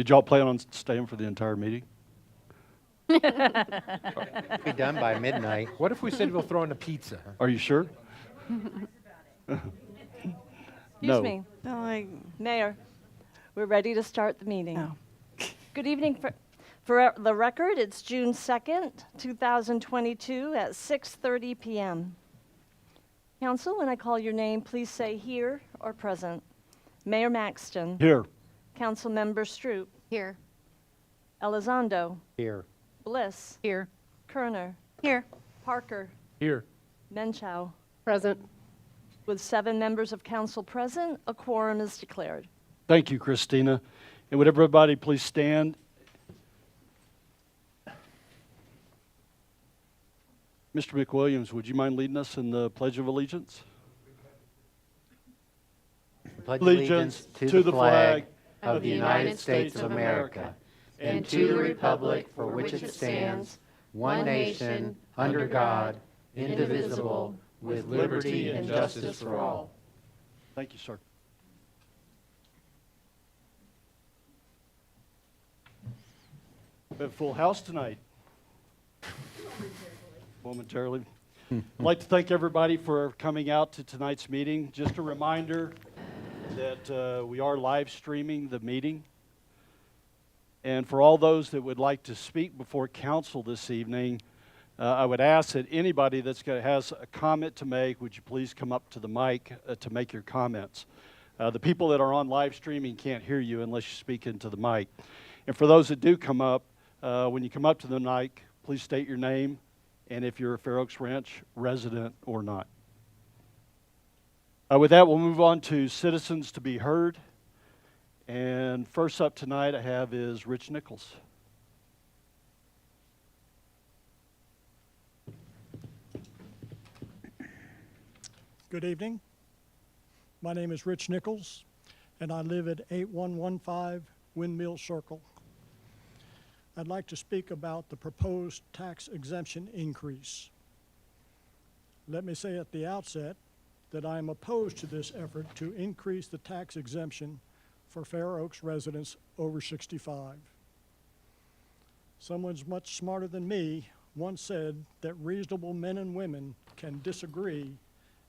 Did y'all plan on staying for the entire meeting? Be done by midnight. What if we said we'll throw in a pizza? Are you sure? Excuse me. Mayor, we're ready to start the meeting. Oh. Good evening. For the record, it's June 2nd, 2022 at 6:30 p.m. Council, when I call your name, please say here or present. Mayor Maxton. Here. Councilmember Stroop. Here. Elizondo. Here. Bliss. Here. Kerner. Here. Parker. Here. Menchow. Present. With 7 members of council present, a quorum is declared. Thank you, Christina. And would everybody please stand? Mr. McWilliams, would you mind leading us in the Pledge of Allegiance? Pledge allegiance to the flag of the United States of America and to the republic for which it stands, one nation, under God, indivisible, with liberty and justice for all. Thank you, sir. We have a full house tonight. Momentarily. I'd like to thank everybody for coming out to tonight's meeting. Just a reminder that we are live streaming the meeting. And for all those that would like to speak before council this evening, I would ask that anybody has a comment to make, would you please come up to the mic to make your comments. The people that are on live streaming can't hear you unless you speak into the mic. And for those that do come up, when you come up to the mic, please state your name and if you're a Fair Oaks Ranch resident or not. With that, we'll move on to citizens to be heard. And first up tonight I have is Rich Nichols. Good evening. My name is Rich Nichols, and I live at 8115 Windmill Circle. I'd like to speak about the proposed tax exemption increase. Let me say at the outset that I am opposed to this effort to increase the tax exemption for Fair Oaks residents over 65. Someone's much smarter than me once said that reasonable men and women can disagree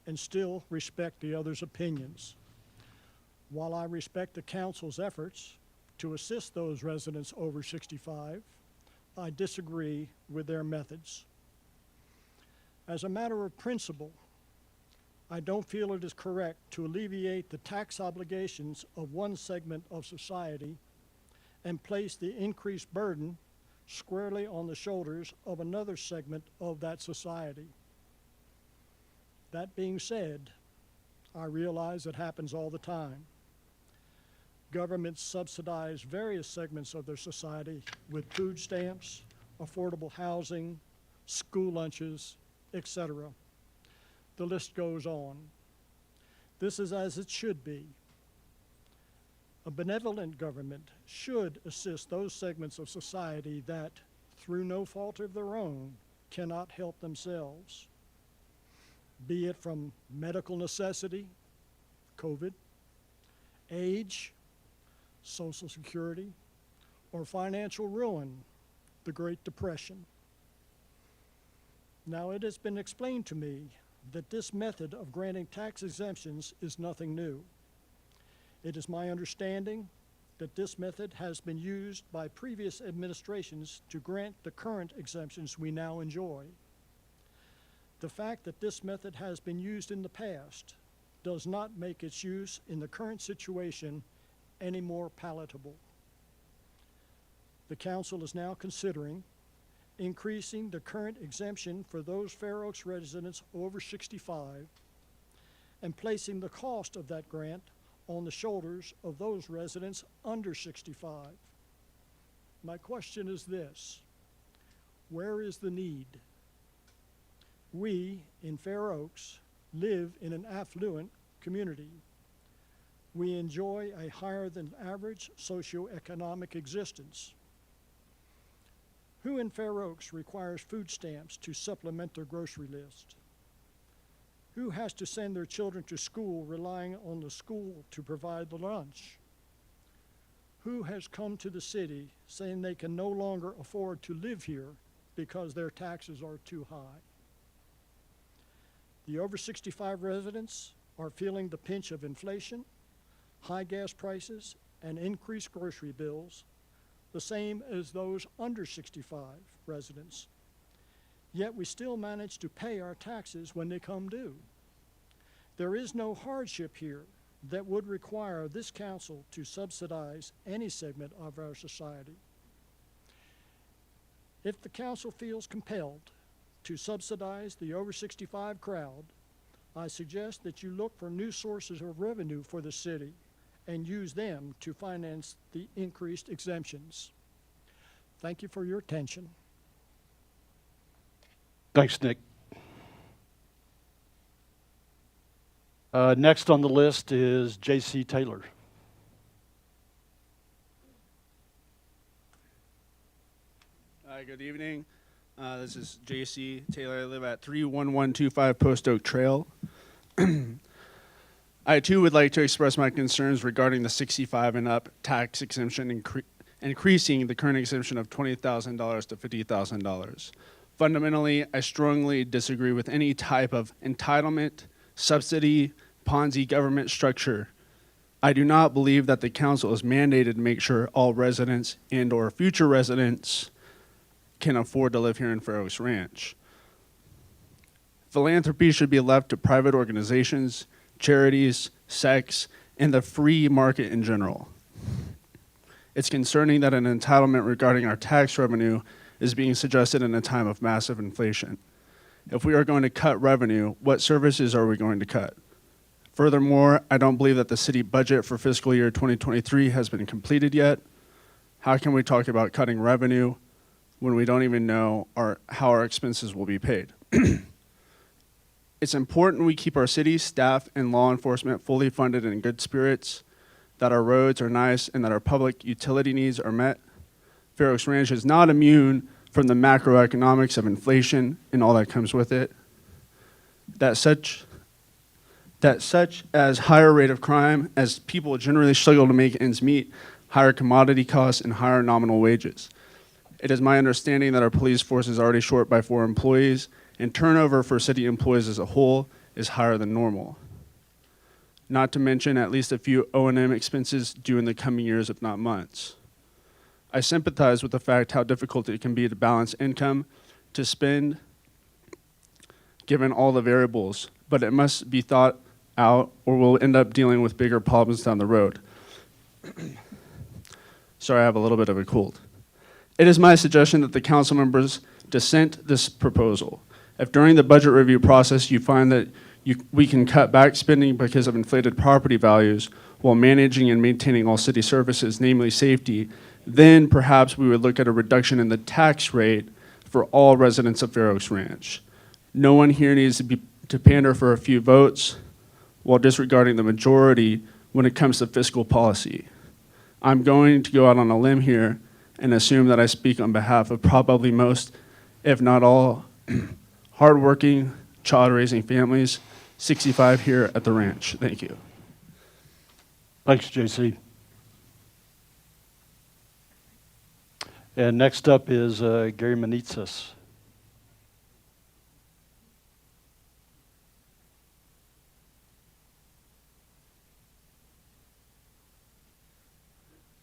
and still respect the other's opinions. While I respect the council's efforts to assist those residents over 65, I disagree with their methods. As a matter of principle, I don't feel it is correct to alleviate the tax obligations of one segment of society and place the increased burden squarely on the shoulders of another segment of that society. That being said, I realize it happens all the time. Governments subsidize various segments of their society with food stamps, affordable housing, school lunches, etc. The list goes on. This is as it should be. A benevolent government should assist those segments of society that, through no fault of their own, cannot help themselves, be it from medical necessity, COVID, age, Social Security, or financial ruin, the Great Depression. Now, it has been explained to me that this method of granting tax exemptions is nothing new. It is my understanding that this method has been used by previous administrations to grant the current exemptions we now enjoy. The fact that this method has been used in the past does not make its use in the current situation any more palatable. The council is now considering increasing the current exemption for those Fair Oaks residents over 65 and placing the cost of that grant on the shoulders of those residents under 65. My question is this: where is the need? We in Fair Oaks live in an affluent community. We enjoy a higher than average socioeconomic existence. Who in Fair Oaks requires food stamps to supplement their grocery list? Who has to send their children to school relying on the school to provide the lunch? Who has come to the city saying they can no longer afford to live here because their taxes are too high? The over 65 residents are feeling the pinch of inflation, high gas prices, and increased grocery bills, the same as those under 65 residents. Yet we still manage to pay our taxes when they come due. There is no hardship here that would require this council to subsidize any segment of our society. If the council feels compelled to subsidize the over 65 crowd, I suggest that you look for new sources of revenue for the city and use them to finance the increased exemptions. Thank you for your attention. Thanks, Nick. Next on the list is J.C. Taylor. Hi, good evening. This is J.C. Taylor. I live at 31125 Post Oak Trail. I, too, would like to express my concerns regarding the 65 and up tax exemption, increasing the current exemption of $20,000 to $50,000. Fundamentally, I strongly disagree with any type of entitlement, subsidy, Ponzi government structure. I do not believe that the council is mandated to make sure all residents and or future residents can afford to live here in Fair Oaks Ranch. Philanthropy should be left to private organizations, charities, sects, and the free market in general. It's concerning that an entitlement regarding our tax revenue is being suggested in a time of massive inflation. If we are going to cut revenue, what services are we going to cut? Furthermore, I don't believe that the city budget for fiscal year 2023 has been completed yet. How can we talk about cutting revenue when we don't even know how our expenses will be paid? It's important we keep our city staff and law enforcement fully funded and in good spirits, that our roads are nice, and that our public utility needs are met. Fair Oaks Ranch is not immune from the macroeconomics of inflation and all that comes with it. That such as higher rate of crime, as people generally struggle to make ends meet, higher commodity costs, and higher nominal wages. It is my understanding that our police force is already short by 4 employees, and turnover for city employees as a whole is higher than normal. Not to mention at least a few O&M expenses due in the coming years, if not months. I sympathize with the fact how difficult it can be to balance income to spend given all the variables, but it must be thought out or we'll end up dealing with bigger problems down the road. Sorry, I have a little bit of a cold. It is my suggestion that the council members dissent this proposal. If during the budget review process you find that we can cut back spending because of inflated property values while managing and maintaining all city services, namely safety, then perhaps we would look at a reduction in the tax rate for all residents of Fair Oaks Ranch. No one here needs to pander for a few votes while disregarding the majority when it comes to fiscal policy. I'm going to go out on a limb here and assume that I speak on behalf of probably most, if not all, hardworking, child-raising families, 65 here at the ranch. Thank you. Thanks, JC. And next up is Gary Manitsas.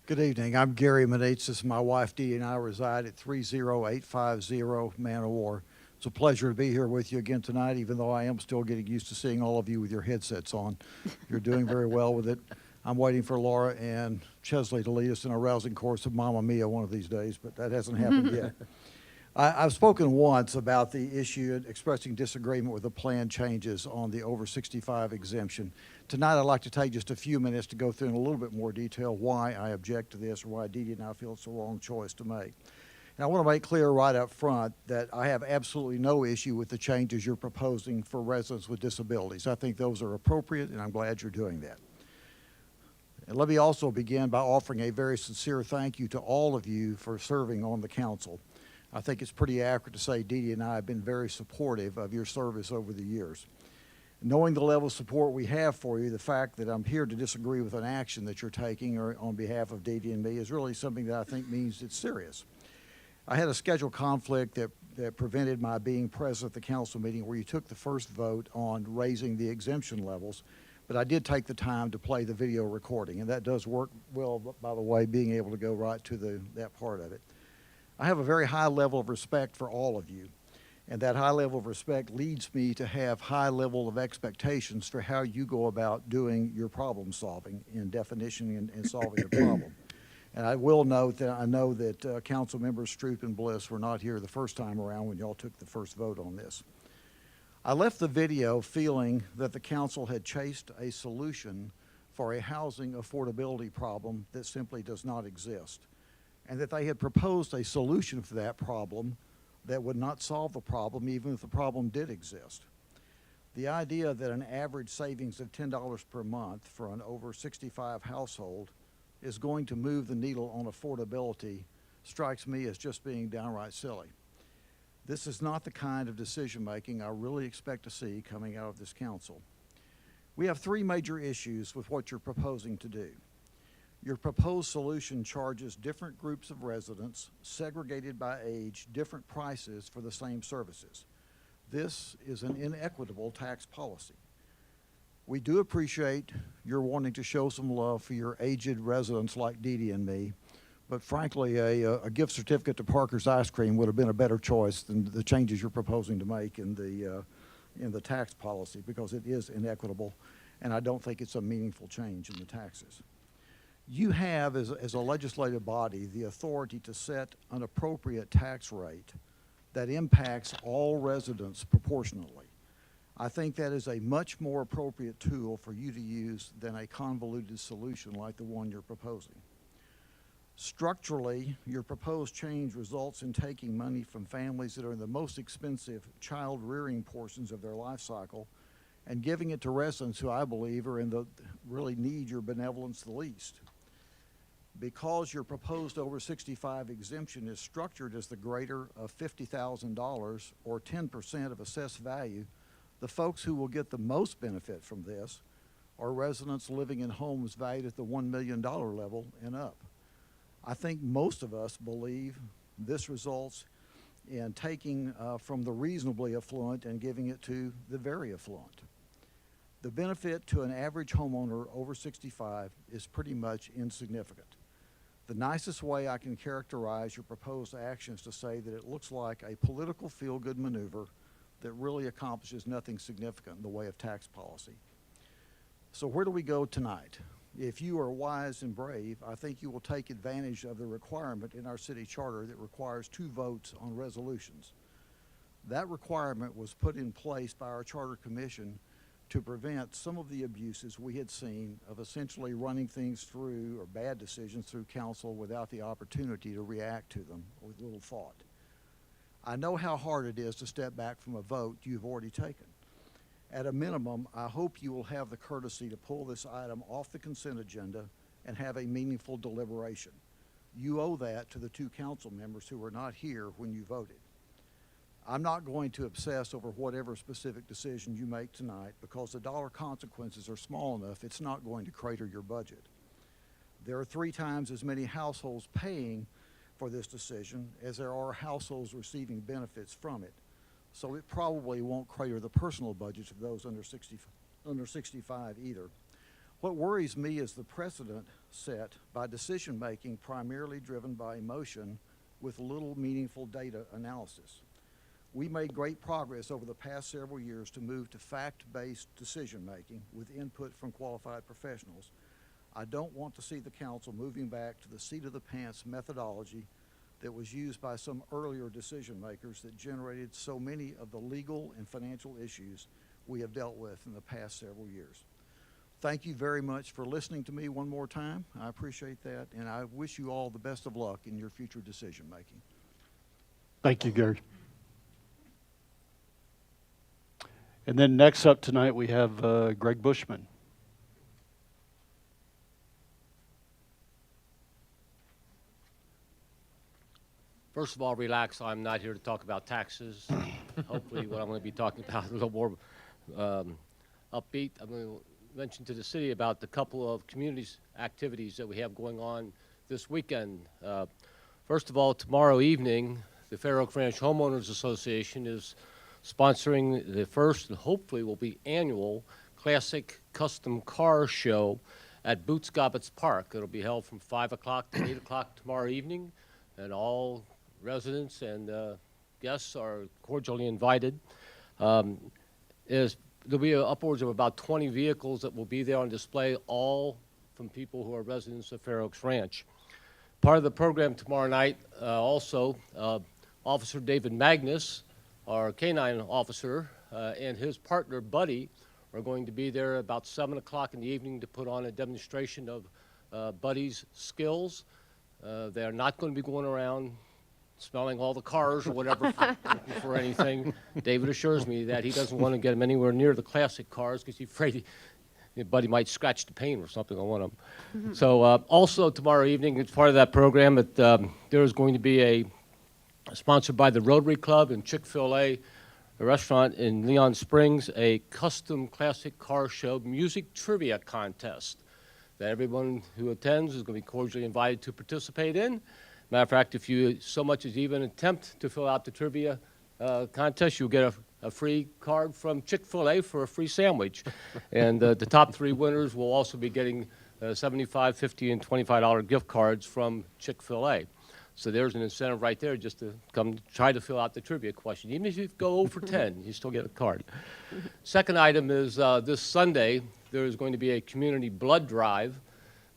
Good evening. I'm Gary Manitsas. My wife Dee and I reside at 30850 Man of War. It's a pleasure to be here with you again tonight, even though I am still getting used to seeing all of you with your headsets on. You're doing very well with it. I'm waiting for Laura and Chesley to lead us in a rousing course of Mamma Mia one of these days, but that hasn't happened yet. I've spoken once about the issue expressing disagreement with the planned changes on the over 65 exemption. Tonight I'd like to take just a few minutes to go through in a little bit more detail why I object to this or why Dee Dee and I feel it's the wrong choice to make. And I want to make clear right up front that I have absolutely no issue with the changes you're proposing for residents with disabilities. I think those are appropriate and I'm glad you're doing that. And let me also begin by offering a very sincere thank you to all of you for serving on the council. I think it's pretty accurate to say Dee Dee and I have been very supportive of your service over the years. Knowing the level of support we have for you, the fact that I'm here to disagree with an action that you're taking or on behalf of Dee Dee and me is really something that I think means it's serious. I had a schedule conflict that prevented my being present at the council meeting where you took the first vote on raising the exemption levels, but I did take the time to play the video recording, and that does work well, by the way, being able to go right to that part of it. I have a very high level of respect for all of you, and that high level of respect leads me to have high level of expectations for how you go about doing your problem solving in definition and solving a problem. And I will note that I know that council members Stroop and Bliss were not here the first time around when y'all took the first vote on this. I left the video feeling that the council had chased a solution for a housing affordability problem that simply does not exist, and that they had proposed a solution for that problem that would not solve the problem even if the problem did exist. The idea that an average savings of $10 per month for an over 65 household is going to move the needle on affordability strikes me as just being downright silly. This is not the kind of decision-making I really expect to see coming out of this council. We have three major issues with what you're proposing to do. Your proposed solution charges different groups of residents, segregated by age, different prices for the same services. This is an inequitable tax policy. We do appreciate your wanting to show some love for your aged residents like Dee Dee and me, but frankly, a gift certificate to Parker's Ice Cream would have been a better choice than the changes you're proposing to make in the tax policy, because it is inequitable, and I don't think it's a meaningful change in the taxes. You have, as a legislative body, the authority to set an appropriate tax rate that impacts all residents proportionately. I think that is a much more appropriate tool for you to use than a convoluted solution like the one you're proposing. Structurally, your proposed change results in taking money from families that are in the most expensive child rearing portions of their life cycle and giving it to residents who I believe are really need your benevolence the least. Because your proposed over 65 exemption is structured as the greater of $50,000 or 10% of assessed value, the folks who will get the most benefit from this are residents living in homes valued at the $1 million level and up. I think most of us believe this results in taking from the reasonably affluent and giving it to the very affluent. The benefit to an average homeowner over 65 is pretty much insignificant. The nicest way I can characterize your proposed action is to say that it looks like a political feel-good maneuver that really accomplishes nothing significant in the way of tax policy. So where do we go tonight? If you are wise and brave, I think you will take advantage of the requirement in our city charter that requires 2 votes on resolutions. That requirement was put in place by our charter commission to prevent some of the abuses we had seen of essentially running things through, or bad decisions through council, without the opportunity to react to them with little thought. I know how hard it is to step back from a vote you've already taken. At a minimum, I hope you will have the courtesy to pull this item off the consent agenda and have a meaningful deliberation. You owe that to the 2 council members who were not here when you voted. I'm not going to obsess over whatever specific decision you make tonight, because the dollar consequences are small enough it's not going to crater your budget. There are 3 times as many households paying for this decision as there are households receiving benefits from it. So it probably won't crater the personal budgets of those under 65 either. What worries me is the precedent set by decision-making primarily driven by emotion with little meaningful data analysis. We made great progress over the past several years to move to fact-based decision-making with input from qualified professionals. I don't want to see the council moving back to the seat-of-the-pants methodology that was used by some earlier decision makers that generated so many of the legal and financial issues we have dealt with in the past several years. Thank you very much for listening to me one more time. I appreciate that, and I wish you all the best of luck in your future decision making. Thank you, Gary. And then next up tonight, we have Greg Bushman. First of all, relax. I'm not here to talk about taxes. Hopefully what I'm going to be talking about is a little more upbeat. I'm going to mention to the city about the couple of communities activities that we have going on this weekend. First of all, tomorrow evening, the Fair Oaks Ranch Homeowners Association is sponsoring the first and hopefully will be annual classic custom car show at Boots Gobbets Park. It'll be held from 5 o'clock to 8 o'clock tomorrow evening, and all residents and guests are cordially invited. There'll be upwards of about 20 vehicles that will be there on display, all from people who are residents of Fair Oaks Ranch. Part of the program tomorrow night, also, Officer David Magnus, our canine officer, and his partner, Buddy, are going to be there about 7 o'clock in the evening to put on a demonstration of Buddy's skills. They're not going to be going around smelling all the cars or whatever for anything. David assures me that he doesn't want to get him anywhere near the classic cars because he's afraid Buddy might scratch the paint or something on one of them. So also tomorrow evening, as part of that program, there is going to be sponsored by the Rotary Club and Chick-fil-A, a restaurant in Leon Springs, a custom classic car show music trivia contest that everyone who attends is going to be cordially invited to participate in. Matter of fact, if you so much as even attempt to fill out the trivia contest, you'll get a free card from Chick-fil-A for a free sandwich. And the top 3 winners will also be getting $75, $50, and $25 gift cards from Chick-fil-A. So there's an incentive right there just to come try to fill out the trivia question. Even if you go over 10, you still get a card. Second item is this Sunday, there is going to be a community blood drive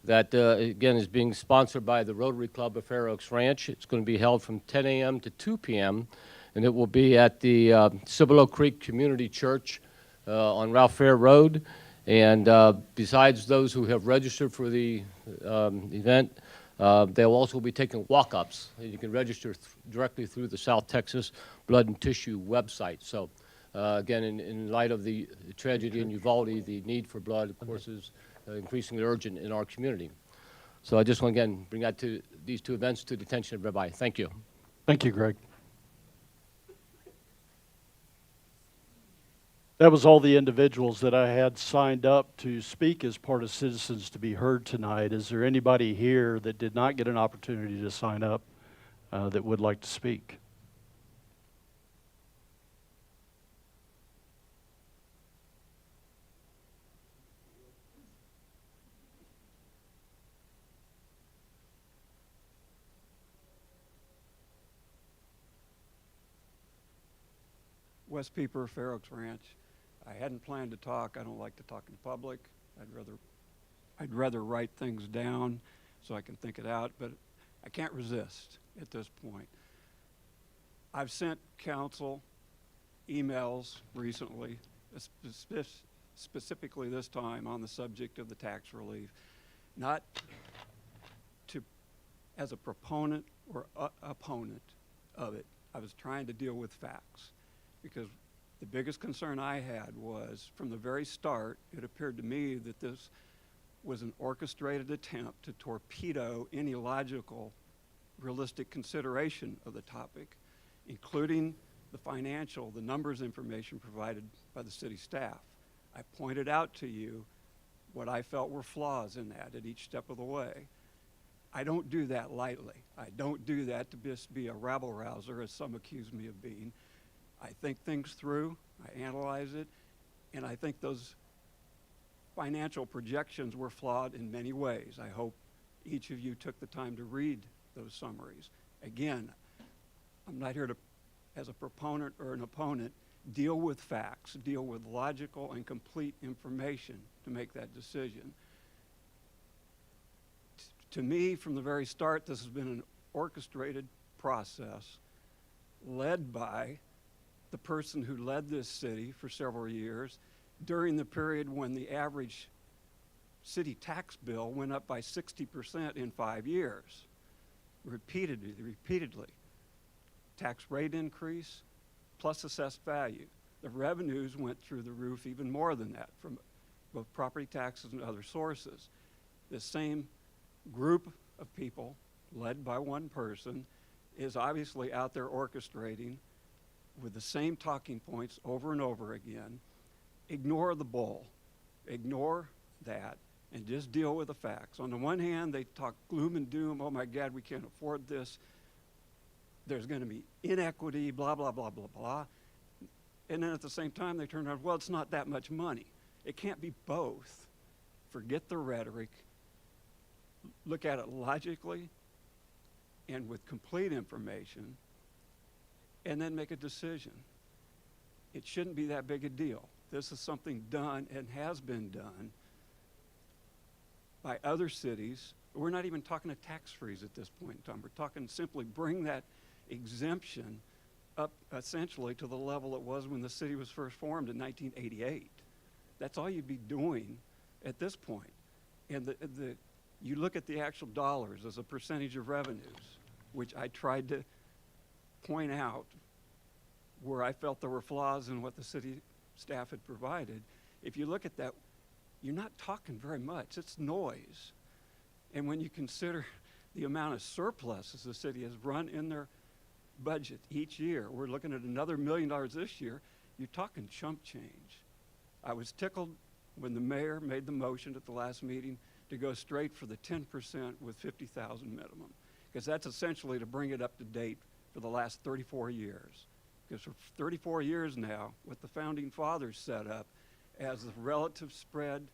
that, again, is being sponsored by the Rotary Club of Fair Oaks Ranch. It's going to be held from 10 a.m. to 2 p.m., and it will be at the Cibolo Creek Community Church on Ralph Fair Road. And besides those who have registered for the event, they'll also be taking walk-ups. You can register directly through the South Texas Blood and Tissue website. So, again, in light of the tragedy in Uvalde, the need for blood, of course, is increasingly urgent in our community. So I just want to, again, bring that to these 2 events to the attention of everybody. Thank you. Thank you, Greg. That was all the individuals that I had signed up to speak as part of Citizens to be Heard tonight. Is there anybody here that did not get an opportunity to sign up that would like to speak? Wes Pieper, Fair Oaks Ranch. I hadn't planned to talk. I don't like to talk in public. I'd rather write things down so I can think it out, but I can't resist at this point. I've sent council emails recently, specifically this time on the subject of the tax relief, not to as a proponent or opponent of it. I was trying to deal with facts, because the biggest concern I had was, from the very start, it appeared to me that this was an orchestrated attempt to torpedo any logical, realistic consideration of the topic, including the numbers information provided by the city staff. I pointed out to you what I felt were flaws in that at each step of the way. I don't do that lightly. I don't do that to just be a rabble-rouser, as some accuse me of being. I think things through, I analyze it, and I think those financial projections were flawed in many ways. I hope each of you took the time to read those summaries. Again, I'm not here to, as a proponent or an opponent, deal with facts, deal with logical and complete information to make that decision. To me, from the very start, this has been an orchestrated process led by the person who led this city for several years during the period when the average city tax bill went up by 60% in 5 years, repeatedly. Tax rate increase plus assessed value. The revenues went through the roof even more than that from both property taxes and other sources. The same group of people, led by one person, is obviously out there orchestrating with the same talking points over and over again ignore the bull, ignore that, and just deal with the facts. On the one hand, they talk gloom and doom, oh my God, we can't afford this. There's going to be inequity, blah, blah, blah, blah, blah. And then at the same time, they turn around, well, it's not that much money. It can't be both. Forget the rhetoric. Look at it logically and with complete information, and then make a decision. It shouldn't be that big a deal. This is something done and has been done by other cities. We're not even talking a tax freeze at this point in time. We're talking simply bring that exemption up essentially to the level it was when the city was first formed in 1988. That's all you'd be doing at this point. And you look at the actual dollars as a percentage of revenues, which I tried to point out where I felt there were flaws in what the city staff had provided. If you look at that, you're not talking very much. It's noise. And when you consider the amount of surpluses the city has run in their budget each year, we're looking at another $1 million this year, you're talking chump change. I was tickled when the mayor made the motion at the last meeting to go straight for the 10% with 50,000 minimum, because that's essentially to bring it up to date for the last 34 years. Because for 34 years now, what the founding fathers set up as the relative spread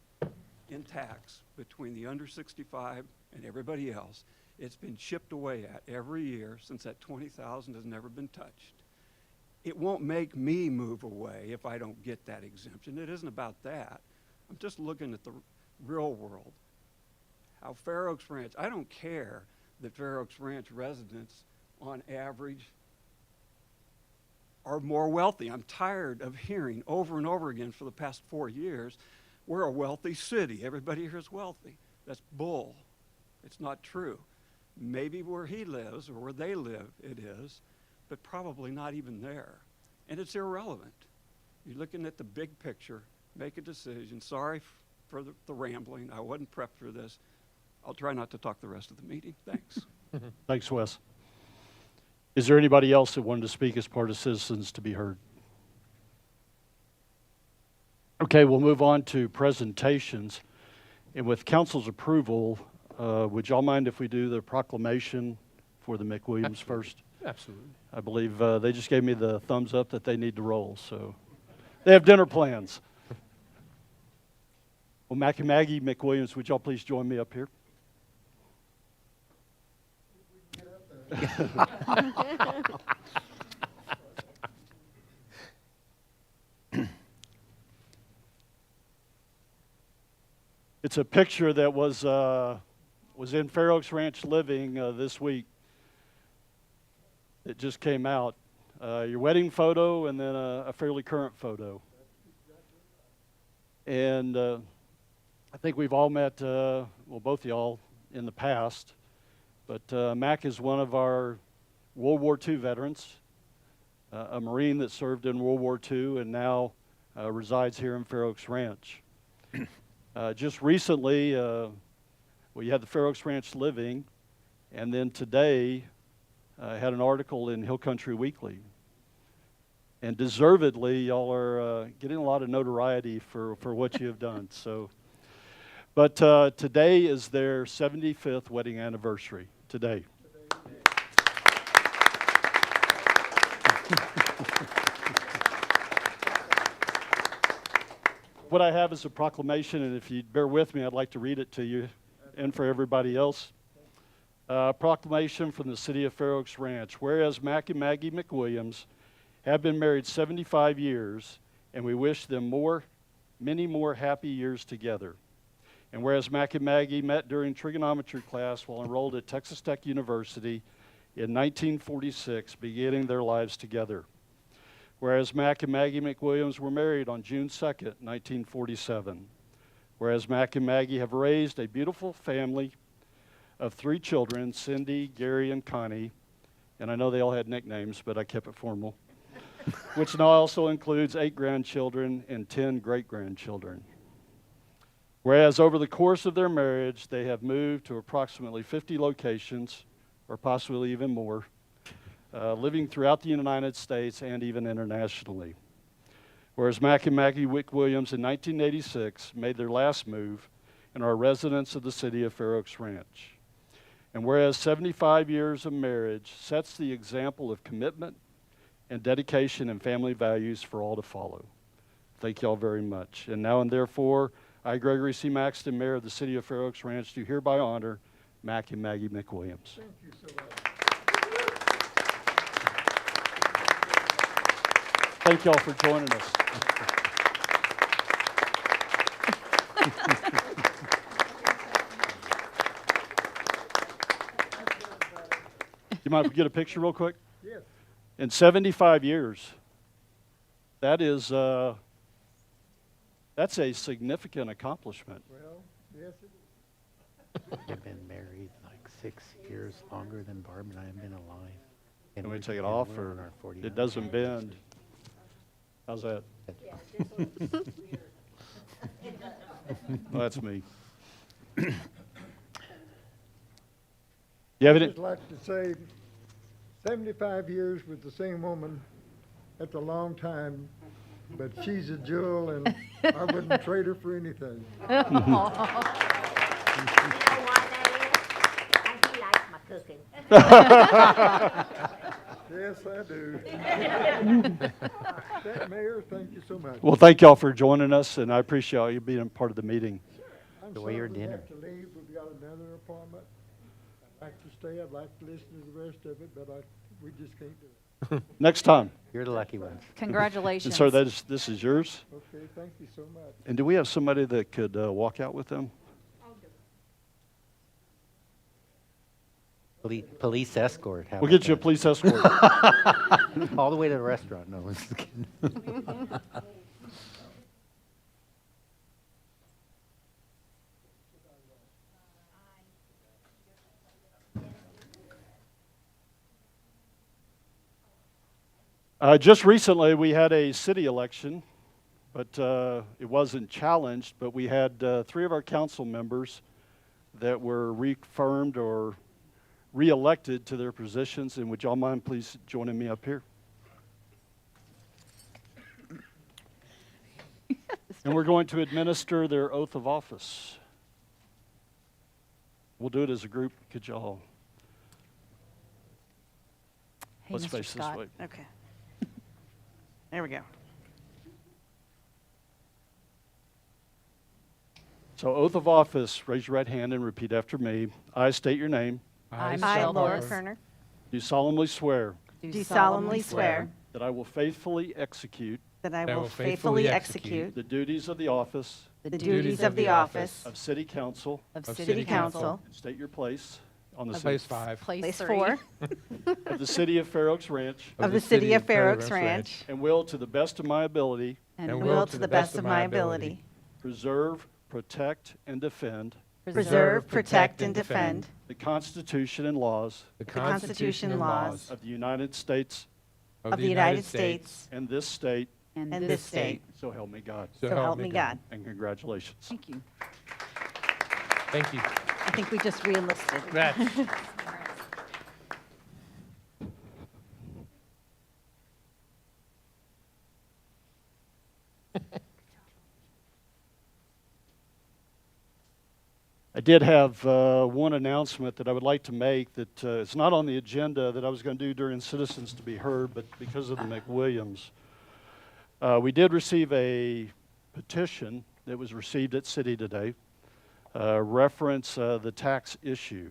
in tax between the under 65 and everybody else, it's been chipped away at every year since that 20,000 has never been touched. It won't make me move away if I don't get that exemption. It isn't about that. I'm just looking at the real world. How Fair Oaks Ranch, I don't care that Fair Oaks Ranch residents on average are more wealthy. I'm tired of hearing over and over again for the past 4 years, we're a wealthy city. Everybody here is wealthy. That's bull. It's not true. Maybe where he lives or where they live it is, but probably not even there. And it's irrelevant. You're looking at the big picture, make a decision. Sorry for the rambling. I wasn't prepped for this. I'll try not to talk the rest of the meeting. Thanks. Thanks, Wes. Is there anybody else that wanted to speak as part of citizens to be heard? Okay, we'll move on to presentations. And with council's approval, would y'all mind if we do the proclamation for the Mick Williams first? Absolutely. I believe they just gave me the thumbs up that they need to roll, so they have dinner plans. Well, Mac and Maggie McWilliams, would y'all please join me up here? It's a picture that was in Fair Oaks Ranch Living this week. It just came out. Your wedding photo and then a fairly current photo. And I think we've all met, well, both of y'all in the past. But Mac is one of our World War II veterans, a Marine that served in World War II and now resides here in Fair Oaks Ranch. Just recently, we had the Fair Oaks Ranch Living, and then today I had an article in Hill Country Weekly. And deservedly, y'all are getting a lot of notoriety for what you have done. So, but today is their 75th wedding anniversary. Today. What I have is a proclamation, and if you'd bear with me, I'd like to read it to you and for everybody else. Proclamation from the city of Fair Oaks Ranch. Whereas Mac and Maggie McWilliams have been married 75 years, and we wish them many more happy years together. And whereas Mac and Maggie met during trigonometry class while enrolled at Texas Tech University in 1946, beginning their lives together. Whereas Mac and Maggie McWilliams were married on June 2nd, 1947. Whereas Mac and Maggie have raised a beautiful family of 3 children, Cindy, Gary, and Connie. And I know they all had nicknames, but I kept it formal. Which now also includes 8 grandchildren and 10 great-grandchildren. Whereas over the course of their marriage, they have moved to approximately 50 locations, or possibly even more, living throughout the United States and even internationally. Whereas Mack and Maggie Wick Williams in 1986 made their last move and are residents of the city of Fair Oaks Ranch. And whereas 75 years of marriage sets the example of commitment and dedication and family values for all to follow. Thank you all very much. And now and therefore, I, Gregory C. Maxton, Mayor of the City of Fair Oaks Ranch, do hereby honor Mack and Maggie McWilliams. Thank you so much. Thank you all for joining us. You mind if we get a picture real quick? Yes. In 75 years, that's a significant accomplishment. Well, yes, it is. I've been married like 6 years longer than Barb and I have been alive. And Can we we're- take it and off, we're or on our 49th. it doesn't bend? How's that? Well, that's me. You have I'd any? just like to say, 75 years with the same woman, that's a long time, but she's a jewel, and I wouldn't trade her for anything. You know what that is? And he likes my cooking. Yes, I do. That Mayor, thank you so much. Well, thank y'all for joining us, and I appreciate you being part of the meeting. I'm Enjoy your sorry we dinner. have to leave, we've got another appointment. I'd like to stay, I'd like to listen to the rest of it, but we just can't do it. Next time. You're the lucky ones. Congratulations. And sir, this is yours. Okay, thank you so much. And do we have somebody that could walk out with them? Police escort. how We'll about get you a that? police escort. All the way to the restaurant. No, just kidding. Just recently, we had a city election, but it wasn't challenged, but we had 3 of our council members that were reaffirmed or re-elected to their positions. And would y'all mind please joining me up here? And we're going to administer their oath of office. We'll do it as a group. Could y'all? Hey, Let's Mr. face this Scott. way. Okay. There we go. So oath of office, raise your right hand and repeat after me. I state your name. I, I, Michelle Laura Morris, Kerner, Do solemnly swear do solemnly swear that I will faithfully execute that I That will will faithfully faithfully execute the duties of the office the duties of the office of City Council, of of City City Council, and state your place on the Place city, 5. Place 3. 4 of the City of Fair Oaks Ranch, of the City of Fair Oaks Ranch, and will, to the best of my ability, and will to the best of my ability preserve, protect, and defend preserve, protect, and defend the Constitution and laws The Constitution and laws of the United States of the United States and this state, and this state. so help me God. So help me God. And congratulations. Thank you. Thank you. I think we just re-enlisted. I did have one announcement that I would like to make that it's not on the agenda that I was going to do during Citizens to be Heard, but because of the McWilliams. We did receive a petition that was received at City today, reference the tax issue.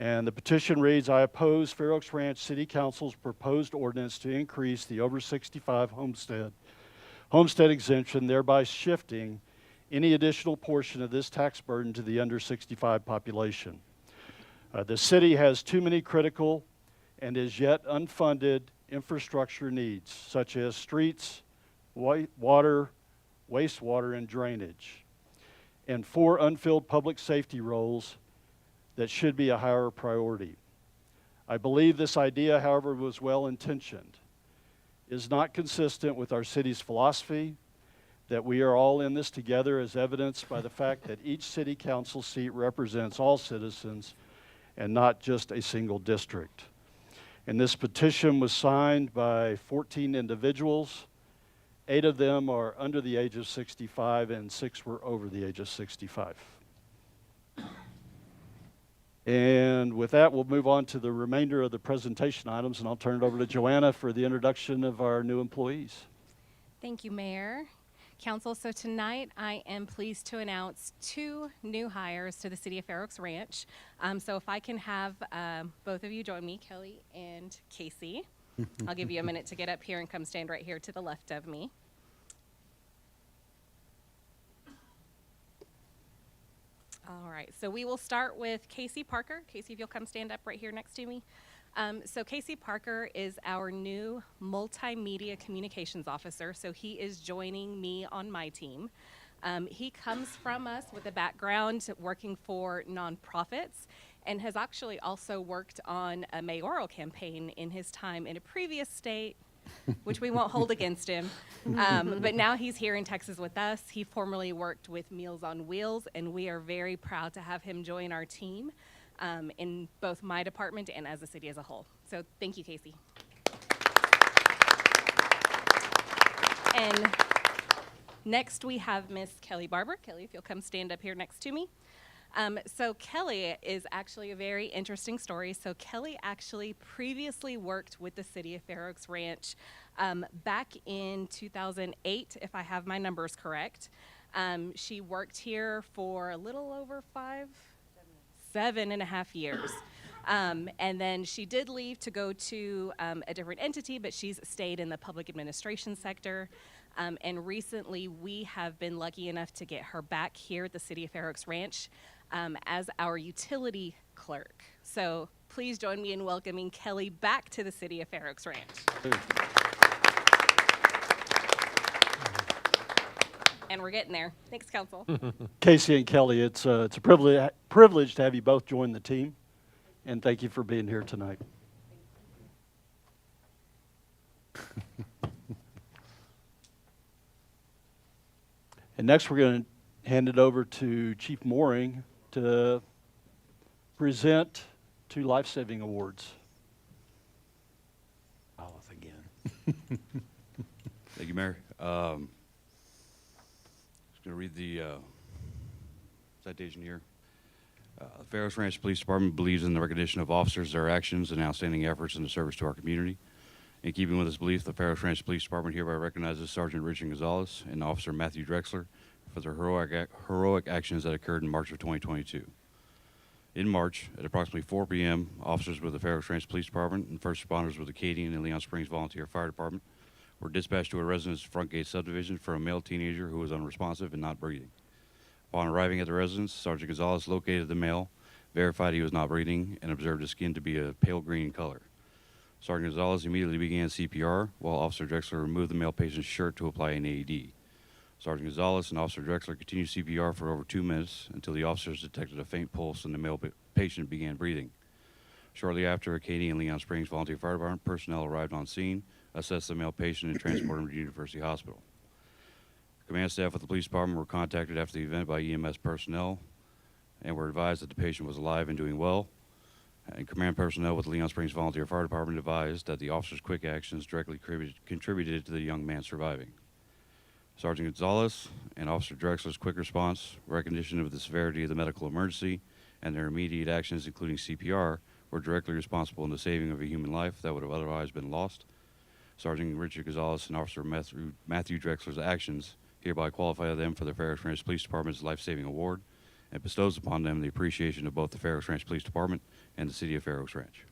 And the petition reads, I oppose Fair Oaks Ranch City Council's proposed ordinance to increase the over 65 homestead exemption, thereby shifting any additional portion of this tax burden to the under 65 population. The city has too many critical and as yet unfunded infrastructure needs, such as streets, water, wastewater, and drainage, and 4 unfilled public safety roles that should be a higher priority. I believe this idea, however, was well-intentioned, is not consistent with our city's philosophy, that we are all in this together, as evidenced by the fact that each city council seat represents all citizens and not just a single district. And this petition was signed by 14 individuals 8 of them are under the age of 65, and 6 were over the age of 65. And with that, we'll move on to the remainder of the presentation items, and I'll turn it over to Joanna for the introduction of our new employees. Thank you, Mayor. Council, so tonight I am pleased to announce 2 new hires to the City of Fair Oaks Ranch. So if I can have both of you join me, Kelly and Casey. I'll give you a minute to get up here and come stand right here to the left of me. All right, so we will start with Casey Parker. Casey, if you'll come stand up right here next to me. So Casey Parker is our new Multimedia Communications Officer, so he is joining me on my team. He comes from us with a background working for nonprofits and has actually also worked on a mayoral campaign in his time in a previous state, which we won't hold against him. But now he's here in Texas with us. He formerly worked with Meals on Wheels, and we are very proud to have him join our team. In both my department and as a city as a whole. So thank you, Casey. And next we have Miss Kelly Barber. Kelly, if you'll come stand up here next to me. So Kelly is actually a very interesting story. So Kelly actually previously worked with the City of Fair Oaks Ranch back in 2008, if I have my numbers correct. She worked here for a little over 7.5 years. And then she did leave to go to a different entity, but she's stayed in the public administration sector. And recently we have been lucky enough to get her back here at the City of Fair Oaks Ranch as our utility clerk. So please join me in welcoming Kelly back to the City of Fair Oaks Ranch. And we're getting there. Thanks, Council. Casey and Kelly, it's a privilege to have you both join the team, and thank you for being here tonight. And next we're going to hand it over to Chief Mooring to present 2 life-saving awards. Alice again. Thank you, Mayor. Going to read the citation here. The Fair Oaks Ranch Police Department believes in the recognition of officers, their actions, and outstanding efforts in the service to our community. In keeping with this belief, the Fair Oaks Ranch Police Department hereby recognizes Sergeant Richard Gonzalez and Officer Matthew Drexler for their heroic actions that occurred in March of 2022. In March, at approximately 4 p.m., officers with the Fair Oaks Ranch Police Department and first responders with the Acadian and Leon Springs Volunteer Fire Department were dispatched to a residence front gate subdivision for a male teenager who was unresponsive and not breathing. Upon arriving at the residence, Sergeant Gonzalez located the male, verified he was not breathing, and observed his skin to be a pale green in color. Sergeant Gonzalez immediately began CPR, while Officer Drexler removed the male patient's shirt to apply an AED. Sergeant Gonzalez and Officer Drexler continued CPR for over 2 minutes until the officers detected a faint pulse and the male patient began breathing. Shortly after, Acadian and Leon Springs Volunteer Fire Department personnel arrived on scene, assessed the male patient, and transported him to University Hospital. Command staff with the police department were contacted after the event by EMS personnel and were advised that the patient was alive and doing well. And command personnel with the Leon Springs Volunteer Fire Department advised that the officer's quick actions directly contributed to the young man surviving. Sergeant Gonzalez and Officer Drexler's quick response, recognition of the severity of the medical emergency, and their immediate actions, including CPR, were directly responsible in the saving of a human life that would have otherwise been lost. Sergeant Richard Gonzalez and Officer Matthew Drexler's actions hereby qualify them for the Fair Oaks Ranch Police Department's Life-Saving Award and bestows upon them the appreciation of both the Fair Oaks Ranch Police Department and the City of Fair Oaks Ranch.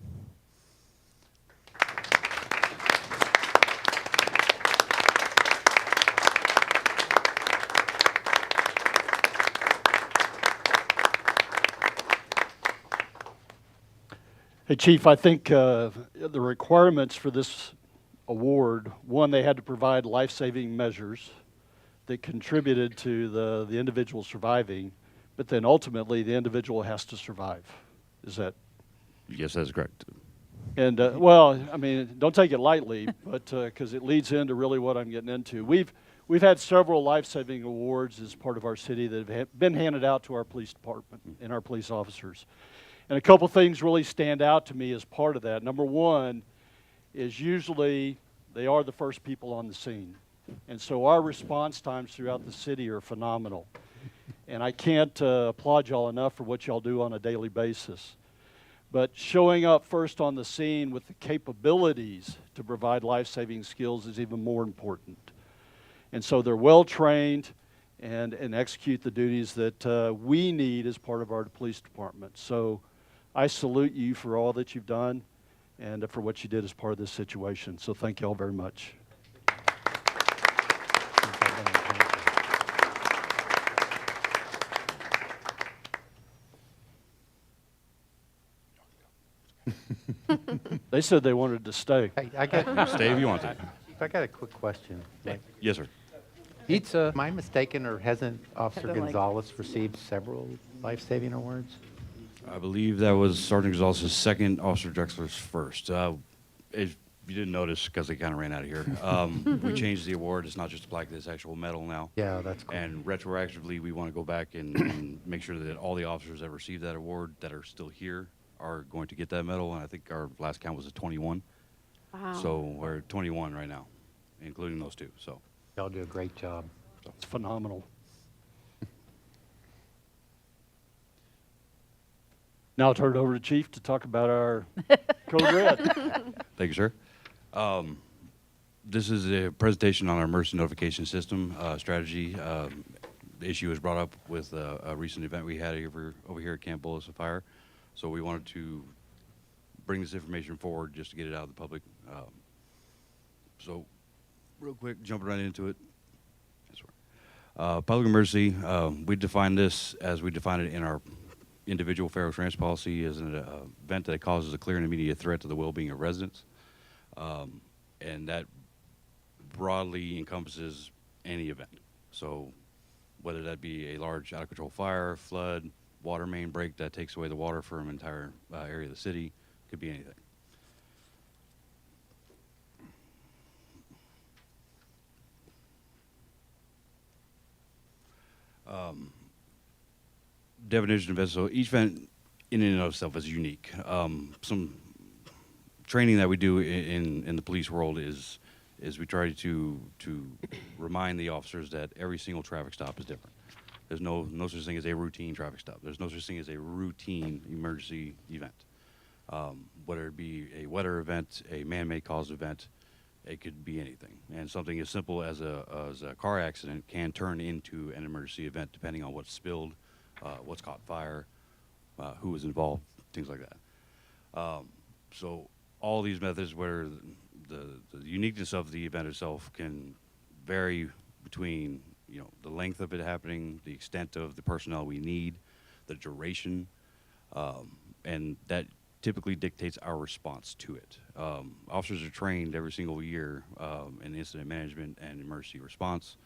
Hey, Chief, I think the requirements for this award, one, they had to provide life-saving measures that contributed to the individual surviving, but then ultimately the individual has to survive. Is that? Yes, that's correct. And, well, I mean, don't take it lightly, but because it leads into really what I'm getting into. We've had several life-saving awards as part of our city that have been handed out to our police department and our police officers. And a couple things really stand out to me as part of that. Number one is usually they are the first people on the scene. And so our response times throughout the city are phenomenal. And I can't applaud y'all enough for what y'all do on a daily basis. But showing up first on the scene with the capabilities to provide life-saving skills is even more important. And so they're well-trained and execute the duties that we need as part of our police department. So I salute you for all that you've done and for what you did as part of this situation. So thank you all very much. They said they wanted to stay. Hey, I got, Stay if you want to. I got a quick question. Yes, sir. Am I mistaken, or hasn't Officer Gonzalez received several life-saving awards? I believe that was Sergeant Gonzalez's second, Officer Drexler's first. If you didn't notice, because they kind of ran out of here, we changed the award. It's not just a plaque, it's actual medal now. Yeah, that's cool. And retroactively, we want to go back and make sure that all the officers that received that award that are still here are going to get that medal. And I think our last count was at 21. Wow. So we're at 21 right now, including those two. So Y'all do a great job. It's phenomenal. Now I'll turn it over to Chief to talk about our Code Red. thank you, sir. This is a presentation on our emergency notification system strategy. The issue was brought up with a recent event we had over here at Camp Bullis of Fire. So we wanted to bring this information forward just to get it out of the public. So real quick, jumping right into it. Public emergency, we define this as we define it in our individual Fair Oaks Ranch policy as an event that causes a clear and immediate threat to the well-being of residents. And that broadly encompasses any event. So whether that be a large out-of-control fire, flood, water main break that takes away the water from an entire area of the city, could be anything. Definition of event. So each event in and of itself is unique. Some training that we do in the police world is we try to remind the officers that every single traffic stop is different. There's no such thing as a routine traffic stop. There's no such thing as a routine emergency event. Whether it be a weather event, a man-made cause event, it could be anything. And something as simple as a car accident can turn into an emergency event depending on what's spilled, what's caught fire, who was involved, things like that. So all these methods where the uniqueness of the event itself can vary between the length of it happening, the extent of the personnel we need, the duration, and that typically dictates our response to it. Officers are trained every single year in incident management and emergency response,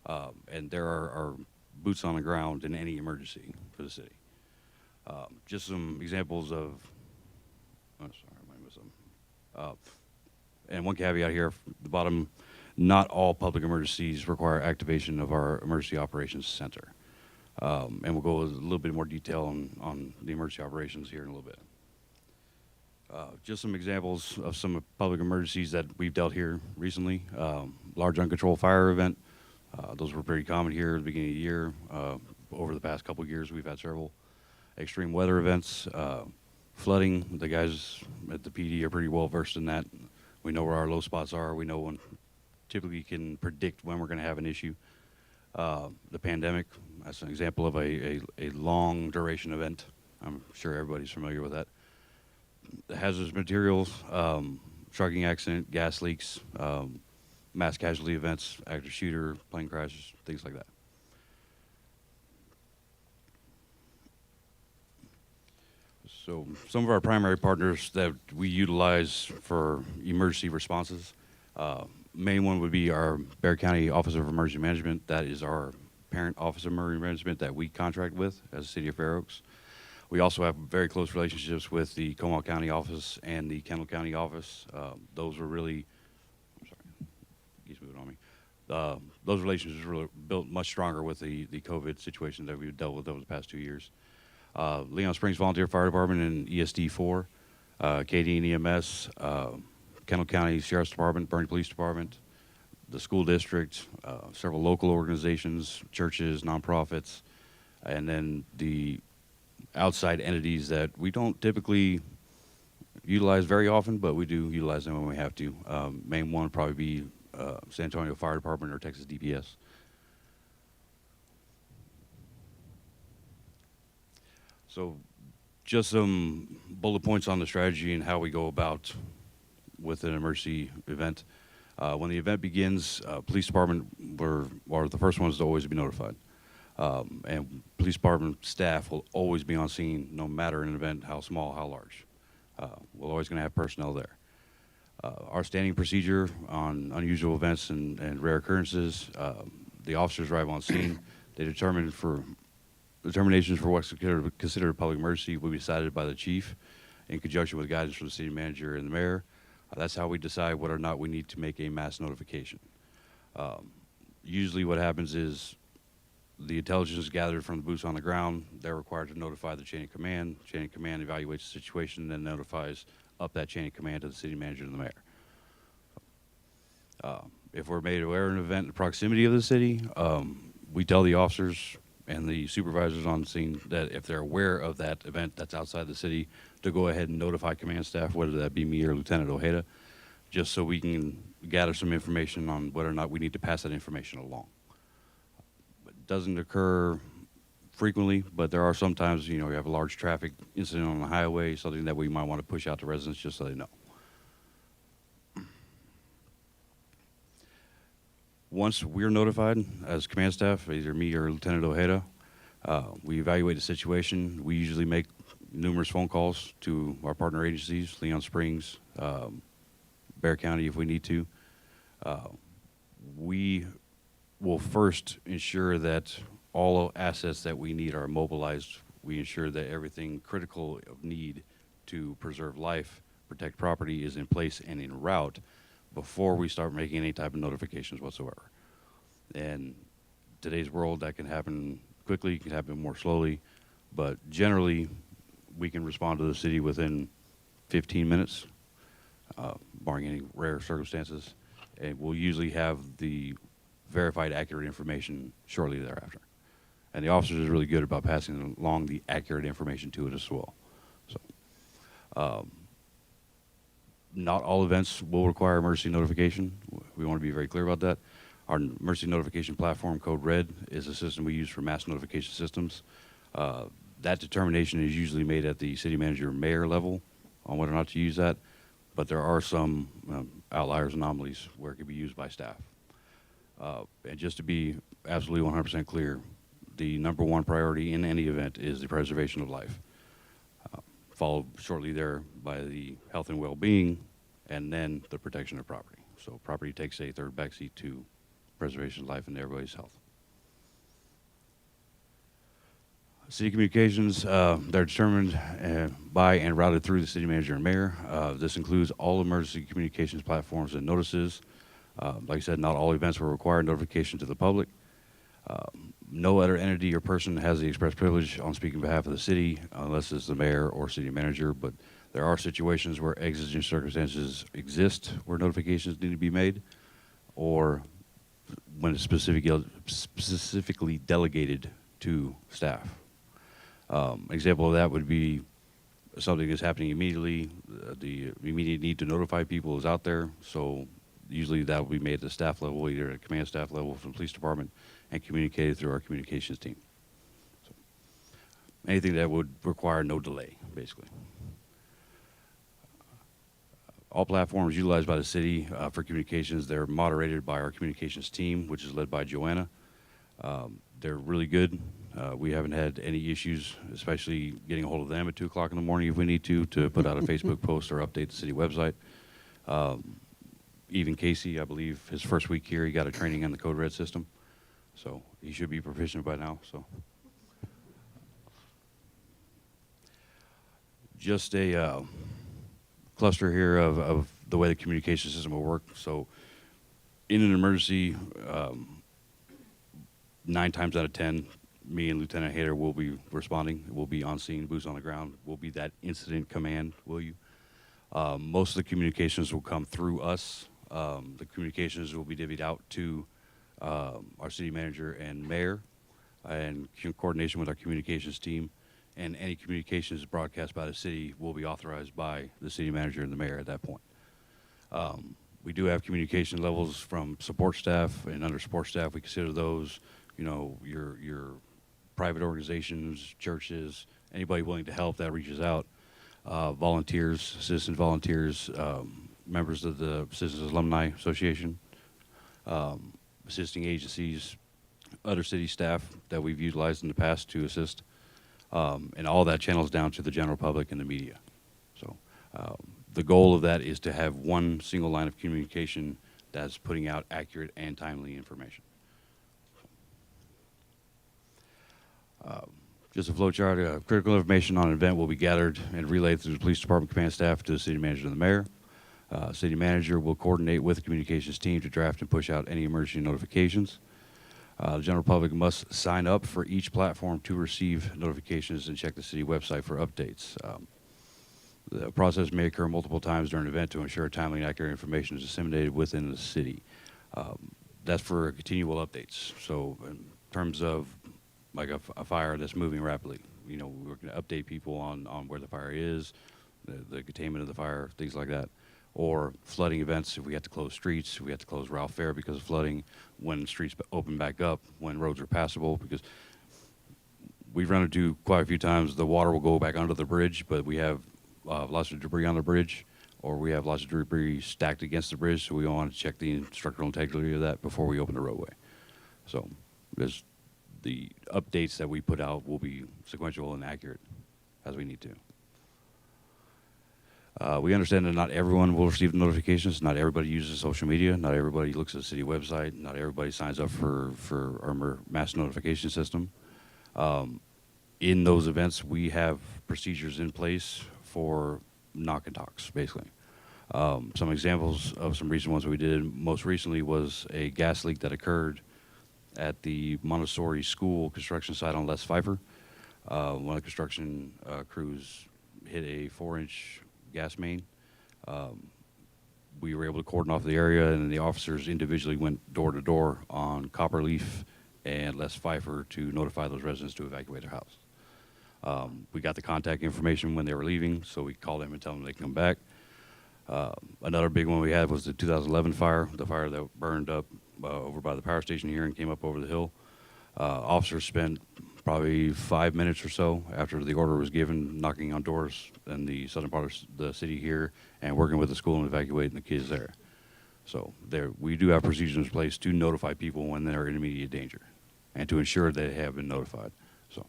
and there are boots on the ground in any emergency for the city. Just some examples of, oh, sorry, I might miss them. And one caveat here, at the bottom, not all public emergencies require activation of our Emergency Operations Center. And we'll go with a little bit more detail on the emergency operations here in a little bit. Just some examples of some public emergencies that we've dealt here recently. Large uncontrolled fire event. Those were pretty common here at the beginning of the year. Over the past couple of years, we've had several extreme weather events. Flooding, the guys at the PD are pretty well versed in that. We know where our low spots are. We know when, typically can predict when we're going to have an issue. The pandemic, that's an example of a long duration event. I'm sure everybody's familiar with that. The hazardous materials, trucking accident, gas leaks, mass casualty events, active shooter, plane crashes, things like that. So some of our primary partners that we utilize for emergency responses, main one would be our Bexar County Office of Emergency Management. That is our parent Office of Emergency Management that we contract with as the City of Fair Oaks. We also have very close relationships with the Comal County Office and the Kendall County Office. Those were really, I'm sorry, he's moving on me. Those relationships were built much stronger with the COVID situation that we've dealt with over the past 2 years. Leon Springs Volunteer Fire Department and ESD4, KD and EMS, Kendall County Sheriff's Department, Bernie Police Department. the school district, several local organizations, churches, nonprofits, and then the outside entities that we don't typically utilize very often, but we do utilize them when we have to. Main one would probably be San Antonio Fire Department or Texas DPS. So just some bullet points on the strategy and how we go about with an emergency event. When the event begins, police department are the first ones to always be notified. And police department staff will always be on scene no matter an event, how small, how large. We're always going to have personnel there. Our standing procedure on unusual events and rare occurrences, the officers arrive on scene. They determinations for what's considered a public emergency will be decided by the chief in conjunction with guidance from the city manager and the mayor. That's how we decide whether or not we need to make a mass notification. Usually what happens is the intelligence is gathered from the boots on the ground. They're required to notify the chain of command. Chain of command evaluates the situation and then notifies up that chain of command to the city manager and the mayor. If we're made aware of an event in the proximity of the city, we tell the officers and the supervisors on scene that if they're aware of that event that's outside the city, to go ahead and notify command staff, whether that be me or Lieutenant Ojeda, just so we can gather some information on whether or not we need to pass that information along. It doesn't occur frequently, but there are sometimes, you know, you have a large traffic incident on the highway, something that we might want to push out to residents just so they know. Once we're notified as command staff, either me or Lieutenant Ojeda, we evaluate the situation. We usually make numerous phone calls to our partner agencies, Leon Springs, Bexar County if we need to. We will first ensure that all assets that we need are mobilized. We ensure that everything critical of need to preserve life, protect property is in place and en route before we start making any type of notifications whatsoever. And today's world, that can happen quickly, can happen more slowly, but generally we can respond to the city within 15 minutes, barring any rare circumstances, and we'll usually have the verified accurate information shortly thereafter. And the officers is really good about passing along the accurate information to it as well. So, not all events will require emergency notification. We want to be very clear about that. Our emergency notification platform, Code Red, is a system we use for mass notification systems. That determination is usually made at the city manager mayor level on whether or not to use that, but there are some outliers, anomalies where it can be used by staff. And just to be absolutely 100% clear, the #1 priority in any event is the preservation of life, followed shortly there by the health and well-being, and then the protection of property. So property takes a third backseat to preservation of life and everybody's health. City communications, they're determined by and routed through the city manager and mayor. This includes all emergency communications platforms and notices. Like I said, not all events will require notification to the public. No other entity or person has the express privilege on speaking on behalf of the city unless it's the mayor or city manager, but there are situations where exigent circumstances exist where notifications need to be made, or when it's specifically delegated to staff. An example of that would be something that's happening immediately. The immediate need to notify people is out there, so usually that will be made at the staff level, either at command staff level from the police department, and communicated through our communications team. So anything that would require no delay, basically. All platforms utilized by the city for communications, they're moderated by our communications team, which is led by Joanna. They're really good. We haven't had any issues, especially getting a hold of them at 2 o'clock in the morning if we need to put out a Facebook post or update the city website. Even Casey, I believe, his first week here, he got a training on the Code Red system. So he should be proficient by now. So just a cluster here of the way the communication system will work. So in an emergency, 9 times out of 10, me and Lieutenant Hader will be responding. We'll be on scene, boots on the ground. We'll be that incident command, will you? Most of the communications will come through us. The communications will be divvied out to our city manager and mayor, and in coordination with our communications team. And any communications broadcast by the city will be authorized by the city manager and the mayor at that point. We do have communication levels from support staff, and under support staff, we consider those, you know, your private organizations, churches, anybody willing to help that reaches out, volunteers, citizen volunteers, members of the Citizens Alumni Association, assisting agencies, other city staff that we've utilized in the past to assist, and all that channels down to the general public and the media. So the goal of that is to have one single line of communication that's putting out accurate and timely information. Just a flow chart. Critical information on an event will be gathered and relayed through the police department command staff to the city manager and the mayor. City manager will coordinate with the communications team to draft and push out any emergency notifications. The general public must sign up for each platform to receive notifications and check the city website for updates. The process may occur multiple times during an event to ensure timely and accurate information is disseminated within the city. That's for continual updates. So in terms of like a fire that's moving rapidly, you know, we're going to update people on where the fire is, the containment of the fire, things like that. Or flooding events, if we have to close streets, if we have to close Ralph Fair because of flooding, when streets open back up, when roads are passable, because we've run into quite a few times the water will go back under the bridge, but we have lots of debris on the bridge, or we have lots of debris stacked against the bridge, so we want to check the structural integrity of that before we open the roadway. So there's the updates that we put out will be sequential and accurate as we need to. We understand that not everyone will receive the notifications. Not everybody uses social media. Not everybody looks at the city website. Not everybody signs up for our mass notification system. In those events, we have procedures in place for knock and talks, basically. Some examples of some recent ones we did most recently was a gas leak that occurred at the Montessori School construction site on Les Pfeiffer. One of the construction crews hit a 4-inch gas main. We were able to cordon off the area, and the officers individually went door to door on Copperleaf and Les Pfeiffer to notify those residents to evacuate their house. We got the contact information when they were leaving, so we called them and tell them they can come back. Another big one we had was the 2011 fire, the fire that burned up over by the power station here and came up over the hill. Officers spent probably 5 minutes or so after the order was given, knocking on doors in the southern part of the city here and working with the school and evacuating the kids there. So we do have procedures in place to notify people when they're in immediate danger and to ensure they have been notified. So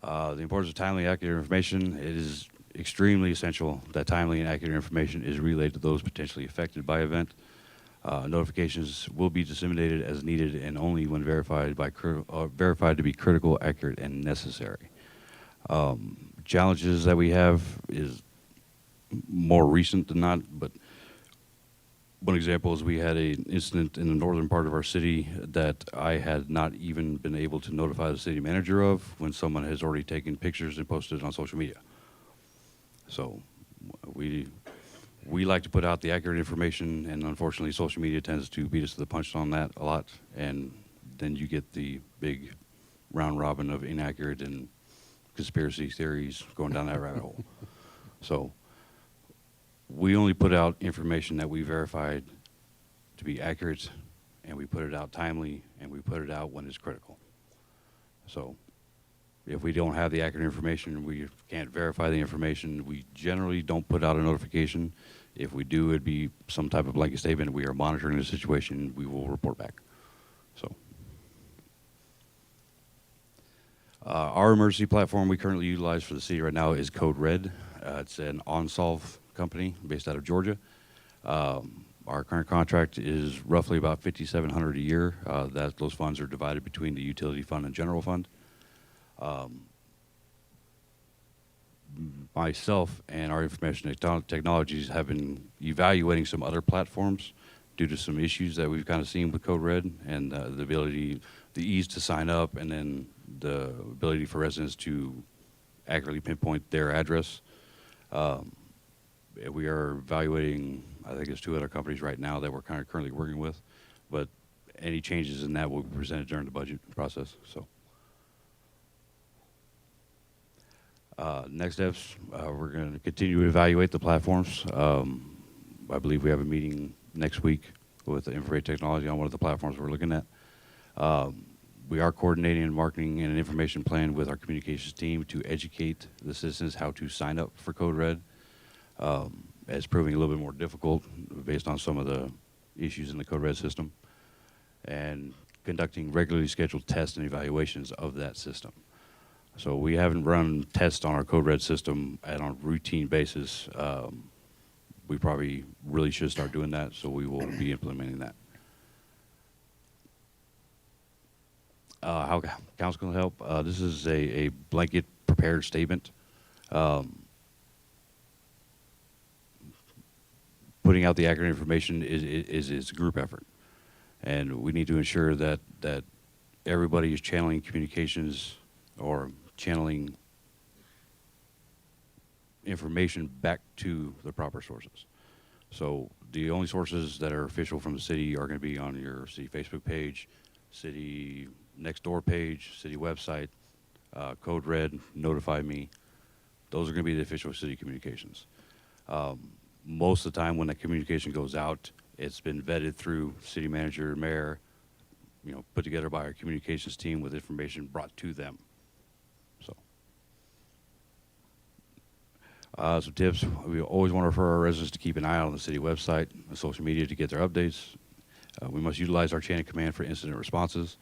the importance of timely, accurate information, it is extremely essential that timely and accurate information is relayed to those potentially affected by event. Notifications will be disseminated as needed and only when verified to be critical, accurate, and necessary. Challenges that we have is more recent than not, but one example is we had an incident in the northern part of our city that I had not even been able to notify the city manager of when someone has already taken pictures and posted it on social media. So we like to put out the accurate information, and unfortunately social media tends to beat us to the punch on that a lot, and then you get the big round robin of inaccurate and conspiracy theories going down that rabbit hole. So we only put out information that we verified to be accurate, and we put it out timely, and we put it out when it's critical. So if we don't have the accurate information, we can't verify the information, we generally don't put out a notification. If we do, it'd be some type of blanket statement. We are monitoring the situation. We will report back. So our emergency platform we currently utilize for the city right now is Code Red. It's an OnSolve company based out of Georgia. Our current contract is roughly about $5,700 a year. Those funds are divided between the utility fund and general fund. Myself and our information technologies have been evaluating some other platforms due to some issues that we've kind of seen with Code Red and the ease to sign up, and then the ability for residents to accurately pinpoint their address. We are evaluating, I think it's 2 other companies right now that we're kind of currently working with, but any changes in that will be presented during the budget process. So, next steps, we're going to continue to evaluate the platforms. I believe we have a meeting next week with the Information Technology on one of the platforms we're looking at. We are coordinating and marketing and an information plan with our communications team to educate the citizens how to sign up for Code Red. It's proving a little bit more difficult based on some of the issues in the Code Red system, and conducting regularly scheduled tests and evaluations of that system. So we haven't run tests on our Code Red system on a routine basis. We probably really should start doing that, so we will be implementing that. How council can help? This is a blanket prepared statement. Putting out the accurate information is a group effort, and we need to ensure that everybody is channeling communications or channeling information back to the proper sources. So the only sources that are official from the city are going to be on your city Facebook page, city next door page, city website, Code Red, Notify Me. Those are going to be the official city communications. Most of the time when that communication goes out, it's been vetted through city manager, mayor, put together by our communications team with information brought to them. So, some tips. We always want to refer our residents to keep an eye out on the city website and social media to get their updates. We must utilize our chain of command for incident responses.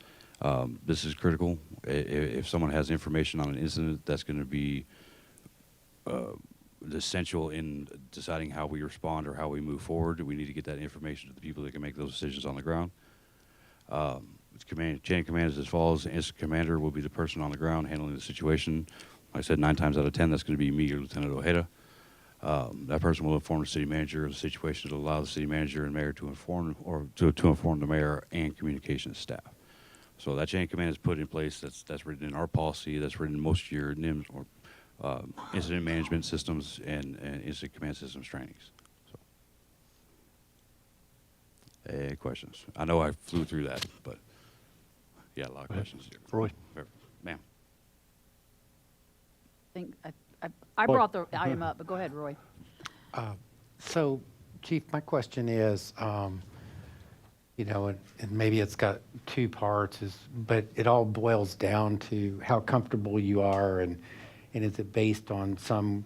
This is critical. If someone has information on an incident, that's going to be essential in deciding how we respond or how we move forward. We need to get that information to the people that can make those decisions on the ground. Chain of command is as follows. The incident commander will be the person on the ground handling the situation. Like I said, 9 times out of 10, that's going to be me or Lieutenant Ojeda. That person will inform the city manager of the situation to allow the city manager and mayor to inform to inform the mayor and communications staff. So that chain of command is put in place. That's written in our policy. That's written in most of your NIMS or incident management systems and incident command systems trainings. So, any questions? I know I flew through that, but yeah, a lot of questions. Roy. Ma'am. I brought the item up, but go ahead, Roy. So, Chief, my question is, and maybe it's got 2 parts, but it all boils down to how comfortable you are, and is it based on some,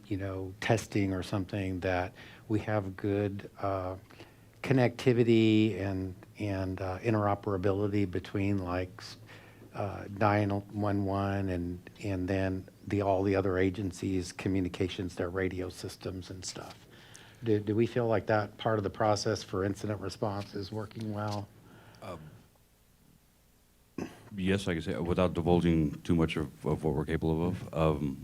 testing or something that we have good connectivity and interoperability between like 911 and then all the other agencies' communications, their radio systems and stuff. Do we feel like that part of the process for incident response is working well? Yes, I can say, without divulging too much of what we're capable of,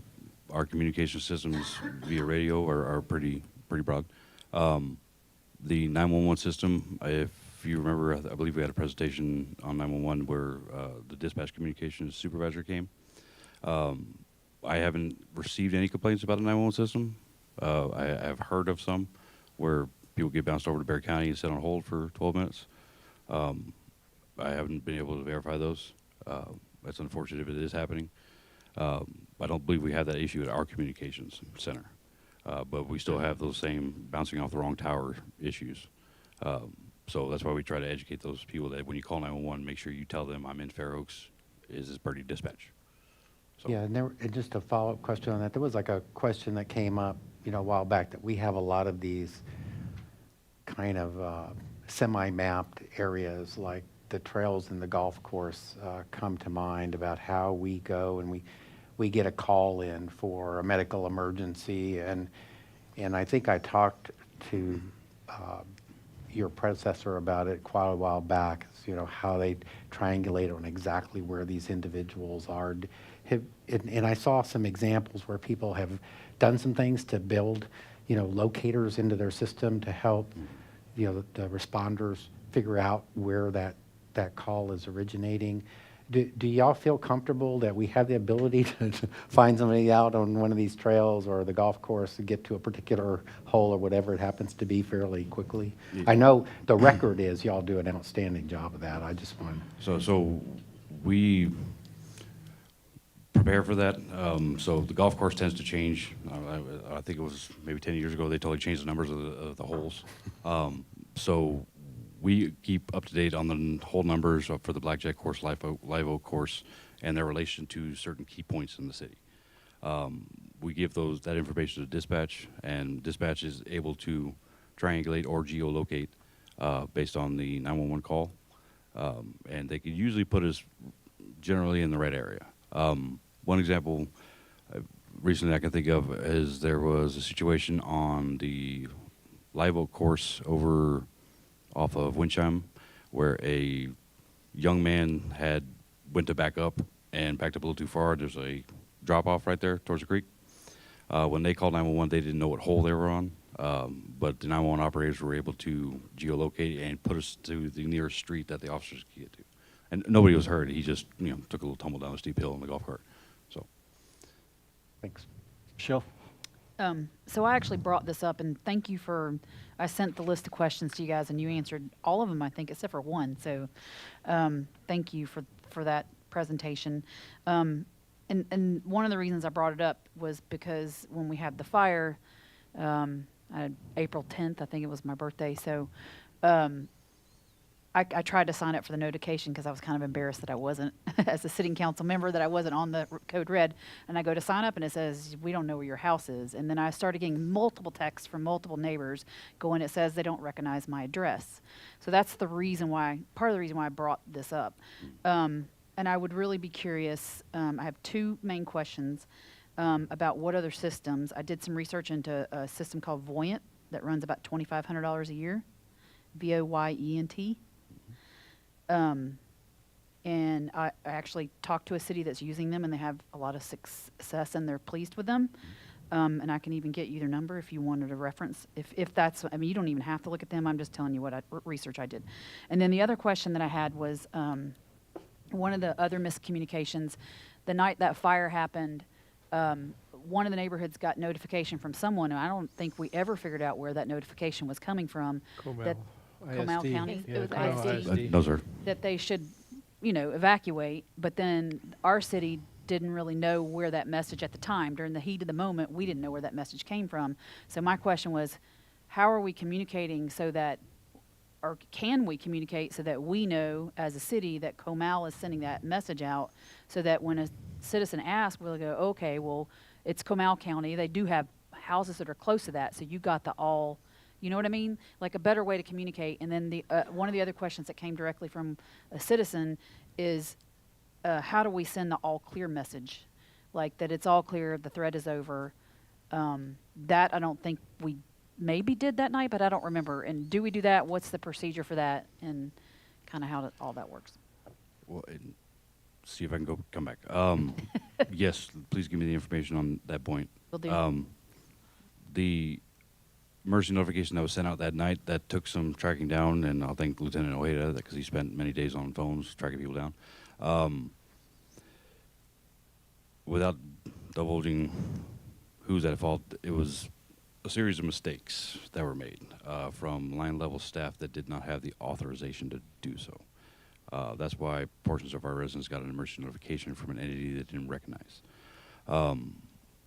our communication systems via radio are pretty broad. The 911 system, if you remember, I believe we had a presentation on 911 where the dispatch communications supervisor came. I haven't received any complaints about the 911 system. I have heard of some where people get bounced over to Bexar County and sit on hold for 12 minutes. I haven't been able to verify those. That's unfortunate if it is happening. I don't believe we have that issue at our communications center, but we still have those same bouncing off the wrong tower issues. So that's why we try to educate those people that when you call 911, make sure you tell them I'm in Fair Oaks. Is this Birdie Dispatch? So. Yeah, and just a follow-up question on that. There was like a question that came up, a while back that we have a lot of these kind of semi-mapped areas, like the trails in the golf course come to mind about how we go and we get a call in for a medical emergency, and I think I talked to your predecessor about it quite a while back, how they triangulate on exactly where these individuals are. And I saw some examples where people have done some things to build, locators into their system to help, the responders figure out where that call is originating. Do y'all feel comfortable that we have the ability to find somebody out on one of these trails or the golf course to get to a particular hole or whatever it happens to be fairly quickly? I know the record is y'all do an outstanding job of that. I just want. So we prepare for that. So the golf course tends to change. I think it was maybe 10 years ago they totally changed the numbers of the holes. So we keep up to date on the hole numbers for the Blackjack course, Live Oak course, and their relation to certain key points in the city. We give that information to dispatch, and dispatch is able to triangulate or geolocate based on the 911 call, and they can usually put us generally in the right area. One example recently I can think of is there was a situation on the Live Oak course over off of Winchime where a young man went to back up and backed up a little too far. There's a drop off right there towards the creek. When they called 911, they didn't know what hole they were on, but the 911 operators were able to geolocate and put us to the nearest street that the officers could get to. And nobody was hurt. He just took a little tumble down a steep hill in the golf cart. So, Thanks. Michelle? So I actually brought this up, and thank you for, I sent the list of questions to you guys, and you answered all of them, I think, except for one. So thank you for that presentation. And one of the reasons I brought it up was because when we had the fire, April 10th, I think it was my birthday, so I tried to sign up for the notification because I was kind of embarrassed that I wasn't, as a sitting council member, that I wasn't on the code red. And I go to sign up and it says, we don't know where your house is. And then I started getting multiple texts from multiple neighbors going, it says they don't recognize my address. So that's the reason why, part of the reason why I brought this up. And I would really be curious, I have two main questions about what other systems. I did some research into a system called Voyant that runs about $2,500 a year, Voyent. And I actually talked to a city that's using them, and they have a lot of success, and they're pleased with them. And I can even get you their number if you wanted a reference. If that's, I mean, you don't even have to look at them. I'm just telling you what research I did. And then the other question that I had was one of the other miscommunications. The night that fire happened, one of the neighborhoods got notification from someone, and I don't think we ever figured out where that notification was coming from. Comal. Comal County? Yeah, It was Comal ISD. no, sir. That they should, evacuate, but then our city didn't really know where that message at the time. During the heat of the moment, we didn't know where that message came from. So my question was, how are we communicating so that, or can we communicate so that we know as a city that Comal is sending that message out so that when a citizen asks, we'll go, okay, well, it's Comal County. They do have houses that are close to that, so you got the all. You know what I mean? Like a better way to communicate. And then the one of the other questions that came directly from a citizen is, how do we send the all clear message? Like that it's all clear, the threat is over. That I don't think we maybe did that night, but I don't remember. And do we do that? What's the procedure for that? And kind of how all that works. Well, and see if I can come back. Yes, please give me the information on that point. Will do. The emergency notification that was sent out that night, that took some tracking down, and I'll thank Lieutenant Ojeda because he spent many days on phones tracking people down. Without divulging who's at fault, it was a series of mistakes that were made from line level staff that did not have the authorization to do so. That's why portions of our residents got an emergency notification from an entity that didn't recognize.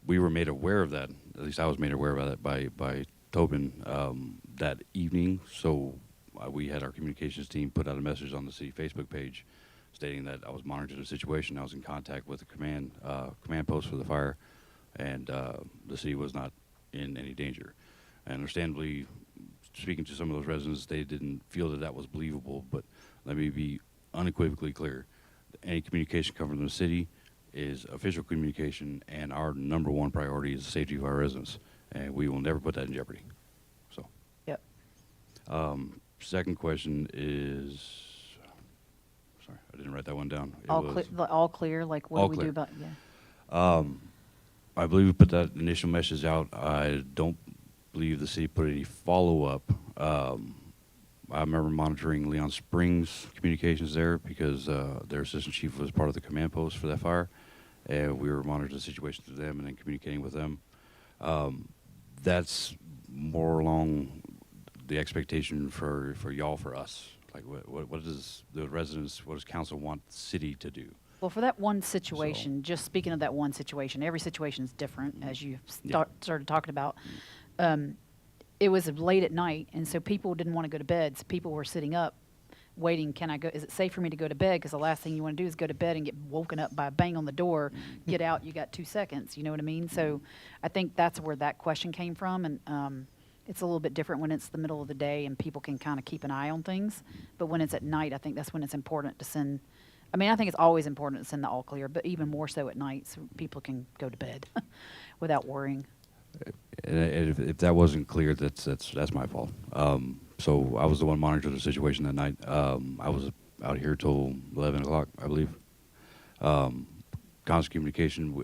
We were made aware of that, at least I was made aware of that by Tobin that evening, so we had our communications team put out a message on the city Facebook page stating that I was monitoring the situation. I was in contact with the command post for the fire, and the city was not in any danger. And understandably, speaking to some of those residents, they didn't feel that was believable, but let me be unequivocally clear. Any communication coming from the city is official communication, and our number one priority is the safety of our residents, and we will never put that in jeopardy. So. Yep. Second question is, sorry, I didn't write that one down. It All, was all clear, like what all do we clear. do about, yeah. I believe we put that initial message out. I don't believe the city put any follow-up I remember monitoring Leon Springs communications there because their assistant chief was part of the command post for that fire, and we were monitoring the situation through them and then communicating with them. That's more along the expectation for y'all, for us. Like, what does the residents, what does council want the city to do? Well, for that one situation, just speaking of that one situation, every situation is different, as you started talking about. It was late at night, and so people didn't want to go to bed. So people were sitting up, waiting. Can I go? Is it safe for me to go to bed? Because the last thing you want to do is go to bed and get woken up by a bang on the door. Get out. You got 2 seconds. You know what I mean? So, I think that's where that question came from, and it's a little bit different when it's the middle of the day and people can kind of keep an eye on things. But when it's at night, I think that's when it's important to send. I mean, I think it's always important to send the all clear, but even more so at night, so people can go to bed without worrying. And if that wasn't clear, that's my fault. So I was the one monitoring the situation that night. I was out here till 11 o'clock, I believe. Constant communication.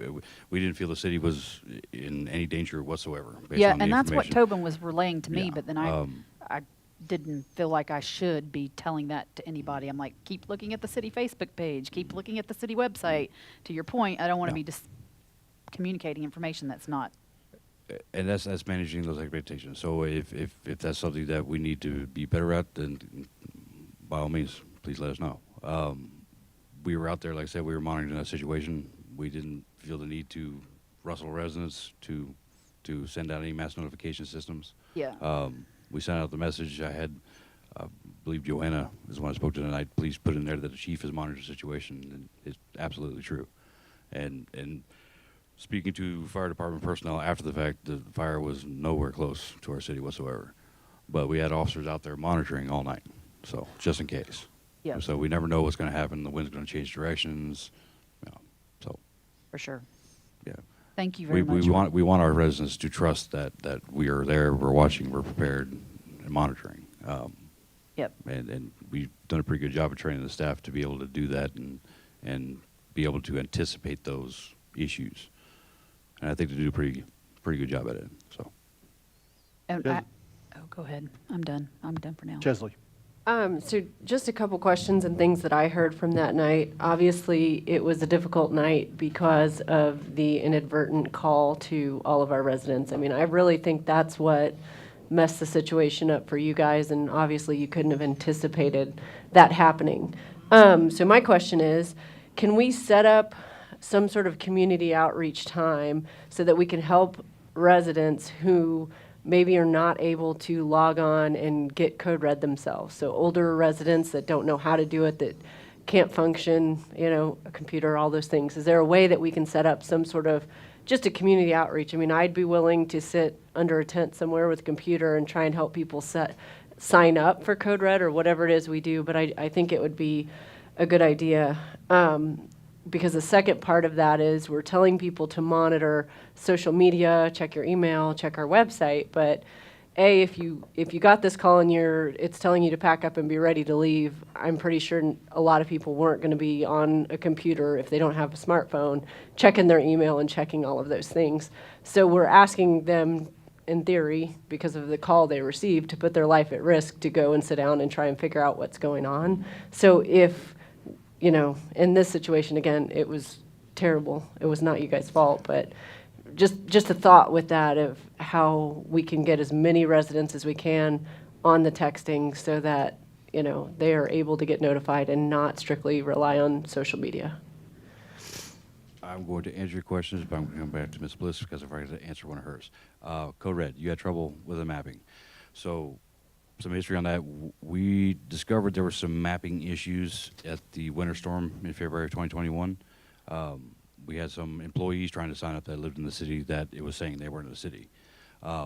We didn't feel the city was in any danger whatsoever. Based on the And that's what information. Tobin was relaying to me, Yeah, but then I didn't feel like I should be telling that to anybody. I'm like, keep looking at the city Facebook page, keep looking at the city website. To your point, I don't want to be just communicating information that's not. And that's managing those expectations. So if that's something that we need to be better at, then by all means, please let us know. We were out there, like I said, we were monitoring that situation. We didn't feel the need to rustle residents to send out any mass notification systems. Yeah. We sent out the message. I believe Joanna is the one I spoke to tonight. Please put in there that the chief has monitored the situation, and it's absolutely true. And speaking to fire department personnel after the fact, the fire was nowhere close to our city whatsoever. But we had officers out there monitoring all night, so just in case. Yeah. So we never know what's going to happen. The wind's going to change directions. So. For sure. Yeah. Thank you very much. We want our residents to trust that we are there, we're watching, we're prepared, and monitoring. Yep. And we've done a pretty good job of training the staff to be able to do that and be able to anticipate those issues. And I think they do a pretty good job at it. So. And go ahead. I'm done. I'm done for now. Chesley. So just a couple questions and things that I heard from that night. Obviously, it was a difficult night because of the inadvertent call to all of our residents. I mean, I really think that's what messed the situation up for you guys, and obviously you couldn't have anticipated that happening. So my question is, can we set up some sort of community outreach time so that we can help residents who maybe are not able to log on and get code read themselves? So older residents that don't know how to do it, that can't function, a computer, all those things. Is there a way that we can set up some sort of just a community outreach? I mean, I'd be willing to sit under a tent somewhere with a computer and try and help people sign up for code red or whatever it is we do, but I think it would be a good idea. Because the second part of that is we're telling people to monitor social media, check your email, check our website. But if you got this call and it's telling you to pack up and be ready to leave, I'm pretty sure a lot of people weren't going to be on a computer if they don't have a smartphone, checking their email and checking all of those things. So we're asking them, in theory, because of the call they received, to put their life at risk to go and sit down and try and figure out what's going on. So if in this situation, again, it was terrible. It was not you guys' fault, but just a thought with that of how we can get as many residents as we can on the texting so that, they are able to get notified and not strictly rely on social media. I'm going to answer your questions, but I'm going to come back to Ms. Bliss because I've already had to answer one of hers. Code Red, you had trouble with the mapping. So some history on that. We discovered there were some mapping issues at the winter storm in February of 2021. We had some employees trying to sign up that lived in the city that it was saying they weren't in the city.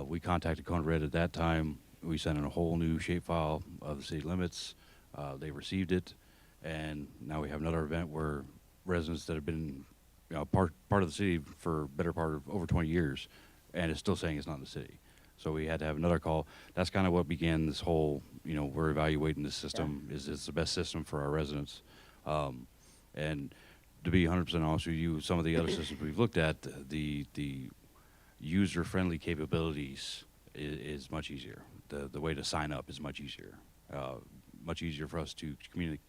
We contacted Code Red at that time. We sent in a whole new shapefile of the city limits. They received it, and now we have another event where residents that have been part of the city for a better part of over 20 years, and it's still saying it's not in the city. So we had to have another call. That's kind of what began this whole, we're evaluating this system. Is it's the best system for our residents? And to be 100% honest with you, some of the other systems we've looked at, the user-friendly capabilities is much easier. The way to sign up is much easier. much easier for us to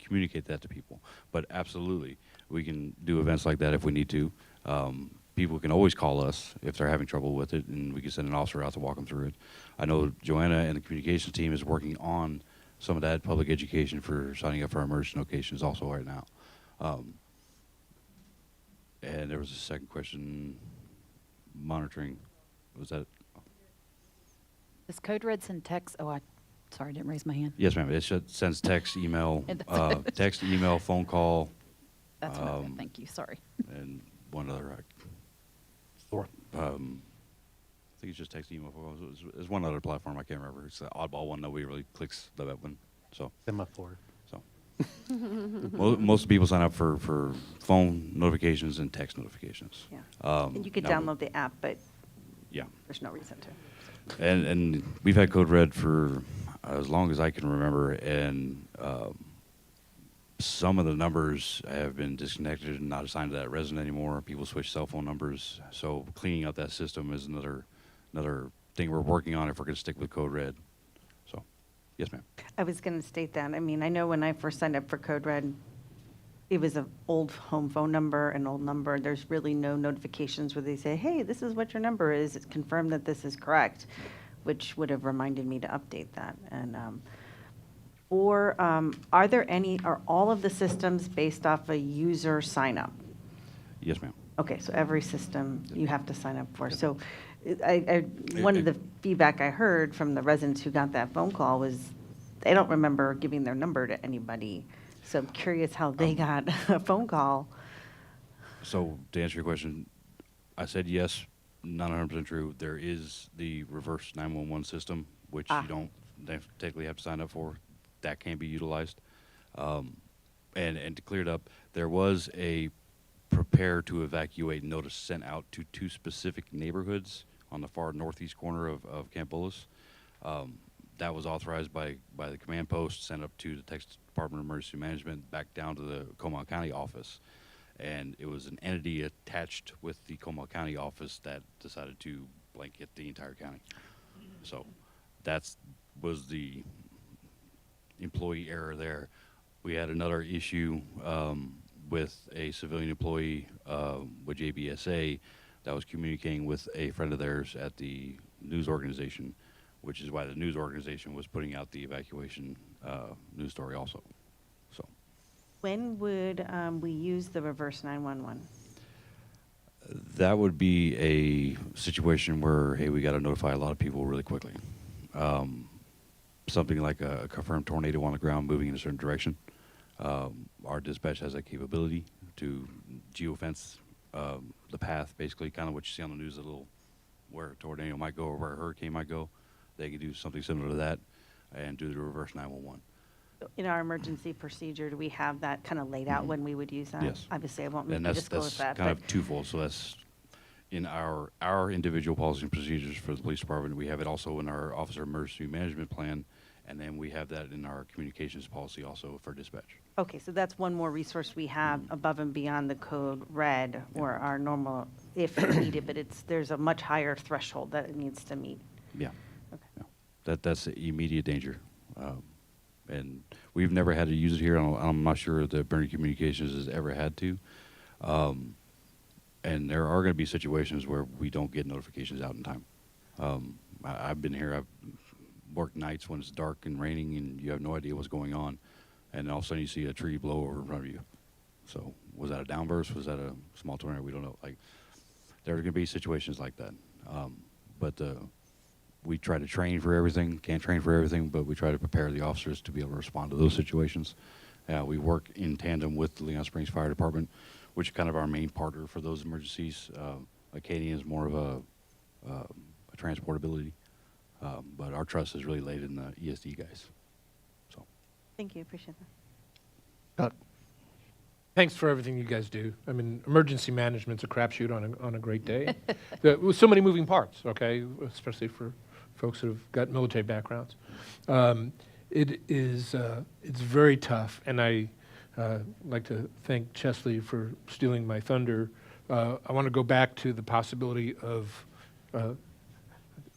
communicate that to people. But absolutely, we can do events like that if we need to. People can always call us if they're having trouble with it, and we can send an officer out to walk them through it. I know Joanna and the communications team is working on some of that public education for signing up for our emergency notifications also right now. And there was a second question, monitoring. Was that? Does Code Red send text? Oh, sorry, I didn't raise my hand. Yes, ma'am. It sends text, email, text, email, phone call. That's what I meant. Thank you. Sorry. And one other. I think it's just text, email, phone calls. There's one other platform I can't remember. It's the oddball one. Nobody really clicks that one. So. Semaphore. So. Most people sign up for phone notifications and text notifications. Yeah. And you could download the app, but yeah, there's no reason to. And we've had Code Red for as long as I can remember, and some of the numbers have been disconnected and not assigned to that resident anymore. People switch cell phone numbers, so cleaning up that system is another thing we're working on if we're going to stick with Code Red. So, yes, ma'am. I was going to state that. I mean, I know when I first signed up for Code Red, it was an old home phone number, an old number. There's really no notifications where they say, hey, this is what your number is. It's confirmed that this is correct, which would have reminded me to update that. And are all of the systems based off a user sign up? Yes, ma'am. Okay, so every system you have to sign up for. So one of the feedback I heard from the residents who got that phone call was they don't remember giving their number to anybody. So I'm curious how they got a phone call. So to answer your question, I said yes, not 100% true. There is the reverse 911 system, which you don't technically have to sign up for. That can be utilized. And to clear it up, there was a prepare to evacuate notice sent out to 2 specific neighborhoods on the far northeast corner of Camp Bullis. That was authorized by the command post, sent up to the Texas Department of Emergency Management, back down to the Comal County office. And it was an entity attached with the Comal County office that decided to blanket the entire county. So that was the employee error there. We had another issue with a civilian employee with JBSA that was communicating with a friend of theirs at the news organization, which is why the news organization was putting out the evacuation news story also. So, when would we use the reverse 911? that would be a situation where, hey, we got to notify a lot of people really quickly. Something like a confirmed tornado on the ground moving in a certain direction. Our dispatch has that capability to geofence the path, basically, kind of what you see on the news, a little where a tornado might go or where a hurricane might go. They could do something similar to that and do the reverse 911. In our emergency procedure, do we have that kind of laid out when we would use that? Yes. Obviously, I won't make And you that's disclose that. kind But of twofold. So that's in our individual policies and procedures for the police department. We have it also in our officer emergency management plan, and then we have that in our communications policy also for dispatch. okay, so that's one more resource we have above and beyond the code red or our normal, if needed, but there's a much higher threshold that it needs to meet. Yeah. Okay. Yeah. That's immediate danger. And we've never had to use it here. I'm not sure that Bernie Communications has ever had to. And there are going to be situations where we don't get notifications out in time. I've been here. I've worked nights when it's dark and raining and you have no idea what's going on. And all of a sudden you see a tree blow over in front of you. So was that a downburst? Was that a small tornado? We don't know. Like, there are going to be situations like that. But we try to train for everything. Can't train for everything, but we try to prepare the officers to be able to respond to those situations. We work in tandem with the Leon Springs Fire Department, which is kind of our main partner for those emergencies. Acadian is more of a transportability, but our trust is really laid in the ESD guys. So, Thank you, appreciate that. Thanks for everything you guys do. I mean, emergency management's a crapshoot on a great day. With so many moving parts, okay, especially for folks that have got military backgrounds. It's very tough, and I like to thank Chesley for stealing my thunder. I want to go back to the possibility of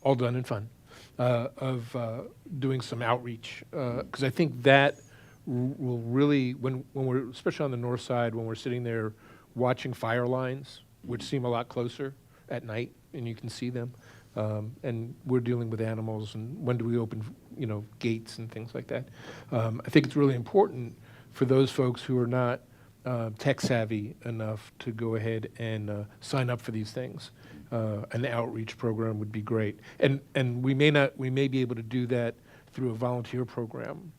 all done in fun. doing some outreach, because I think that will really, when we're, especially on the north side, when we're sitting there watching fire lines, which seem a lot closer at night, and you can see them, and we're dealing with animals, and when do we open, gates and things like that. I think it's really important for those folks who are not tech savvy enough to go ahead and sign up for these things. An outreach program would be great, and we may be able to do that through a volunteer program,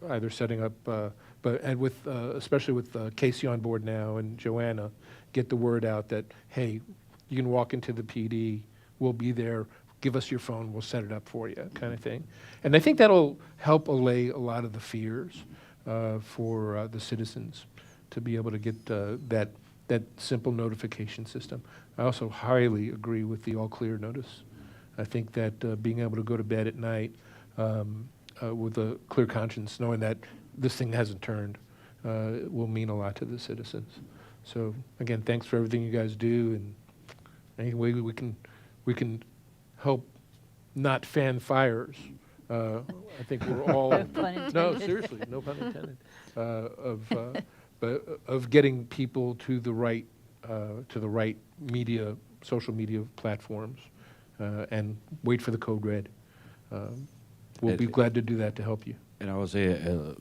either setting up, and with especially with Casey on board now and Joanna, get the word out that hey, you can walk into the PD, we'll be there. Give us your phone, we'll set it up for you, kind of thing. And I think that'll help allay a lot of the fears for the citizens to be able to get that simple notification system. I also highly agree with the all clear notice. I think that being able to go to bed at night with a clear conscience, knowing that this thing hasn't turned, will mean a lot to the citizens. So again, thanks for everything you guys do, and any way we can help not fan fires. I think we're all No pun intended. No, seriously, no pun intended. Of getting people to the right media, social media platforms, and wait for the code red. We'll be glad to do that to help you. And I would say a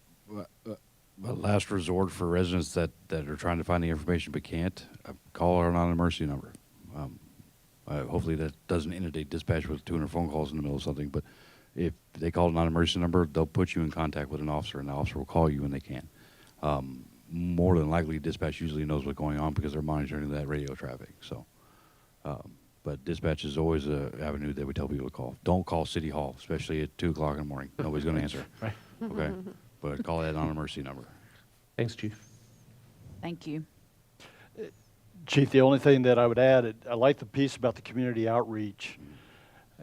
last resort for residents that are trying to find the information but can't, call our non-emergency number. Hopefully that doesn't inundate dispatch with 200 phone calls in the middle of something, but if they call a non-emergency number, they'll put you in contact with an officer, and the officer will call you when they can. More than likely, dispatch usually knows what's going on because they're monitoring that radio traffic. So, but dispatch is always an avenue that we tell people to call. Don't call City Hall, especially at 2 o'clock in the morning. Nobody's going to answer. Right. Okay? But call that non-emergency number. Thanks, Chief. Thank you. Chief, the only thing that I would add, I like the piece about the community outreach.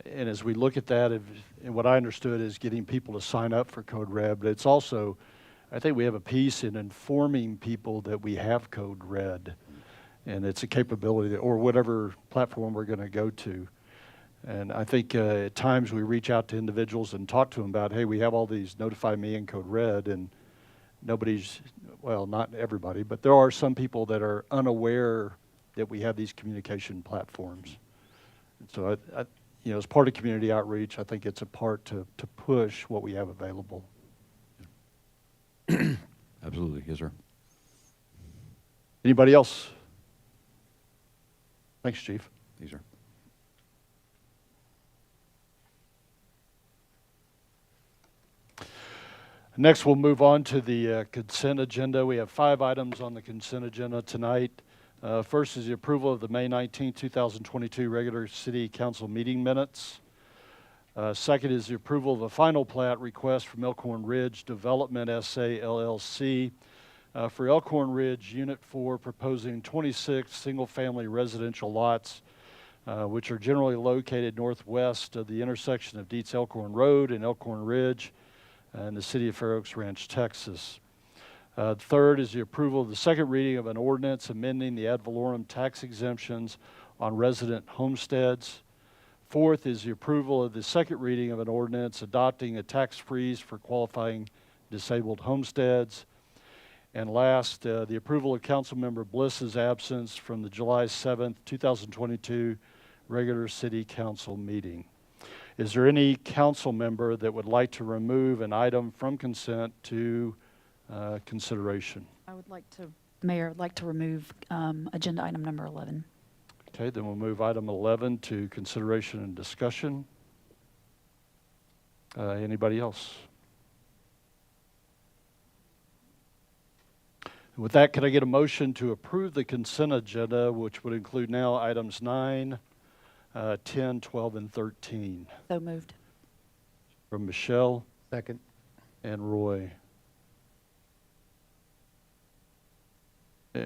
And as we look at that, and what I understood is getting people to sign up for Code Red, but it's also, I think we have a piece in informing people that we have Code Red, and it's a capability or whatever platform we're going to go to. And I think at times we reach out to individuals and talk to them about, hey, we have all these Notify Me and Code Red, and nobody's, well, not everybody, but there are some people that are unaware that we have these communication platforms. And so as part of community outreach, I think it's a part to push what we have available. Absolutely. Yes, sir. Anybody else? Thanks, Chief. Yes, sir. Next, we'll move on to the consent agenda. We have 5 items on the consent agenda tonight. First is the approval of the May 19, 2022 regular City Council meeting minutes. Second is the approval of a final plat request from Elkhorn Ridge Development SA LLC for Elkhorn Ridge Unit 4, proposing 26 single-family residential lots, which are generally located northwest of the intersection of Dietz Elkhorn Road and Elkhorn Ridge in the city of Fair Oaks Ranch, Texas. Third is the approval of the second reading of an ordinance amending the Advelorium tax exemptions on resident homesteads. Fourth is the approval of the second reading of an ordinance adopting a tax freeze for qualifying disabled homesteads. And last, the approval of Councilmember Bliss's absence from the July 7th, 2022 regular City Council meeting. Is there any council member that would like to remove an item from consent to consideration? I would like to, Mayor, I'd like to remove agenda item number 11. Okay, then we'll move item 11 to consideration and discussion. Anybody else? And with that, can I get a motion to approve the consent agenda, which would include now items 9, 10, 12, and 13? So moved. From Michelle Second. and Roy.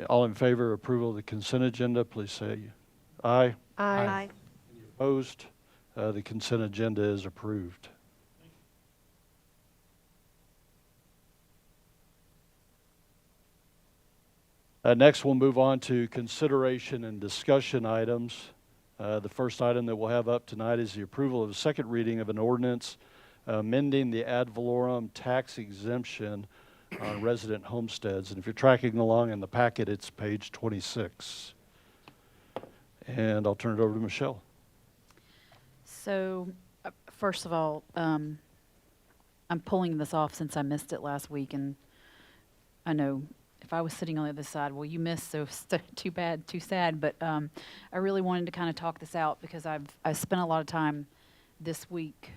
All in favor of approval of the consent agenda, please say aye. Aye. Opposed? The consent agenda is approved. Next, we'll move on to consideration and discussion items. The first item that we'll have up tonight is the approval of the second reading of an ordinance amending the Advelorium tax exemption on resident homesteads. And if you're tracking along in the packet, it's page 26. And I'll turn it over to Michelle. So, first of all, I'm pulling this off since I missed it last week, and I know if I was sitting on the other side, well, you missed, so too bad, too sad. But I really wanted to kind of talk this out because I've spent a lot of time this week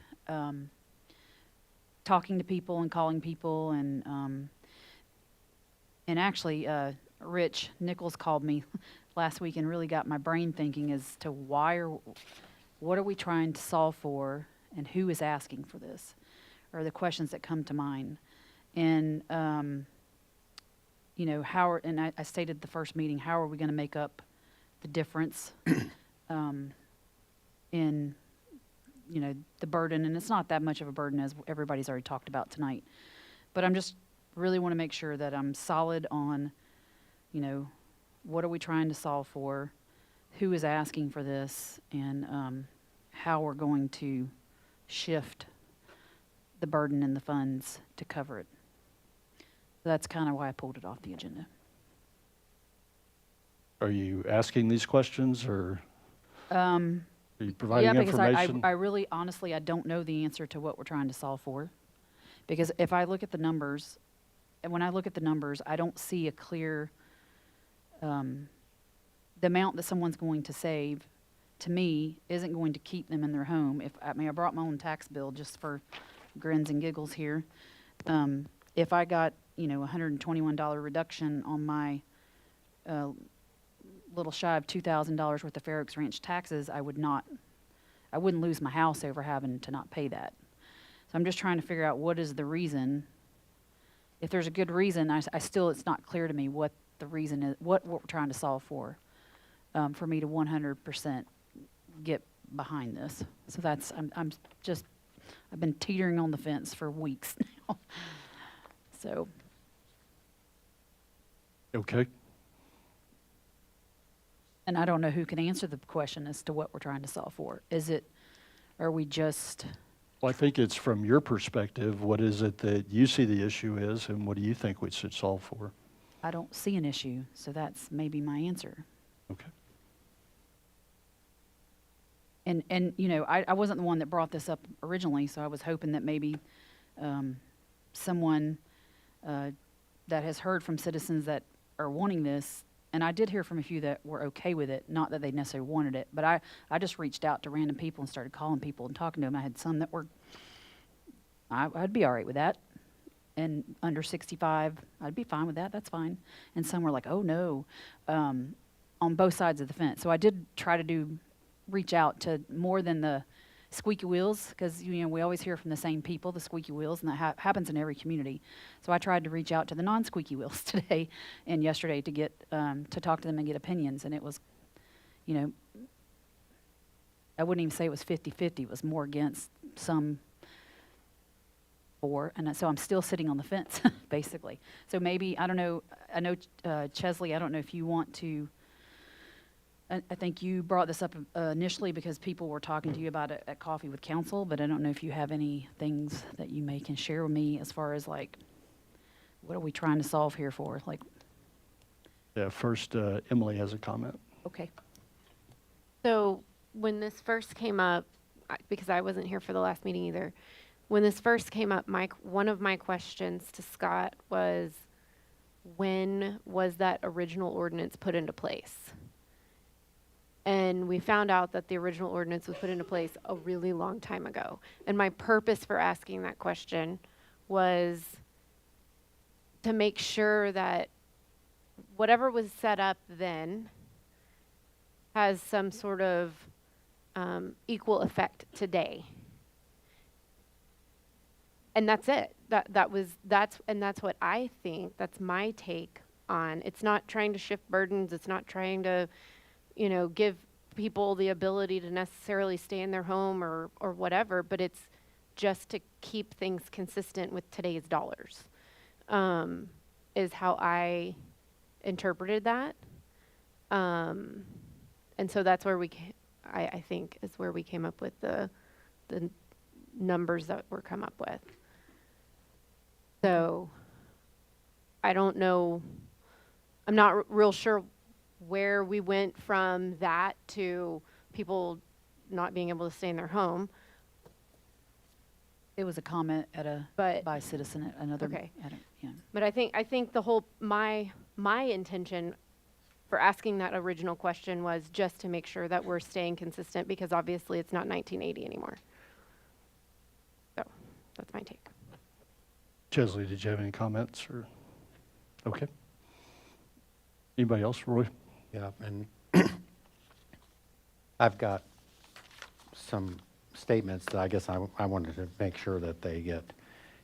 talking to people and calling people, and actually, Rich Nichols called me last week and really got my brain thinking as to what are we trying to solve for, and who is asking for this, are the questions that come to mind. And you know, and I stated the first meeting, how are we going to make up the difference in, you know, the burden? And it's not that much of a burden, as everybody's already talked about tonight. But I'm just really want to make sure that I'm solid on, you know, what are we trying to solve for, who is asking for this, and how we're going to shift the burden and the funds to cover it. So that's kind of why I pulled it off the agenda. Are you asking these questions, or are you providing yeah, because information? I really, honestly, I don't know the answer to what we're trying to solve for. Because if I look at the numbers, and when I look at the numbers, I don't see a clear, the amount that someone's going to save, to me, isn't going to keep them in their home. I brought my own tax bill just for grins and giggles here. If I got, you know, $121 reduction on my little shy of $2,000 worth of Fair Oaks Ranch taxes, I wouldn't lose my house over having to not pay that. So I'm just trying to figure out what is the reason. If there's a good reason, it's not clear to me what the reason is, what we're trying to solve for me to 100% get behind this. So that's, I've been teetering on the fence for weeks now. So. Okay. And I don't know who can answer the question as to what we're trying to solve for. Are we just? Well, I think it's from your perspective, what is it that you see the issue is, and what do you think we should solve for? I don't see an issue, so that's maybe my answer. Okay. And you know, I wasn't the one that brought this up originally, so I was hoping that maybe someone that has heard from citizens that are wanting this, and I did hear from a few that were okay with it, not that they necessarily wanted it, but I just reached out to random people and started calling people and talking to them. I had some that were, I'd be all right with that. And under 65, I'd be fine with that, that's fine. And some were like, oh no, on both sides of the fence. So I did try to reach out to more than the squeaky wheels, because you know we always hear from the same people, the squeaky wheels, and that happens in every community. So I tried to reach out to the non-squeaky wheels today and yesterday to get to talk to them and get opinions, and it was, you know, I wouldn't even say it was 50-50. It was more against some for, and so I'm still sitting on the fence basically. So maybe, I don't know, I know Chesley, I don't know if you want to. I think you brought this up initially because people were talking to you about it at Coffee with Council, but I don't know if you have any things that you can share with me as far as like, what are we trying to solve here for? Like, Yeah, first, Emily has a comment. okay. So when this first came up, because I wasn't here for the last meeting either, when this first came up, one of my questions to Scott was, when was that original ordinance put into place? And we found out that the original ordinance was put into place a really long time ago. And my purpose for asking that question was to make sure that whatever was set up then has some sort of equal effect today. And that's it. That's what I think. That's my take on. It's not trying to shift burdens. It's not trying to, you know, give people the ability to necessarily stay in their home or whatever, but it's just to keep things consistent with today's dollars, is how I interpreted that. And so that's where I think is where we came up with the numbers that were come up with. So I don't know, I'm not real sure where we went from that to people not being able to stay in their home. It was a comment at But- by a citizen at another. Okay. Yeah. But I think the whole, my intention for asking that original question was just to make sure that we're staying consistent, because obviously it's not 1980 anymore. So that's my take. Chesley, did you have any comments or? Okay. Anybody else, Roy? Yeah, and I've got some statements that I guess I wanted to make sure that they get.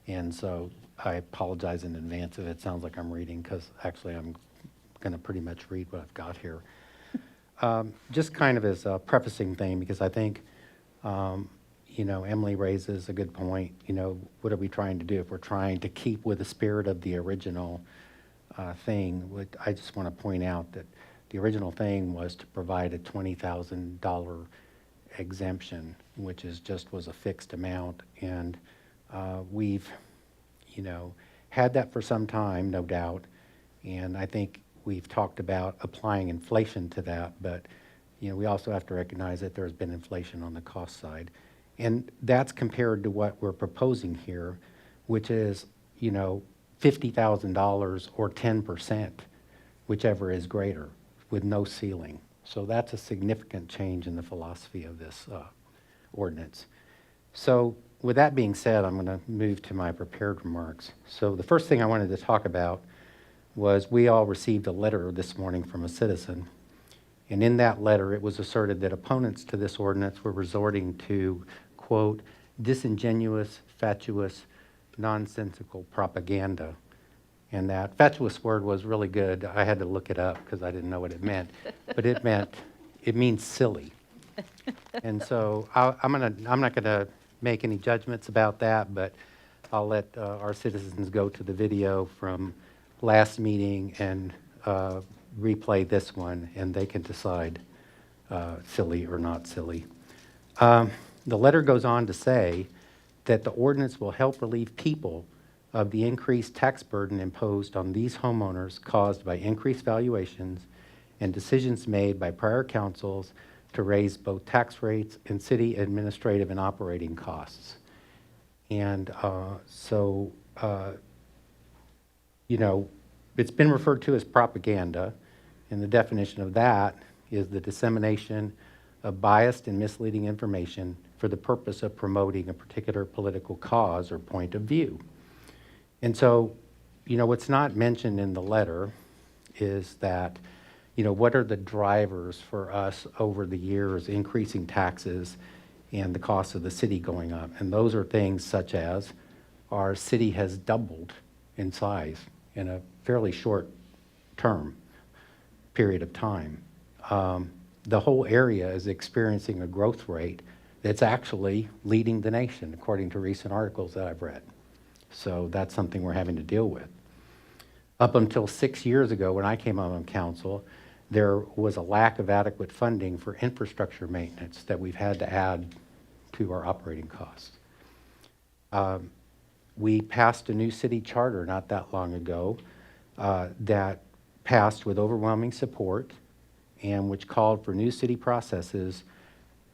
And so I apologize in advance if it sounds like I'm reading, because actually I'm going to pretty much read what I've got here. Just kind of as a prefacing thing, because I think, Emily raises a good point. What are we trying to do? If we're trying to keep with the spirit of the original thing, I just want to point out that the original thing was to provide a $20,000 exemption, which was a fixed amount. And we've, had that for some time, no doubt. And I think we've talked about applying inflation to that, but we also have to recognize that there's been inflation on the cost side. And that's compared to what we're proposing here, which is, $50,000 or 10%, whichever is greater, with no ceiling. So that's a significant change in the philosophy of this ordinance. So with that being said, I'm going to move to my prepared remarks. So the first thing I wanted to talk about was we all received a letter this morning from a citizen. And in that letter, it was asserted that opponents to this ordinance were resorting to, quote, disingenuous, fatuous, nonsensical propaganda. And that fatuous word was really good. I had to look it up because I didn't know what it meant. But it means silly. And so I'm not going to make any judgments about that, but I'll let our citizens go to the video from last meeting and replay this one, and they can decide silly or not silly. The letter goes on to say that the ordinance will help relieve people of the increased tax burden imposed on these homeowners caused by increased valuations and decisions made by prior councils to raise both tax rates and city administrative and operating costs. And it's been referred to as propaganda, and the definition of that is the dissemination of biased and misleading information for the purpose of promoting a particular political cause or point of view. And so, what's not mentioned in the letter is that, what are the drivers for us over the years increasing taxes and the cost of the city going up? And those are things such as our city has doubled in size in a fairly short term period of time. The whole area is experiencing a growth rate that's actually leading the nation, according to recent articles that I've read. So that's something we're having to deal with. Up until 6 years ago, when I came on council, there was a lack of adequate funding for infrastructure maintenance that we've had to add to our operating costs. We passed a new city charter not that long ago that passed with overwhelming support, and which called for new city processes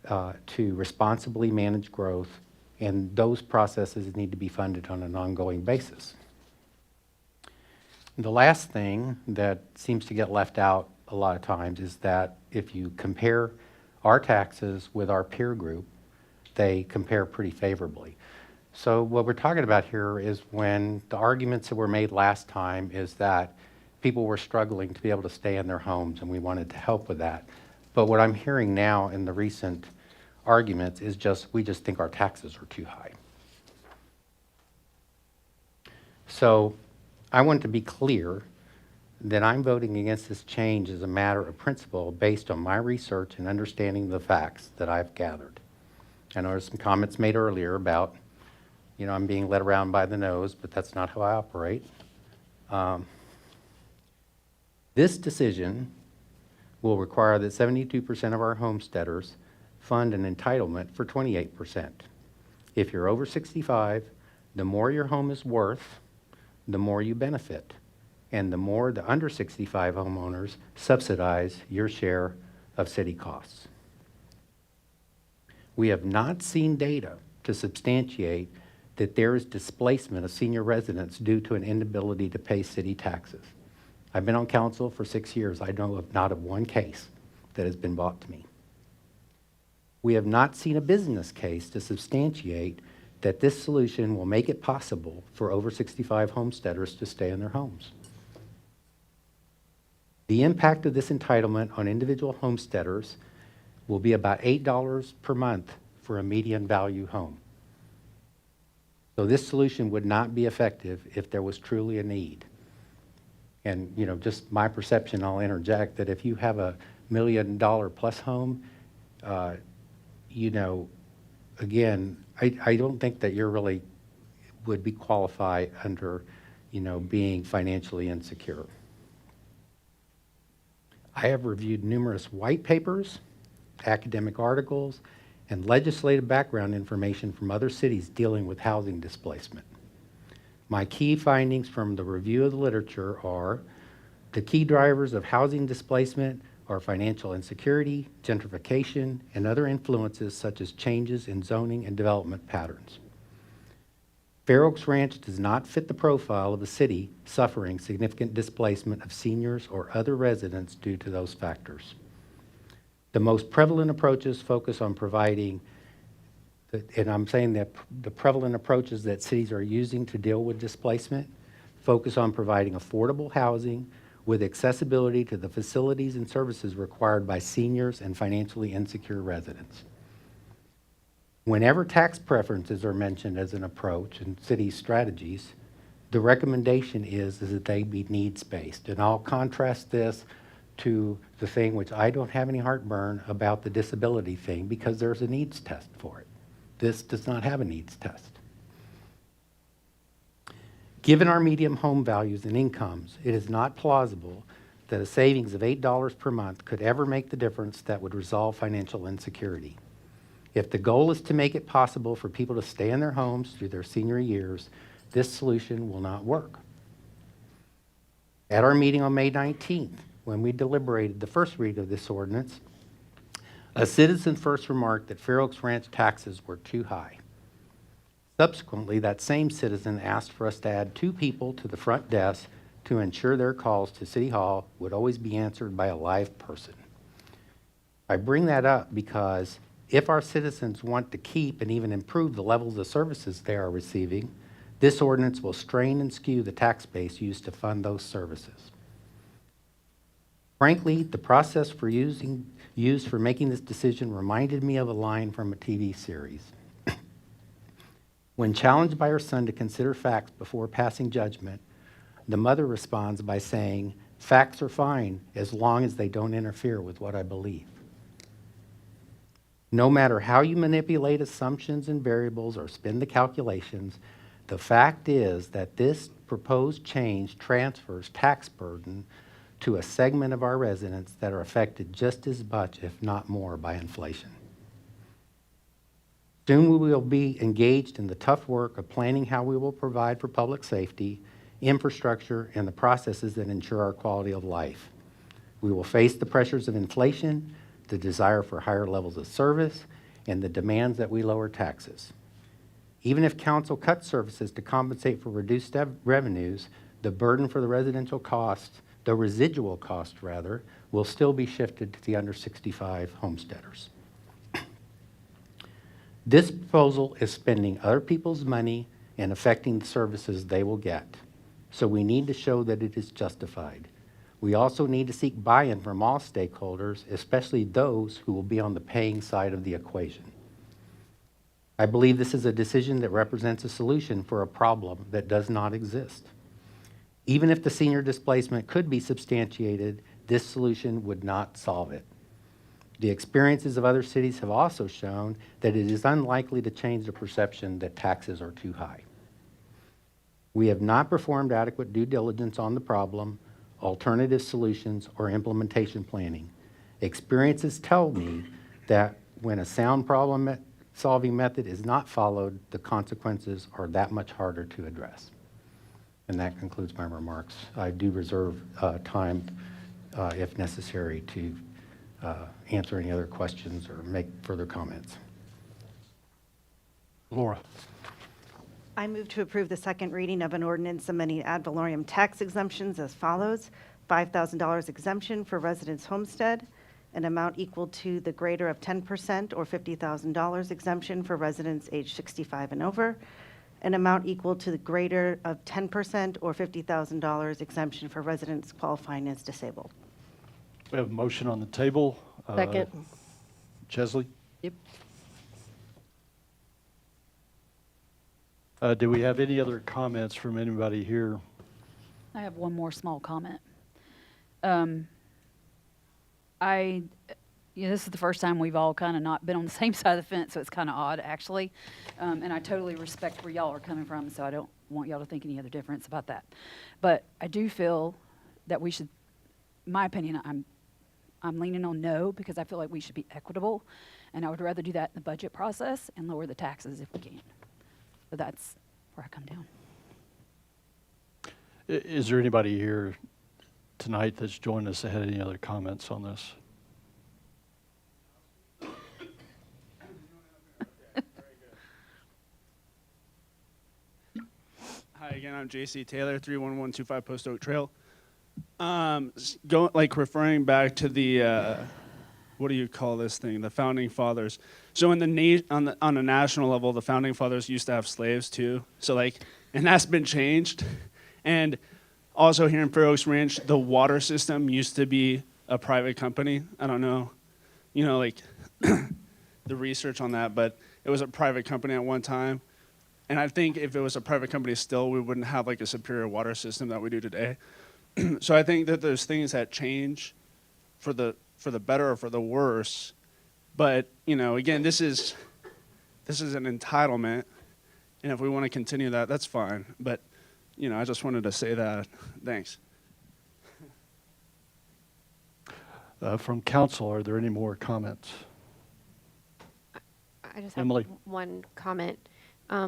to responsibly manage growth, and those processes need to be funded on an ongoing basis. The last thing that seems to get left out a lot of times is that if you compare our taxes with our peer group, they compare pretty favorably. So what we're talking about here is when the arguments that were made last time is that people were struggling to be able to stay in their homes, and we wanted to help with that. But what I'm hearing now in the recent arguments is we just think our taxes are too high. So I want to be clear that I'm voting against this change as a matter of principle based on my research and understanding the facts that I've gathered. I know there's some comments made earlier about, I'm being led around by the nose, but that's not how I operate. This decision will require that 72% of our homesteaders fund an entitlement for 28%. If you're over 65, the more your home is worth, the more you benefit, and the more the under 65 homeowners subsidize your share of city costs. We have not seen data to substantiate that there is displacement of senior residents due to an inability to pay city taxes. I've been on council for 6 years. I know of not of one case that has been brought to me. We have not seen a business case to substantiate that this solution will make it possible for over 65 homesteaders to stay in their homes. The impact of this entitlement on individual homesteaders will be about $8 per month for a median value home. So this solution would not be effective if there was truly a need. And just my perception, I'll interject that if you have a $1 million plus home, again, I don't think that you're really would be qualified under, being financially insecure. I have reviewed numerous white papers, academic articles, and legislative background information from other cities dealing with housing displacement. My key findings from the review of the literature are the key drivers of housing displacement are financial insecurity, gentrification, and other influences such as changes in zoning and development patterns. Fair Oaks Ranch does not fit the profile of a city suffering significant displacement of seniors or other residents due to those factors. The most prevalent approaches focus on providing, and I'm saying that the prevalent approaches that cities are using to deal with displacement focus on providing affordable housing with accessibility to the facilities and services required by seniors and financially insecure residents. Whenever tax preferences are mentioned as an approach in city strategies, the recommendation is that they be needs-based. And I'll contrast this to the thing which I don't have any heartburn about the disability thing because there's a needs test for it. This does not have a needs test. Given our median home values and incomes, it is not plausible that a savings of $8 per month could ever make the difference that would resolve financial insecurity. If the goal is to make it possible for people to stay in their homes through their senior years, this solution will not work. At our meeting on May 19th, when we deliberated the first reading of this ordinance, a citizen first remarked that Fair Oaks Ranch taxes were too high. Subsequently, that same citizen asked for us to add 2 people to the front desk to ensure their calls to City Hall would always be answered by a live person. I bring that up because if our citizens want to keep and even improve the levels of services they are receiving, this ordinance will strain and skew the tax base used to fund those services. Frankly, the process used for making this decision reminded me of a line from a TV series. When challenged by her son to consider facts before passing judgment, the mother responds by saying, "Facts are fine as long as they don't interfere with what I believe." No matter how you manipulate assumptions and variables or spin the calculations, the fact is that this proposed change transfers tax burden to a segment of our residents that are affected just as much, if not more, by inflation. Soon we will be engaged in the tough work of planning how we will provide for public safety, infrastructure, and the processes that ensure our quality of life. We will face the pressures of inflation, the desire for higher levels of service, and the demands that we lower taxes. Even if council cuts services to compensate for reduced revenues, the burden for the residential costs, the residual cost rather, will still be shifted to the under 65 homesteaders. This proposal is spending other people's money and affecting the services they will get. So we need to show that it is justified. We also need to seek buy-in from all stakeholders, especially those who will be on the paying side of the equation. I believe this is a decision that represents a solution for a problem that does not exist. Even if the senior displacement could be substantiated, this solution would not solve it. The experiences of other cities have also shown that it is unlikely to change the perception that taxes are too high. We have not performed adequate due diligence on the problem, alternative solutions, or implementation planning. Experiences tell me that when a sound problem solving method is not followed, the consequences are that much harder to address. And that concludes my remarks. I do reserve time, if necessary, to answer any other questions or make further comments. Laura. I move to approve the second reading of an ordinance amending Advelorium tax exemptions as follows. $5,000 exemption for residents homestead, an amount equal to the greater of 10% or $50,000 exemption for residents age 65 and over, an amount equal to the greater of 10% or $50,000 exemption for residents qualifying as disabled. We have a motion on the table. Second. Chesley? Yep. Do we have any other comments from anybody here? I have one more small comment. This is the first time we've all kind of not been on the same side of the fence, so it's kind of odd, actually. And I totally respect where y'all are coming from, so I don't want y'all to think any other difference about that. But I do feel that we should, my opinion, I'm leaning on no, because I feel like we should be equitable, and I would rather do that in the budget process and lower the taxes if we can. So that's where I come down. Is there anybody here tonight that's joined us that had any other comments on this? Hi again, I'm JC Taylor, 31125 Post Oak Trail. Referring back to the, what do you call this thing? The Founding Fathers. So on a national level, the Founding Fathers used to have slaves too. So and that's been changed. And also here in Fair Oaks Ranch, the water system used to be a private company. I don't know, the research on that, but it was a private company at one time. And I think if it was a private company still, we wouldn't have a superior water system that we do today. So I think that there's things that change for the better or for the worse. But, again, this is an entitlement. And if we want to continue that, that's fine. But, I just wanted to say that. Thanks. From council, are there any more comments? I just have Emily? one comment.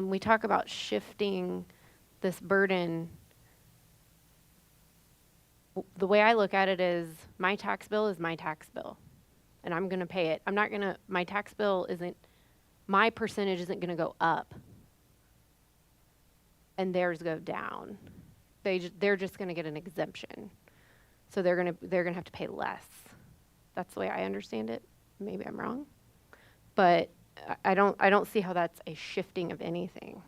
We talk about shifting this burden. The way I look at it is my tax bill is my tax bill, and I'm going to pay it. My tax bill my percentage isn't going to go up and theirs go down. They're just going to get an exemption. So they're going to have to pay less. That's the way I understand it. Maybe I'm wrong. But I don't see how that's a shifting of anything.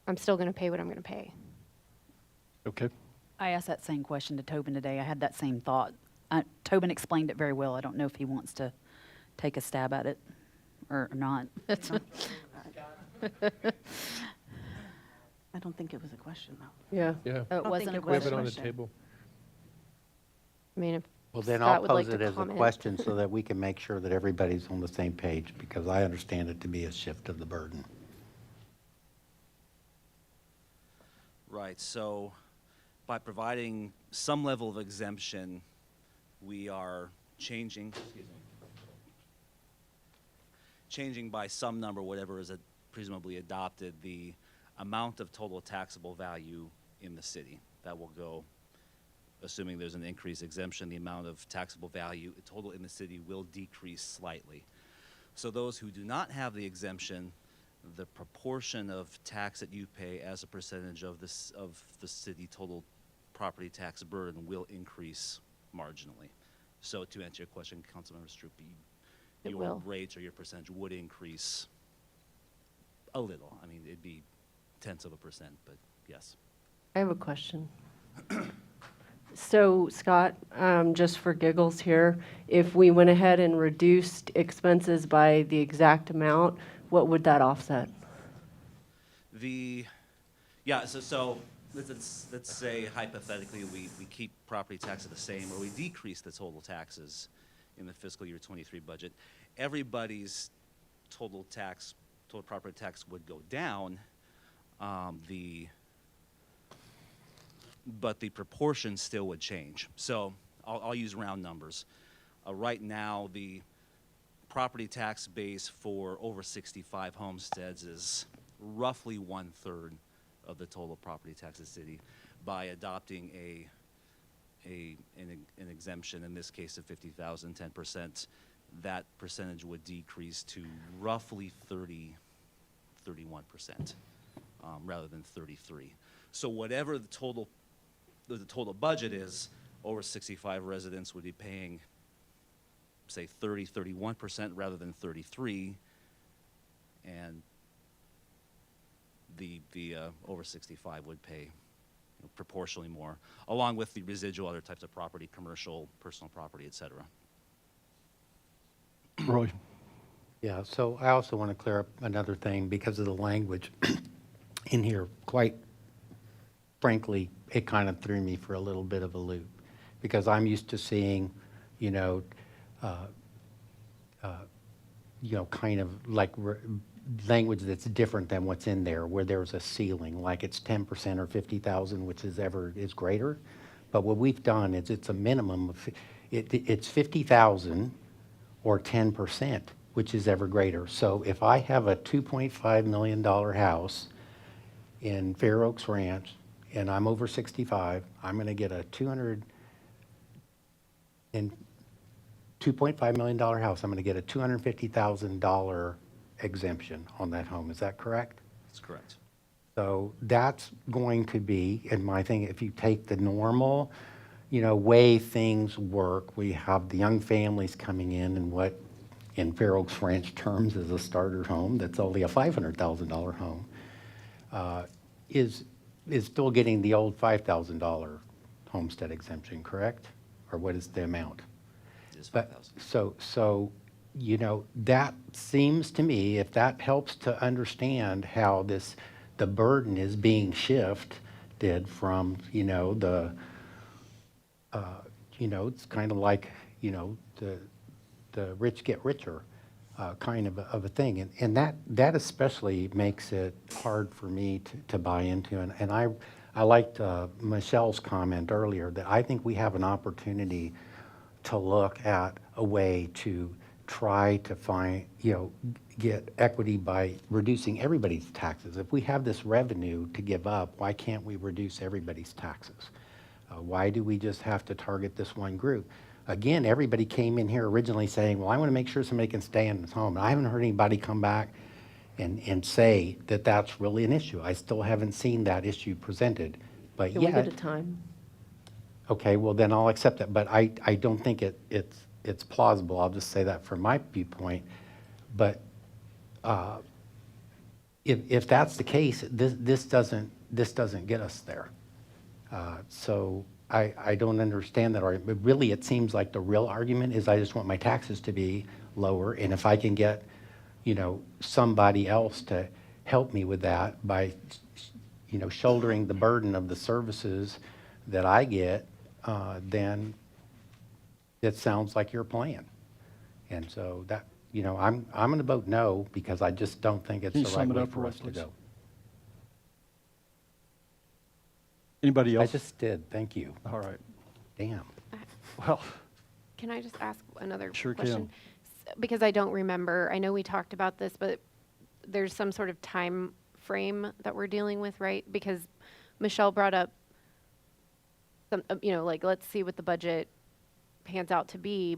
I'm still going to pay what I'm going to pay. Okay. I asked that same question to Tobin today. I had that same thought. Tobin explained it very well. I don't know if he wants to take a stab at it or not. I don't think it was a question, though. Yeah. Yeah. Oh, it don't wasn't think a We have it question. on the table. I mean, if Well, then Scott I'll would like pose it to as a comment. question so that we can make sure that everybody's on the same page, because I understand it to be a shift of the burden. Right, so by providing some level of exemption, we are changing by some number, whatever is presumably adopted, the amount of total taxable value in the city. That will go, assuming there's an increased exemption, the amount of taxable value total in the city will decrease slightly. So those who do not have the exemption, the proportion of tax that you pay as a percentage of the city total property tax burden will increase marginally. So to answer your question, Councilmember Stroop, your rates or your percentage would increase a little. I mean, it'd be tenths of a percent, but yes. I have a question. So, Scott, just for giggles here, if we went ahead and reduced expenses by the exact amount, what would that offset? So let's say hypothetically we keep property tax at the same, or we decrease the total taxes in the fiscal year 23 budget. Everybody's total property tax would go down. But the proportion still would change. So I'll use round numbers. Right now, the property tax base for over 65 homesteads is roughly 1/3 of the total property tax of the city. By adopting an exemption, in this case of 50,000, 10%, that percentage would decrease to roughly 31%, rather than 33. So whatever the total budget is, over 65 residents would be paying, say, 31% rather than 33, and the over 65 would pay proportionally more, along with the residual other types of property, commercial, personal property, et cetera. Roy? Yeah, so I also want to clear up another thing because of the language in here. Quite frankly, it kind of threw me for a little bit of a loop because I'm used to seeing, kind of like language that's different than what's in there, where there's a ceiling, like it's 10% or 50,000, which is greater. But what we've done is it's a minimum of, it's 50,000 or 10%, which is ever greater. So if I have a $2.5 million house in Fair Oaks Ranch and I'm over 65, I'm going to get a $2.5 million house. I'm going to get a $250,000 exemption on that home. Is that correct? That's correct. So that's going to be, in my thing, if you take the normal, way things work, we have the young families coming in and what in Fair Oaks Ranch terms is a starter home that's only a $500,000 home, is still getting the old $5,000 homestead exemption, correct? Or what is the amount? It is 5,000. So that seems to me, if that helps to understand how the burden is being shifted from, it's kind of like, the rich get richer kind of a thing. And that especially makes it hard for me to buy into. And I liked Michelle's comment earlier that I think we have an opportunity to look at a way to try to find, get equity by reducing everybody's taxes. If we have this revenue to give up, why can't we reduce everybody's taxes? Why do we just have to target this one group? Again, everybody came in here originally saying, well, I want to make sure somebody can stay in his home. And I haven't heard anybody come back and say that that's really an issue. I still haven't seen that issue presented. But Can we get a time? Okay, well then I'll accept that. But I don't think it's plausible. I'll just say that from my viewpoint. But if that's the case, this doesn't get us there. So I don't understand that argument. But really, it seems like the real argument is I just want my taxes to be lower, and if I can get, somebody else to help me with that by, shouldering the burden of the services that I get, then it sounds like your plan. And so that, I'm going to vote no because I just don't think it's Can the you right sum it way up for for us us, to please? go. Anybody I else? just did. Thank you. All right. Damn. Well, Can I just ask another Sure can. question? Because I don't remember. I know we talked about this, but there's some sort of time frame that we're dealing with, right? Because Michelle brought up some, like, let's see what the budget pans out to be.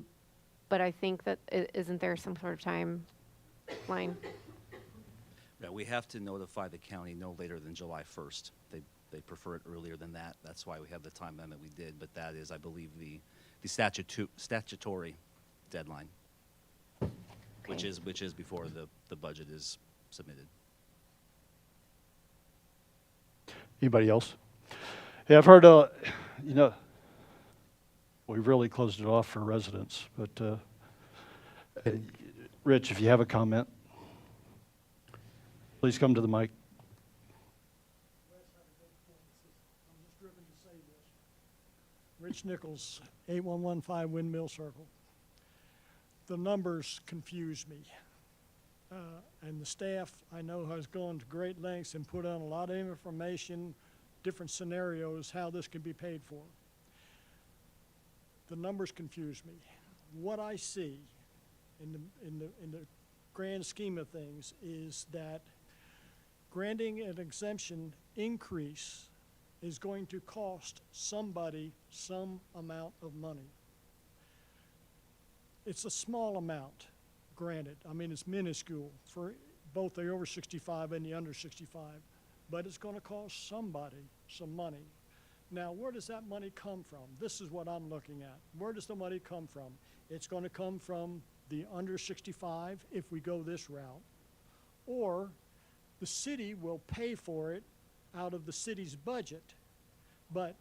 But I think that isn't there some sort of timeline? Yeah, we have to notify the county no later than July 1st. They prefer it earlier than that. That's why we have the time limit we did. But that is, I believe, the statutory deadline, which is before the budget is submitted. anybody else? Yeah, I've heard, we really closed it off for residents, but Rich, if you have a comment, please come to the mic. Rich Nichols, 8115 Windmill Circle. The numbers confuse me. And the staff, I know, has gone to great lengths and put on a lot of information, different scenarios, how this can be paid for. The numbers confuse me. What I see in the grand scheme of things is that granting an exemption increase is going to cost somebody some amount of money. It's a small amount, granted. I mean, it's minuscule for both the over 65 and the under 65, but it's going to cost somebody some money. Now, where does that money come from? This is what I'm looking at. Where does the money come from? It's going to come from the under 65 if we go this route, or the city will pay for it out of the city's budget. But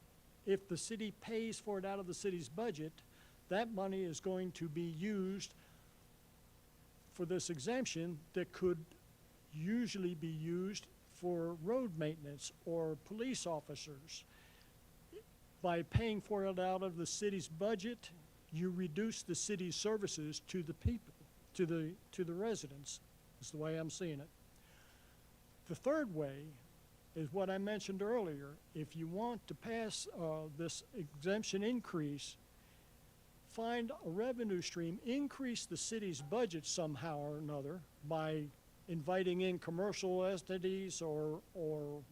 if the city pays for it out of the city's budget, that money is going to be used for this exemption that could usually be used for road maintenance or police officers. By paying for it out of the city's budget, you reduce the city's services to the people, to the residents, is the way I'm seeing it. The third way is what I mentioned earlier. If you want to pass this exemption increase, find a revenue stream, increase the city's budget somehow or another by inviting in commercial entities or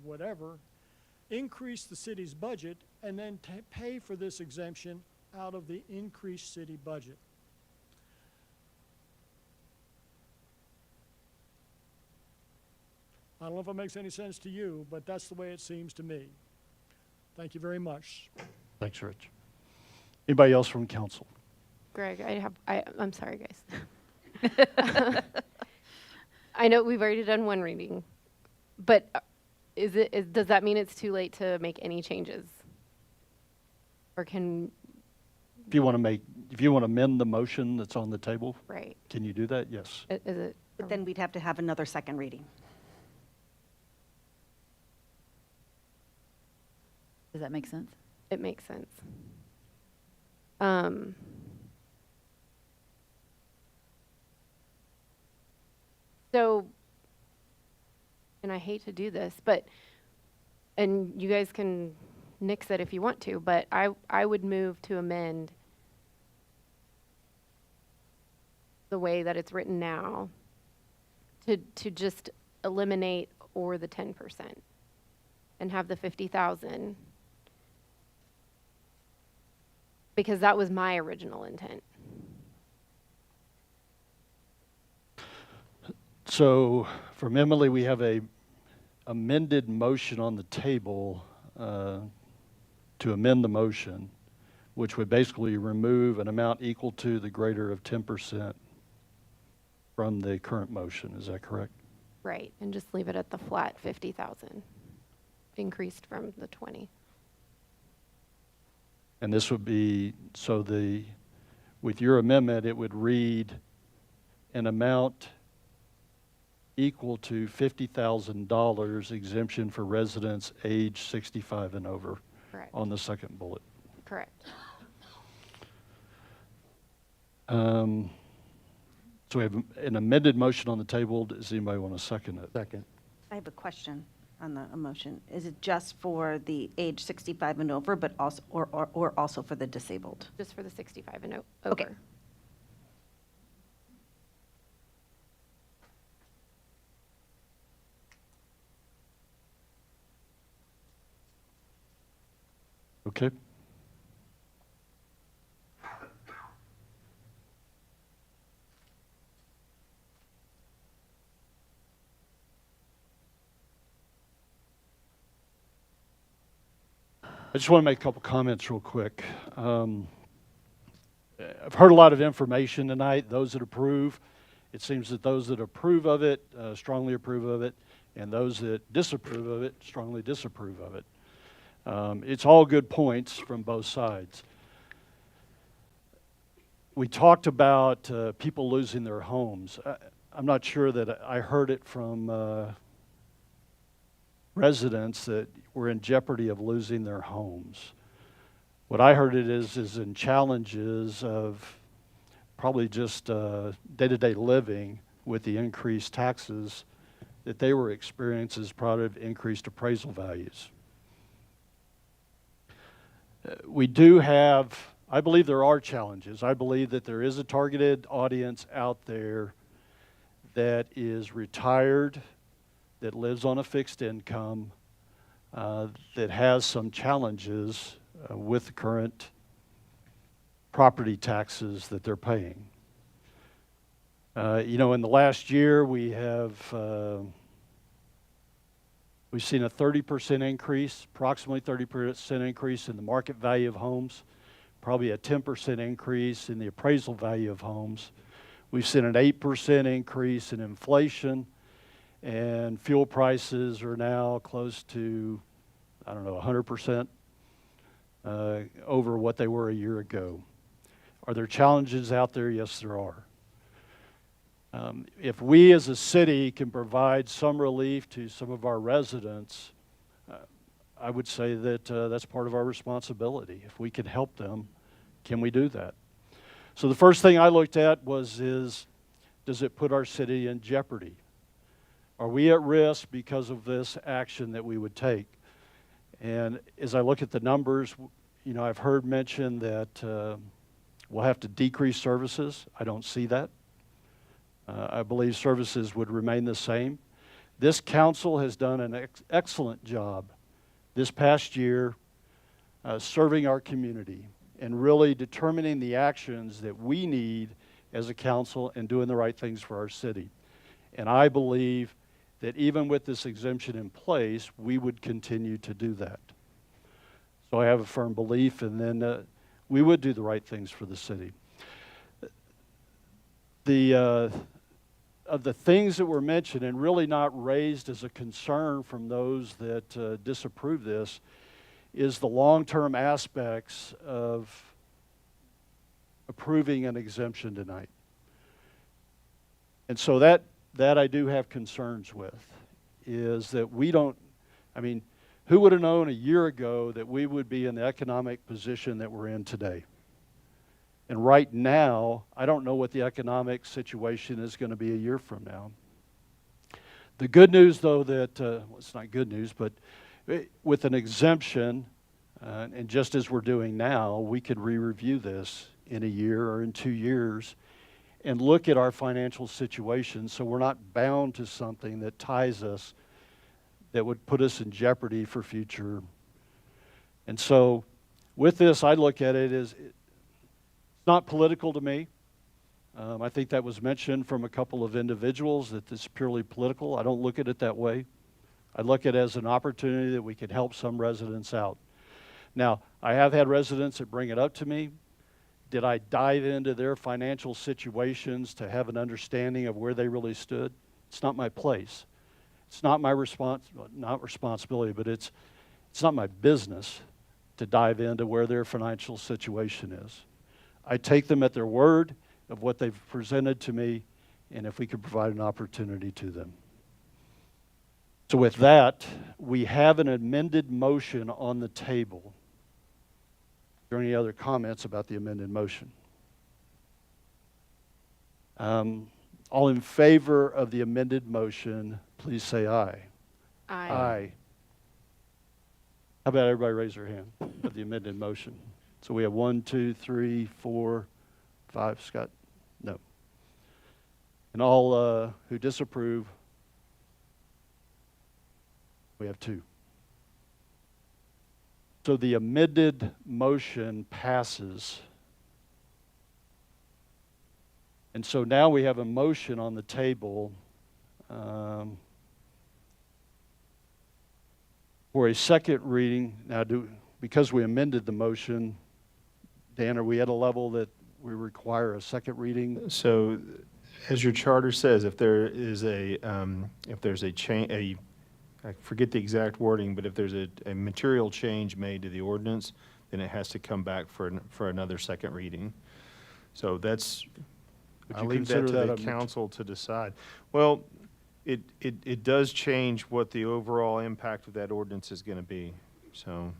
whatever, increase the city's budget, and then pay for this exemption out of the increased city budget. I don't know if it makes any sense to you, but that's the way it seems to me. Thank you very much. Thanks, Rich. Anybody else from council? Greg, I'm sorry, guys. I know we've already done one reading, but does that mean it's too late to make any changes? Or can... If you want to amend the motion that's on the table, Right. Can you do that? Yes. Is it? But then we'd have to have another second reading. Does that make sense? It makes sense. So, and I hate to do this, and you guys can nix it if you want to, but I would move to amend the way that it's written now to just eliminate or the 10% and have the 50,000, because that was my original intent. So from Emily, we have a amended motion on the table to amend the motion, which would basically remove an amount equal to the greater of 10% from the current motion. Is that correct? Right, and just leave it at the flat 50,000, increased from the 20. And this would be, so with your amendment, it would read an amount equal to $50,000 exemption for residents age 65 and over. Correct. On the second bullet. Correct. So we have an amended motion on the table. Does anybody want to second it? Second. I have a question on the motion. Is it just for the age 65 and over, but also, or also for the disabled? Just for the 65 and over. Okay. Okay. I just want to make a couple comments real quick. I've heard a lot of information tonight. Those that approve, it seems that those that approve of it strongly approve of it, and those that disapprove of it strongly disapprove of it. It's all good points from both sides. We talked about people losing their homes. I'm not sure that I heard it from residents that were in jeopardy of losing their homes. What I heard it is in challenges of probably just day-to-day living with the increased taxes that they were experiencing as part of increased appraisal values. We do have I believe there are challenges. I believe that there is a targeted audience out there that is retired, that lives on a fixed income, that has some challenges with the current property taxes that they're paying. In the last year, we've seen a 30% increase, approximately 30% increase in the market value of homes, probably a 10% increase in the appraisal value of homes. We've seen an 8% increase in inflation, and fuel prices are now close to, 100% over what they were a year ago. Are there challenges out there? Yes, there are. If we as a city can provide some relief to some of our residents, I would say that that's part of our responsibility. If we can help them, can we do that? So the first thing I looked at does it put our city in jeopardy? Are we at risk because of this action that we would take? And as I look at the numbers, I've heard mention that we'll have to decrease services. I don't see that. I believe services would remain the same. This council has done an excellent job this past year serving our community and really determining the actions that we need as a council and doing the right things for our city. And I believe that even with this exemption in place, we would continue to do that. So I have a firm belief, and then we would do the right things for the city. Of the things that were mentioned and really not raised as a concern from those that disapprove this is the long-term aspects of approving an exemption tonight. And so that I do have concerns with, is that who would have known a year ago that we would be in the economic position that we're in today? And right now, I don't know what the economic situation is going to be a year from now. The good news, though, it's not good news, but with an exemption, and just as we're doing now, we could re-review this in a year or in 2 years and look at our financial situation so we're not bound to something that ties us, that would put us in jeopardy for future. And so with this, I look at it as not political to me. I think that was mentioned from a couple of individuals that this is purely political. I don't look at it that way. I look at it as an opportunity that we could help some residents out. Now, I have had residents that bring it up to me. Did I dive into their financial situations to have an understanding of where they really stood? It's not my place. It's not my responsibility, but it's not my business to dive into where their financial situation is. I take them at their word of what they've presented to me, and if we could provide an opportunity to them. So with that, we have an amended motion on the table. Are there any other comments about the amended motion? All in favor of the amended motion, please say aye. Aye. Aye. How about everybody raise their hand of the amended motion? So we have 1, 2, 3, 4, 5. Scott? No. And all who disapprove, we have 2. So the amended motion passes. And so now we have a motion on the table for a second reading. Now, because we amended the motion, Dan, are we at a level that we require a second reading? So, as your charter says, if there's a change, I forget the exact wording, but if there's a material change made to the ordinance, then it has to come back for another second reading. So that's, I'll leave that to the council to decide. Well, it does change what the overall impact of that ordinance is going to be. So,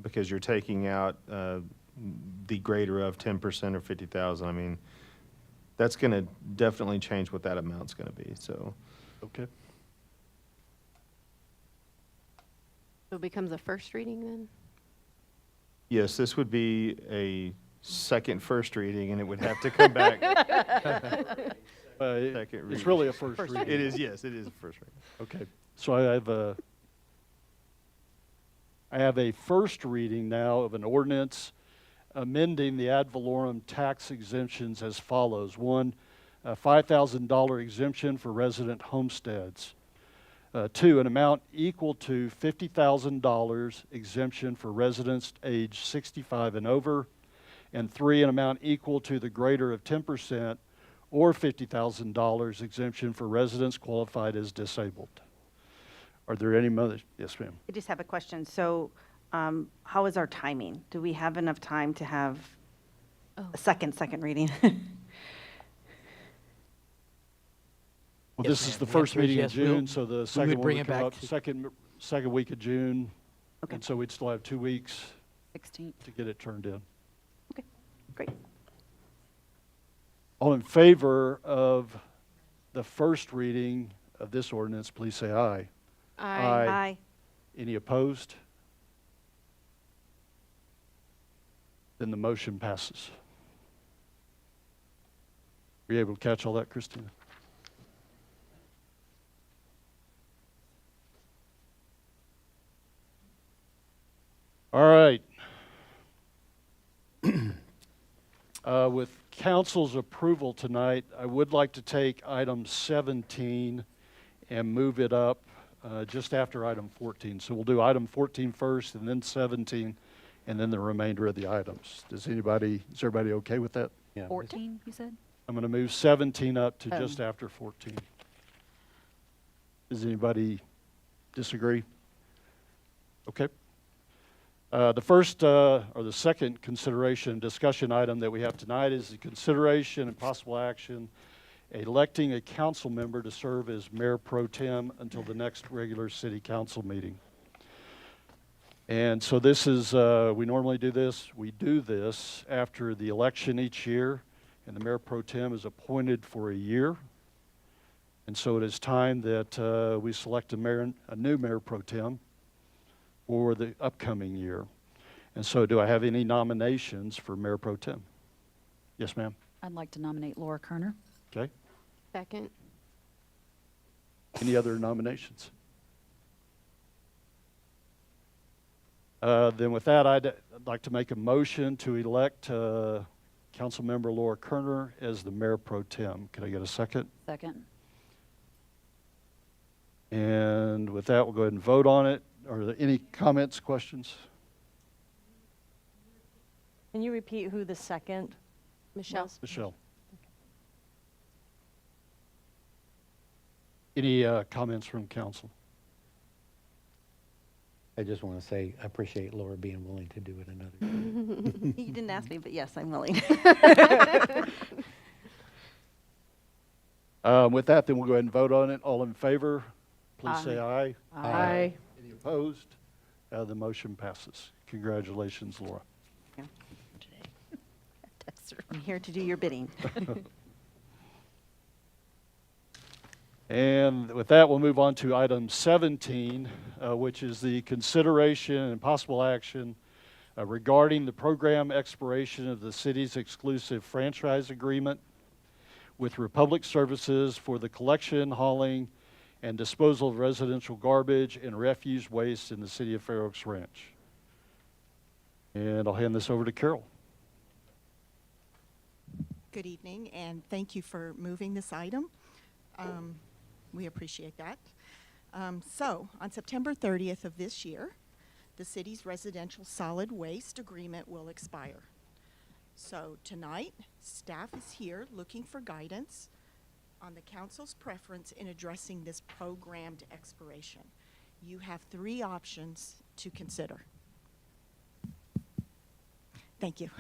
because you're taking out the greater of 10% or 50,000, I mean, that's going to definitely change what that amount's going to be. So, okay. So it becomes a first reading then? Yes, this would be a second first reading, and it would have to come back. Second It's reading. really a first reading. It is, yes, it is a first reading. Okay, so I have a first reading now of an ordinance amending the Advelorium tax exemptions as follows. One, a $5,000 exemption for resident homesteads. Two, an amount equal to $50,000 exemption for residents aged 65 and over. And three, an amount equal to the greater of 10% or $50,000 exemption for residents qualified as disabled. Are there any others? Yes, ma'am. I just have a question. So how is our timing? Do we have enough time to have a second reading? Well, this is the first meeting in June, so the second one bring would it come back up second week of June. Okay. And so we'd still have 2 weeks 16th. to get it turned in. Okay, great. All in favor of the first reading of this ordinance, please say aye. Aye. Aye. Any opposed? Then the motion passes. Were you able to catch all that, Christina? All right. With council's approval tonight, I would like to take item 17 and move it up just after item 14. So we'll do item 14 first and then 17 and then the remainder of the items. Is everybody okay with that? 14, you said? I'm going to move 17 up to Oh. just after 14. Does anybody disagree? Okay. The first or the second consideration and discussion item that we have tonight is the consideration and possible action electing a council member to serve as mayor pro tem until the next regular city council meeting. And so this is, we normally do this. We do this after the election each year, and the mayor pro tem is appointed for a year. And so it is time that we select a new mayor pro tem for the upcoming year. And so do I have any nominations for mayor pro tem? Yes, ma'am. I'd like to nominate Laura Kerner. Okay. Second. Any other nominations? Then with that, I'd like to make a motion to elect Councilmember Laura Kerner as the mayor pro tem. Can I get a second? Second. And with that, we'll go ahead and vote on it. Are there any comments, questions? Can you repeat who the second? Michelle. Michelle? Any comments from council? I just want to say, I appreciate Laura being willing to do it another year. You didn't ask me, but yes, I'm willing. With that, then we'll go ahead and vote on it. All in favor, please say aye. Aye. Any opposed? The motion passes. Congratulations, Laura. I'm here to do your bidding. And with that, we'll move on to item 17, which is the consideration and possible action regarding the program expiration of the city's exclusive franchise agreement with Republic Services for the collection, hauling, and disposal of residential garbage and refuse waste in the city of Fair Oaks Ranch. And I'll hand this over to Carol. Good evening, and thank you for moving this item. We appreciate that. So, on September 30th of this year, the city's residential solid waste agreement will expire. So tonight, staff is here looking for guidance on the council's preference in addressing this programmed expiration. You have 3 options to consider. Thank you.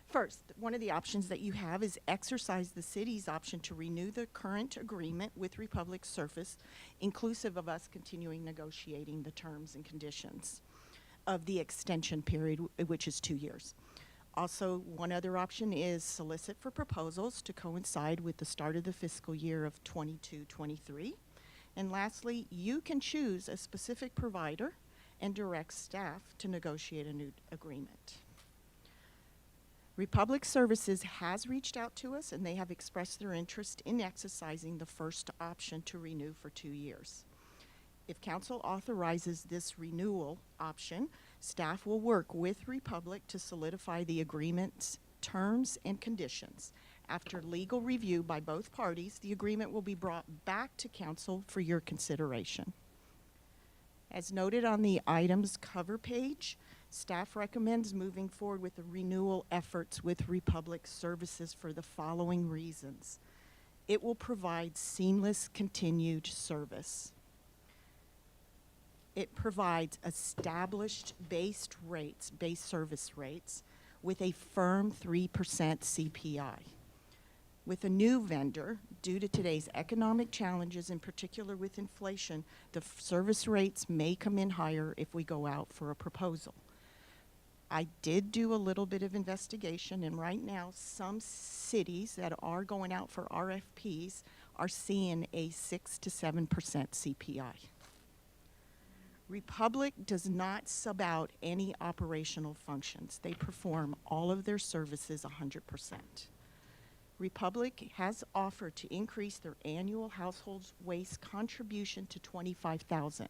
First, one of the options that you have is exercise the city's option to renew the current agreement with Republic Service, inclusive of us continuing negotiating the terms and conditions of the extension period, which is 2 years. Also, one other option is solicit for proposals to coincide with the start of the fiscal year of 22-23. And lastly, you can choose a specific provider and directs staff to negotiate a new agreement. Republic Services has reached out to us, and they have expressed their interest in exercising the first option to renew for 2 years. If council authorizes this renewal option, staff will work with Republic to solidify the agreement's terms and conditions. After legal review by both parties, the agreement will be brought back to council for your consideration. As noted on the item's cover page, staff recommends moving forward with the renewal efforts with Republic Services for the following reasons. It will provide seamless continued service. It provides established base service rates with a firm 3% CPI. With a new vendor, due to today's economic challenges, in particular with inflation, the service rates may come in higher if we go out for a proposal. I did do a little bit of investigation, and right now some cities that are going out for RFPs are seeing a 6 to 7% CPI. Republic does not sub out any operational functions. They perform all of their services 100%. Republic has offered to increase their annual household waste contribution to $25,000.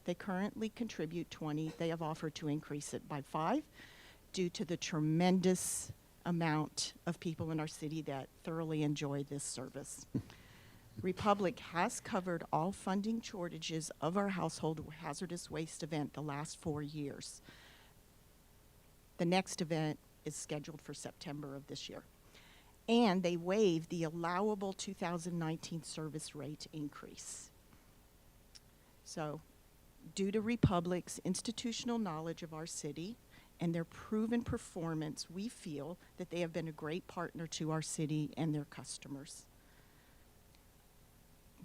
They currently contribute $20,000. They have offered to increase it by $5,000 due to the tremendous amount of people in our city that thoroughly enjoy this service. Republic has covered all funding shortages of our household hazardous waste event the last 4 years. The next event is scheduled for September of this year. And they waived the allowable 2019 service rate increase. So, due to Republic's institutional knowledge of our city and their proven performance, we feel that they have been a great partner to our city and their customers.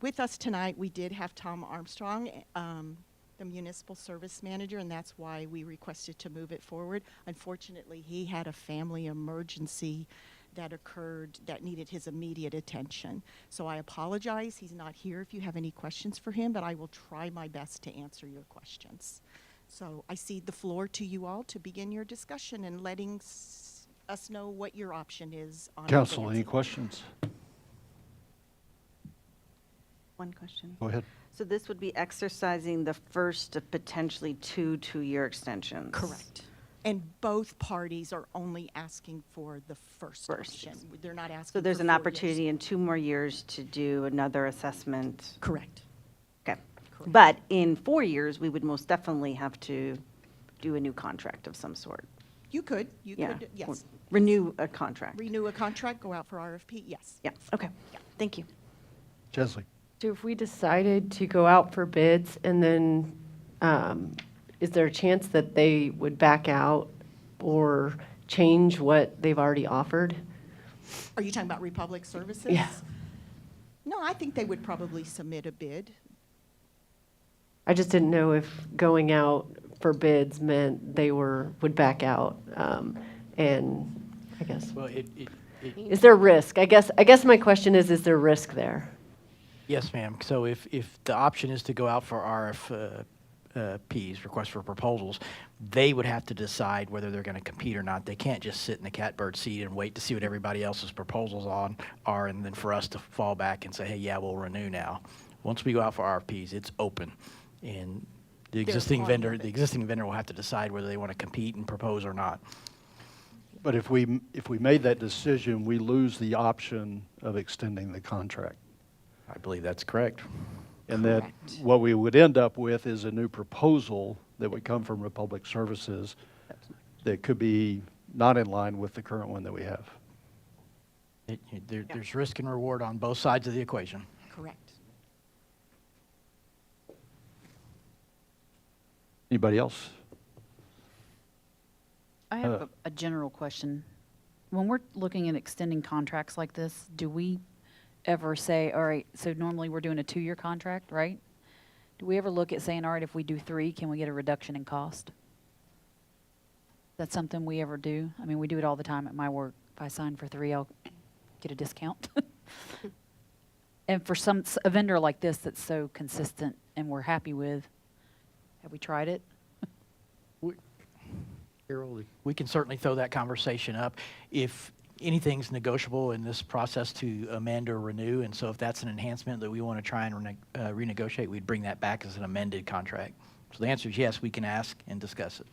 With us tonight, we did have Tom Armstrong, the municipal service manager, and that's why we requested to move it forward. Unfortunately, he had a family emergency that occurred that needed his immediate attention. So I apologize, he's not here if you have any questions for him, but I will try my best to answer your questions. So I cede the floor to you all to begin your discussion and letting us know what your option is on Council, any advancing. questions? One question. Go ahead. So this would be exercising the first of potentially two-year extensions? Correct. And both parties are only asking for the first option. They're not asking So there's for an 4 opportunity years. in 2 more years to do another assessment? Correct. Okay. Correct. But in 4 years, we would most definitely have to do a new contract of some sort? You could, Yeah. yes. Renew a contract? Renew a contract, go out for RFP, yes. Yeah, okay. Thank you. Chesley. So if we decided to go out for bids and then, is there a chance that they would back out or change what they've already offered? Are you talking about Republic Services? Yeah. No, I think they would probably submit a bid. I just didn't know if going out for bids meant they would back out. And I guess, Well, is there risk? I guess my question is there risk there? yes, ma'am. So if the option is to go out for RFPs, requests for proposals, they would have to decide whether they're going to compete or not. They can't just sit in the catbird seat and wait to see what everybody else's proposals are, and then for us to fall back and say, hey, yeah, we'll renew now. Once we go out for RFPs, it's open, and the existing vendor will have to decide whether they want to compete and propose or not. But if we made that decision, we lose the option of extending the contract. I believe that's correct. And that what we would end up with is a new proposal that would come from Republic Services that could be not in line with the current one that we have. There's risk and reward on both sides of the equation. Correct. Anybody else? I have a general question. When we're looking at extending contracts like this, do we ever say, all right, so normally we're doing a 2-year contract, right? Do we ever look at saying, all right, if we do 3, can we get a reduction in cost? That's something we ever do? I mean, we do it all the time at my work. If I sign for 3, I'll get a discount. And for a vendor like this that's so consistent and we're happy with, have we tried it? We can certainly throw that conversation up. If anything's negotiable in this process to amend or renew, and so if that's an enhancement that we want to try and renegotiate, we'd bring that back as an amended contract. So the answer is yes, we can ask and discuss it.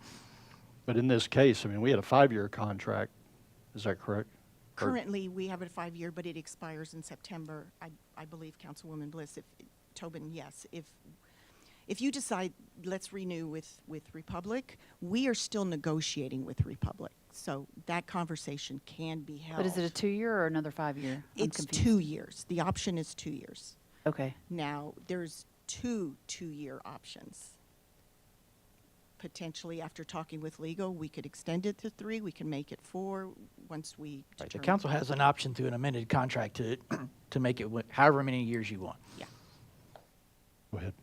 But in this case, I mean, we had a 5-year contract. Is that correct? Currently, we have a 5-year, but it expires in September. I believe, Councilwoman Bliss, Tobin, yes. If you decide, let's renew with Republic, we are still negotiating with Republic. So that conversation can be held. But is it a 2-year or another 5-year? It's 2 years. The option is 2 years. Okay. Now, there's 2 2-year options. Potentially, after talking with legal, we could extend it to 3. We can make it 4 once we Right. The determine. council has an option to an amended contract to make it however many years you want. Yeah. Go ahead.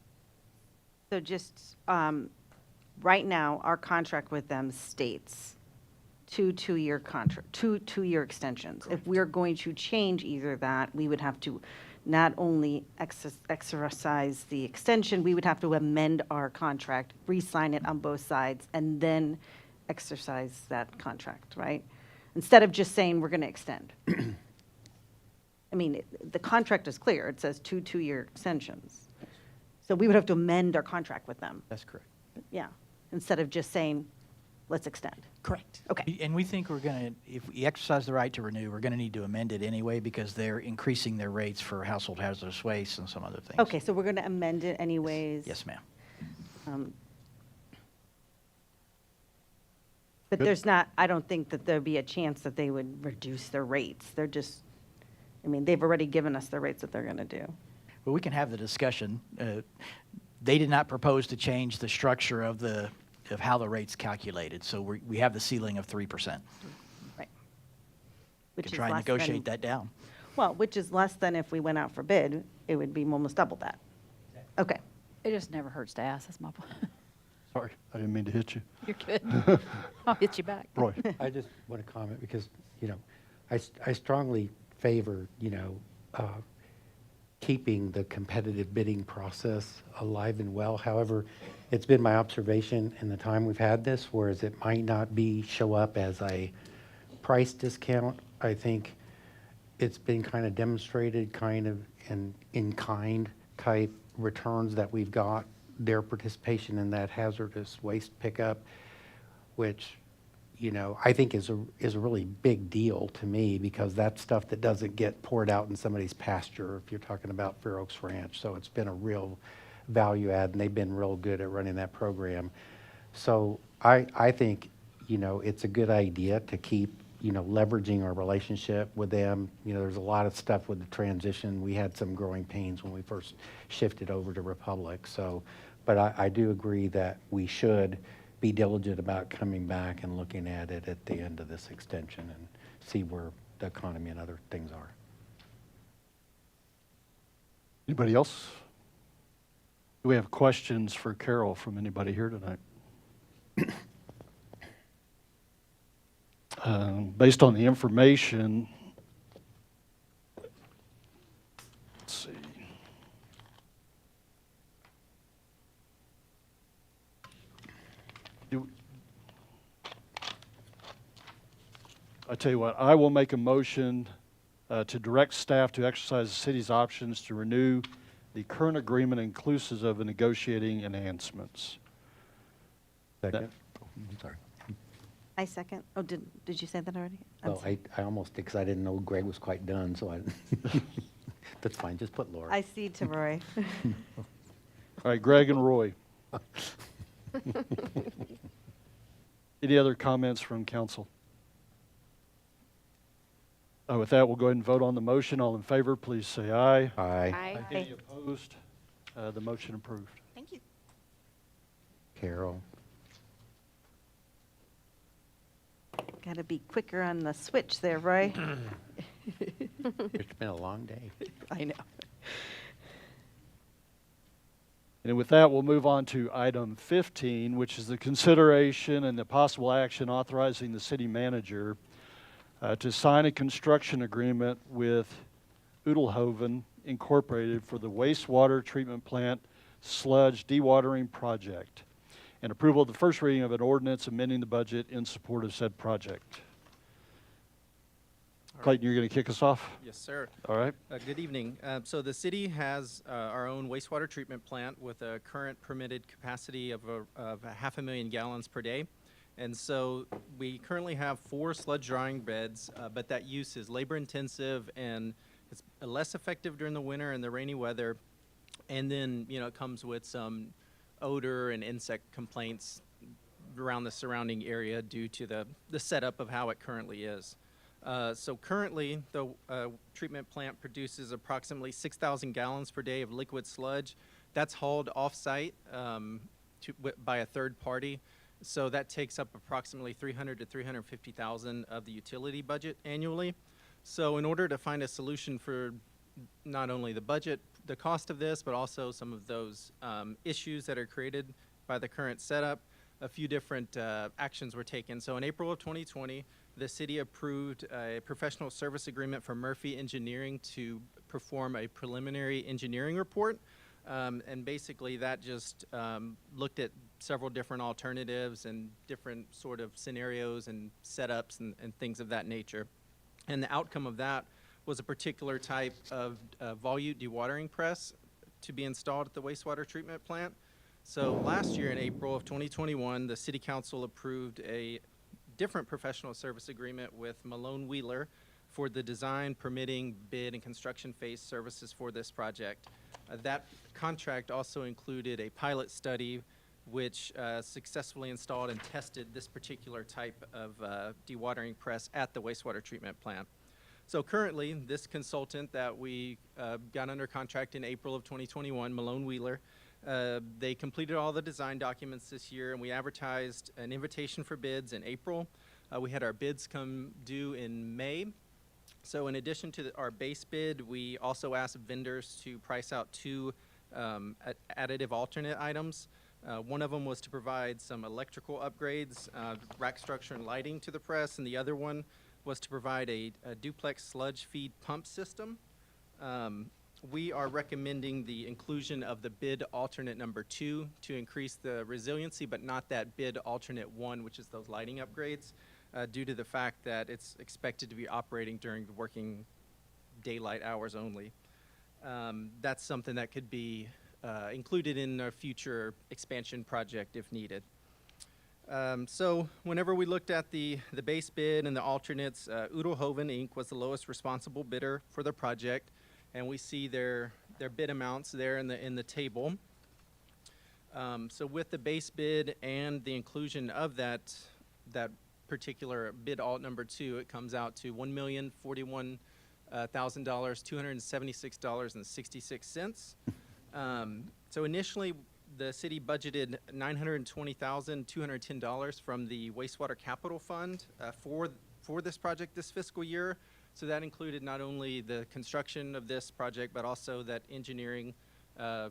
So just, right now, our contract with them states 2 2-year contract, 2 2-year extensions. If we're going to change either that, we would have to not only exercise the extension, we would have to amend our contract, re-sign it on both sides, and then exercise that contract, right? Instead of just saying we're going to extend. I mean, the contract is clear. It says 2 2-year extensions. So we would have to amend our contract with them. That's correct. Yeah, instead of just saying, let's extend. Correct. Okay. And we think we're going to, if we exercise the right to renew, we're going to need to amend it anyway because they're increasing their rates for household hazardous waste and some other things. Okay, so we're going to amend it anyways. Yes, ma'am. But Good. there's not, I don't think that there'd be a chance that they would reduce their rates. They're just, I mean, they've already given us the rates that they're going to do. Well, we can have the discussion. They did not propose to change the structure of how the rate's calculated, so we have the ceiling of 3%. Right. We Which can is try and less than- negotiate that down. Well, which is less than if we went out for bid, it would be almost double that. Okay. It just never hurts to ask. That's my point. Sorry, I didn't mean to hit you. You're good. I'll hit you back. Roy. I just want to comment because, I strongly favor, keeping the competitive bidding process alive and well. However, it's been my observation in the time we've had this, whereas it might not show up as a price discount. I think it's been kind of demonstrated kind of in kind type returns that we've got, their participation in that hazardous waste pickup, which, I think is a really big deal to me because that's stuff that doesn't get poured out in somebody's pasture if you're talking about Fair Oaks Ranch. So it's been a real value add, and they've been real good at running that program. So I think, it's a good idea to keep, leveraging our relationship with them. There's a lot of stuff with the transition. We had some growing pains when we first shifted over to Republic. So, but I do agree that we should be diligent about coming back and looking at it at the end of this extension and see where the economy and other things are. Anybody else? Do we have questions for Carol from anybody here tonight? Based on the information, let's see. I tell you what, I will make a motion to direct staff to exercise the city's options to renew the current agreement inclusive of negotiating enhancements. Second? Sorry. I second. Oh, did you say that already? I'm Well, sorry. I almost did because I didn't know Greg was quite done, so that's fine, just put Laura. I see to Roy. All right, Greg and Roy. Any other comments from council? With that, we'll go ahead and vote on the motion. All in favor, please say aye. Aye. Aye. Any opposed? The motion approved. Thank you. Carol. Got to be quicker on the switch there, Roy. It's been a long day. I know. And with that, we'll move on to item 15, which is the consideration and the possible action authorizing the city manager to sign a construction agreement with Udelhoven Incorporated for the wastewater treatment plant sludge dewatering project. and approval of the first reading of an ordinance amending the budget in support of said project. Clayton, you're going to kick us off? Yes, sir. All right. Good evening. So the city has our own wastewater treatment plant with a current permitted capacity of 500,000 gallons per day. And so we currently have 4 sludge drying beds, but that use is labor intensive and it's less effective during the winter and the rainy weather. And then, you know, it comes with some odor and insect complaints around the surrounding area due to the setup of how it currently is. So currently, the treatment plant produces approximately 6,000 gallons per day of liquid sludge. That's hauled off-site by a third party. So that takes up approximately $300,000 to $350,000 of the utility budget annually. So in order to find a solution for not only the budget, the cost of this, but also some of those issues that are created by the current setup, a few different actions were taken. So in April of 2020, the city approved a professional service agreement for Murphy Engineering to perform a preliminary engineering report. And basically that just looked at several different alternatives and different sort of scenarios and setups and things of that nature. And the outcome of that was a particular type of volute dewatering press to be installed at the wastewater treatment plant. So last year in April of 2021, the city council approved a different professional service agreement with Malone Wheeler for the design, permitting, bid, and construction phase services for this project. That contract also included a pilot study which successfully installed and tested this particular type of dewatering press at the wastewater treatment plant. So currently, this consultant that we got under contract in April of 2021, Malone Wheeler, they completed all the design documents this year, and we advertised an invitation for bids in April. We had our bids come due in May. So in addition to our base bid, we also asked vendors to price out 2 additive alternate items. One of them was to provide some electrical upgrades, rack structure and lighting to the press, and the other one was to provide a duplex sludge feed pump system. We are recommending the inclusion of the bid alternate number 2 to increase the resiliency, but not that bid alternate 1, which is those lighting upgrades, due to the fact that it's expected to be operating during the working daylight hours only. That's something that could be included in a future expansion project if needed. So whenever we looked at the base bid and the alternates, Udelhoven Inc. was the lowest responsible bidder for the project, and we see their bid amounts there in the table. So with the base bid and the inclusion of that particular bid alt number 2, it comes out to $1,041,276.66. So initially, the city budgeted $920,210 from the wastewater capital fund for this project this fiscal year. So that included not only the construction of this project, but also that engineering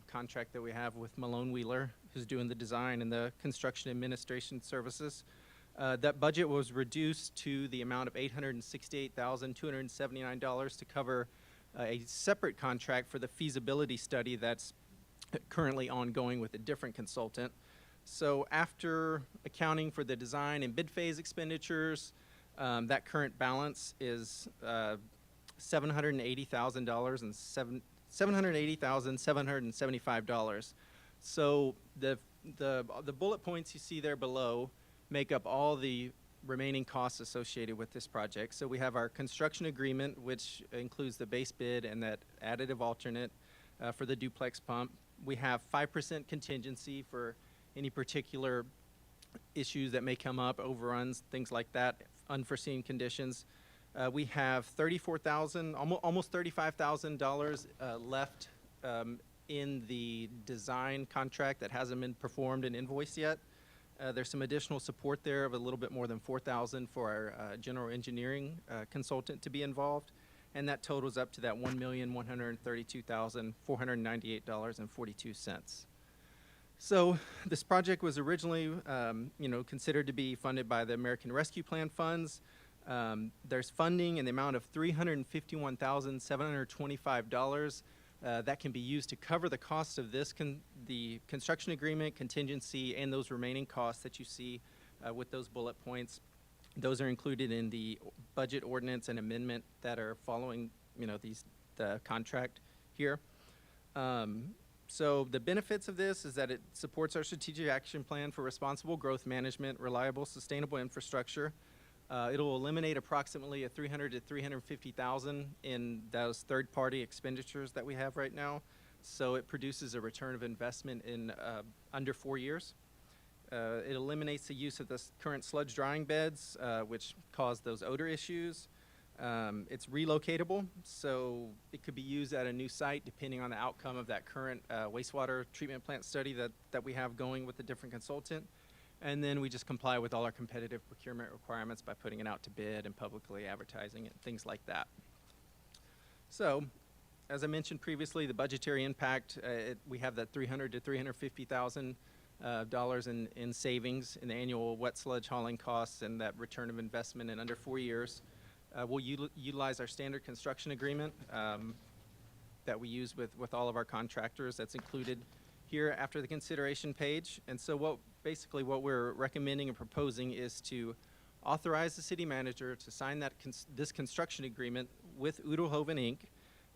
contract that we have with Malone Wheeler, who's doing the design and the construction administration services. That budget was reduced to the amount of $868,279 to cover a separate contract for the feasibility study that's currently ongoing with a different consultant. So after accounting for the design and bid phase expenditures, that current balance is $780,775. So the bullet points you see there below make up all the remaining costs associated with this project. So we have our construction agreement, which includes the base bid and that additive alternate for the duplex pump. We have 5% contingency for any particular issues that may come up, overruns, things like that, unforeseen conditions. We have $34,000, almost $35,000 left in the design contract that hasn't been performed and invoiced yet. There's some additional support there of a little bit more than $4,000 for our general engineering consultant to be involved, and that totals up to that $1,132,498.42. So this project was originally, considered to be funded by the American Rescue Plan funds. There's funding in the amount of $351,725 that can be used to cover the cost of the construction agreement, contingency, and those remaining costs that you see with those bullet points. Those are included in the budget ordinance and amendment that are following, the contract here. So the benefits of this is that it supports our strategic action plan for responsible growth management, reliable, sustainable infrastructure. It'll eliminate approximately a $300,000 to $350,000 in those third-party expenditures that we have right now. So it produces a return of investment in under 4 years. It eliminates the use of the current sludge drying beds, which cause those odor issues. It's relocatable, so it could be used at a new site depending on the outcome of that current wastewater treatment plant study that we have going with a different consultant. And then we just comply with all our competitive procurement requirements by putting it out to bid and publicly advertising it, things like that. So, as I mentioned previously, the budgetary impact, we have that $300,000 to $350,000 in savings in the annual wet sludge hauling costs and that return of investment in under 4 years. We'll utilize our standard construction agreement that we use with all of our contractors. That's included here after the consideration page. And so basically what we're recommending and proposing is to authorize the city manager to sign this construction agreement with Udelhoven Inc.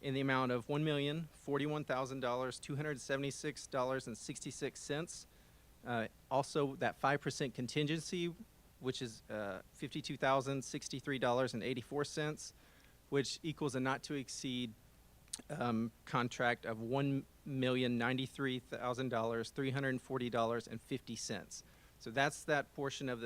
in the amount of $1,041,276.66. Also, that 5% contingency, which is $52,063.84, which equals a not to exceed contract of $1,093,340.50. So that's that portion of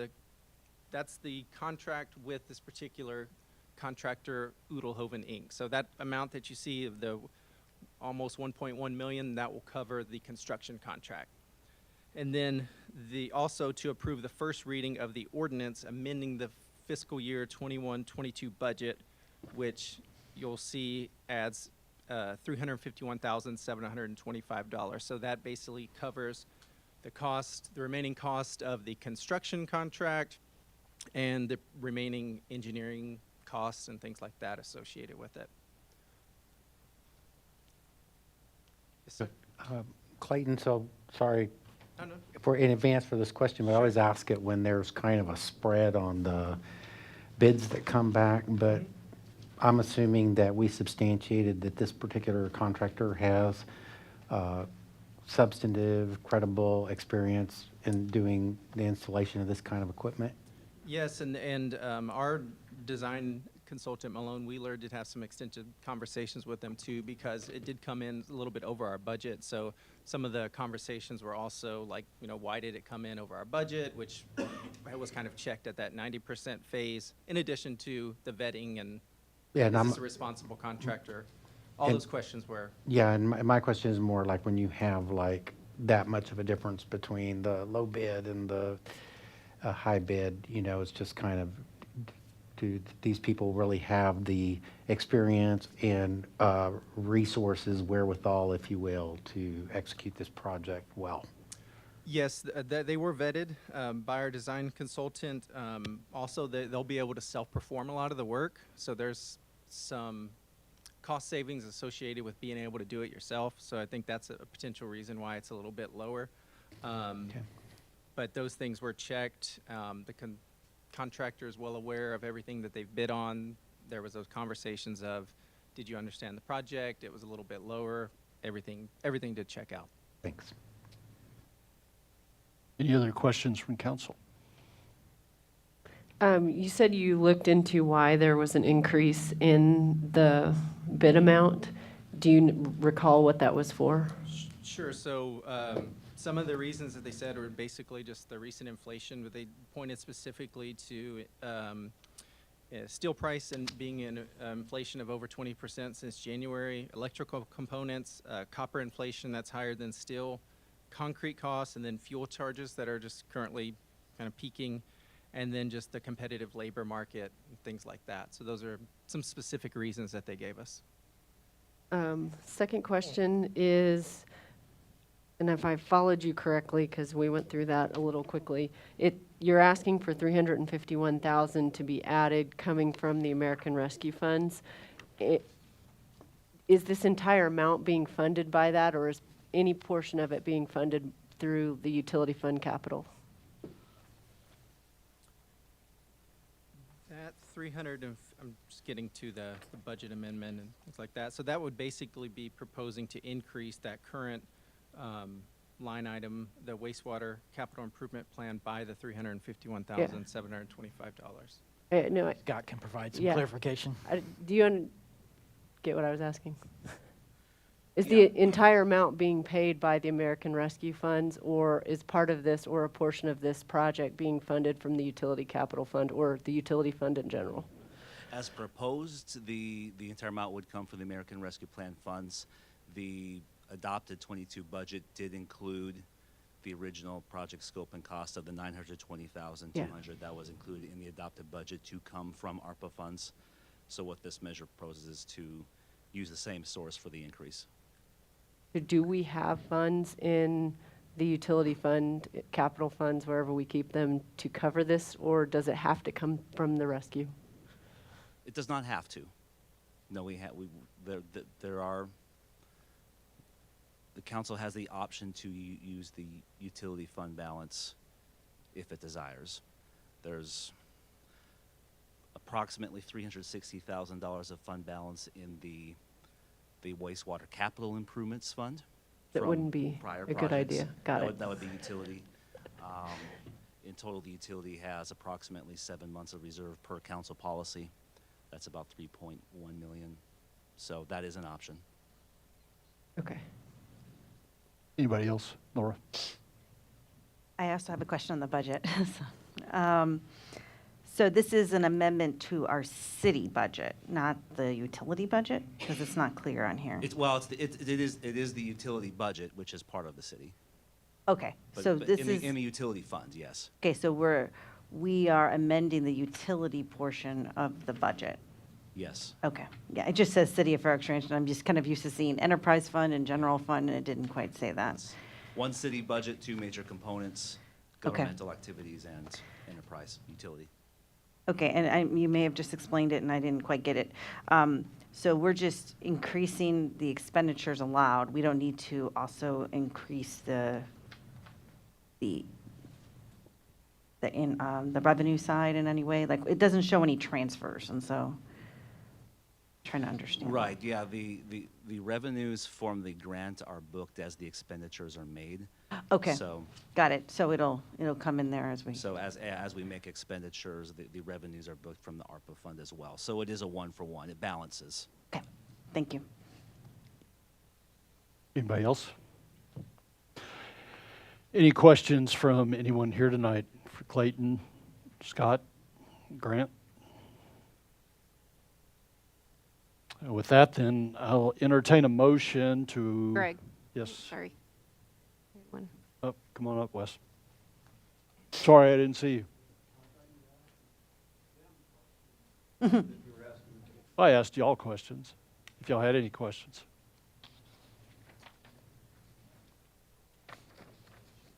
that's the contract with this particular contractor, Udelhoven Inc. So that amount that you see of the almost 1.1 million, that will cover the construction contract. And then also to approve the first reading of the ordinance amending the fiscal year 21-22 budget, which you'll see adds $351,725. So that basically covers the remaining cost of the construction contract and the remaining engineering costs and things like that associated with it. Yes, sir. Clayton, so sorry Oh, no. for in advance for this question, but I always ask it when there's kind of a spread on the bids that come back, but I'm assuming that we substantiated that this particular contractor has substantive, credible experience in doing the installation of this kind of equipment? Yes, and our design consultant, Malone Wheeler, did have some extensive conversations with them too, because it did come in a little bit over our budget. So some of the conversations were also like, why did it come in over our budget, which was kind of checked at that 90% phase, in addition to the vetting and is this a responsible contractor? All those questions were. Yeah, and my question is more like when you have like that much of a difference between the low bid and the high bid, it's just kind of, do these people really have the experience and resources, wherewithal, if you will, to execute this project well? Yes, they were vetted by our design consultant. Also, they'll be able to self-perform a lot of the work. So there's some cost savings associated with being able to do it yourself. So I think that's a potential reason why it's a little bit lower. Okay. But those things were checked. The contractor is well aware of everything that they've bid on. There was those conversations of, did you understand the project? It was a little bit lower. Everything did check out. Thanks. Any other questions from council? You said you looked into why there was an increase in the bid amount. Do you recall what that was for? Sure. So some of the reasons that they said were basically just the recent inflation, but they pointed specifically to steel price and being in inflation of over 20% since January, electrical components, copper inflation that's higher than steel, concrete costs, and then fuel charges that are just currently kind of peaking, and then just the competitive labor market and things like that. So those are some specific reasons that they gave us. Second question is, and if I followed you correctly, because we went through that a little quickly, you're asking for $351,000 to be added coming from the American Rescue Funds. Is is this entire amount being funded by that, or is any portion of it being funded through the utility fund capital? That 300, I'm just getting to the budget amendment and things like that. So that would basically be proposing to increase that current line item, the wastewater capital improvement plan, by the $351,725. No, Scott can provide some clarification. Do you get what I was asking? Is the entire amount being paid by the American Rescue Funds, or is part of this or a portion of this project being funded from the utility capital fund or the utility fund in general? As proposed, the entire amount would come from the American Rescue Plan funds. The adopted 22 budget did include the original project scope and cost of the $920,200 that was included in the adopted budget to come from ARPA funds. So what this measure proposes is to use the same source for the increase. Do we have funds in the utility fund, capital funds, wherever we keep them, to cover this, or does it have to come from the rescue? It does not have to. No, there are, the council has the option to use the utility fund balance if it desires. There's approximately $360,000 of fund balance in the wastewater capital improvements fund. That wouldn't be a good idea. Got it. That would be utility. In total, the utility has approximately 7 months of reserve per council policy. That's about $3.1 million. So that is an option. Okay. Anybody else? Laura? I also have a question on the budget. So this is an amendment to our city budget, not the utility budget? Because it's not clear on here. It is the utility budget, which is part of the city. Okay, so this is... In the utility fund, yes. Okay, so we are amending the utility portion of the budget. Yes. Okay, yeah, it just says City of Fair Oaks Ranch, and I'm just kind of used to seeing enterprise fund and general fund, and it didn't quite say that. One city budget, two major components, governmental activities and enterprise utility. Okay, and you may have just explained it and I didn't quite get it. So we're just increasing the expenditures allowed. We don't need to also increase the revenue side in any way? Like, it doesn't show any transfers, and so trying to understand. Right, yeah, the revenues from the grant are booked as the expenditures are made. Okay, So, got it. So it'll come in there as we... so as we make expenditures, the revenues are booked from the ARPA fund as well. So it is a one-for-one, it balances. Okay, thank you. Anybody else? Any questions from anyone here tonight for Clayton, Scott, Grant? With that, then, I'll entertain a motion to... Greg. Yes. Sorry. One. Oh, come on up, Wes. Sorry, I didn't see you. I asked y'all questions, if y'all had any questions.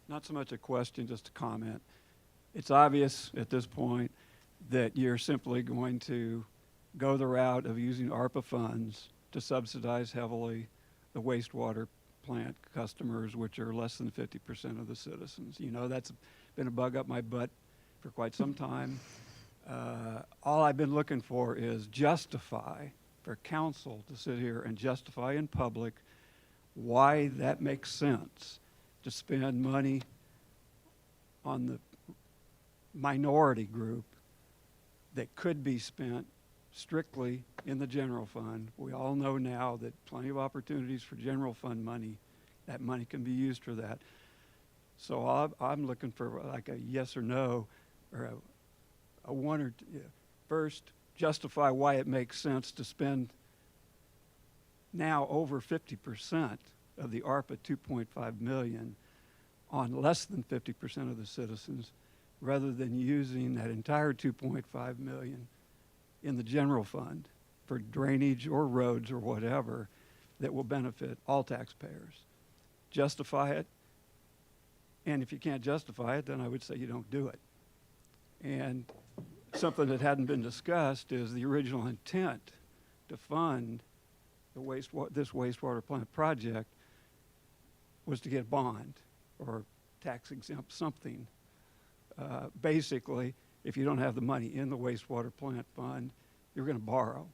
Not so much a question, just a comment. It's obvious at this point that you're simply going to go the route of using ARPA funds to subsidize heavily the wastewater plant customers, which are less than 50% of the citizens. You know, that's been a bug up my butt for quite some time. All I've been looking for is justify, for council to sit here and justify in public why that makes sense to spend money on the minority group that could be spent strictly in the general fund. We all know now that plenty of opportunities for general fund money, that money can be used for that. So I'm looking for like a yes or no, or a one or two. First, justify why it makes sense to spend now over 50% of the ARPA 2.5 million on less than 50% of the citizens, rather than using that entire 2.5 million in the general fund for drainage or roads or whatever that will benefit all taxpayers. Justify it, and if you can't justify it, then I would say you don't do it. And something that hadn't been discussed is the original intent to fund this wastewater plant project was to get a bond or tax exempt something. Basically, if you don't have the money in the wastewater plant fund, you're going to borrow.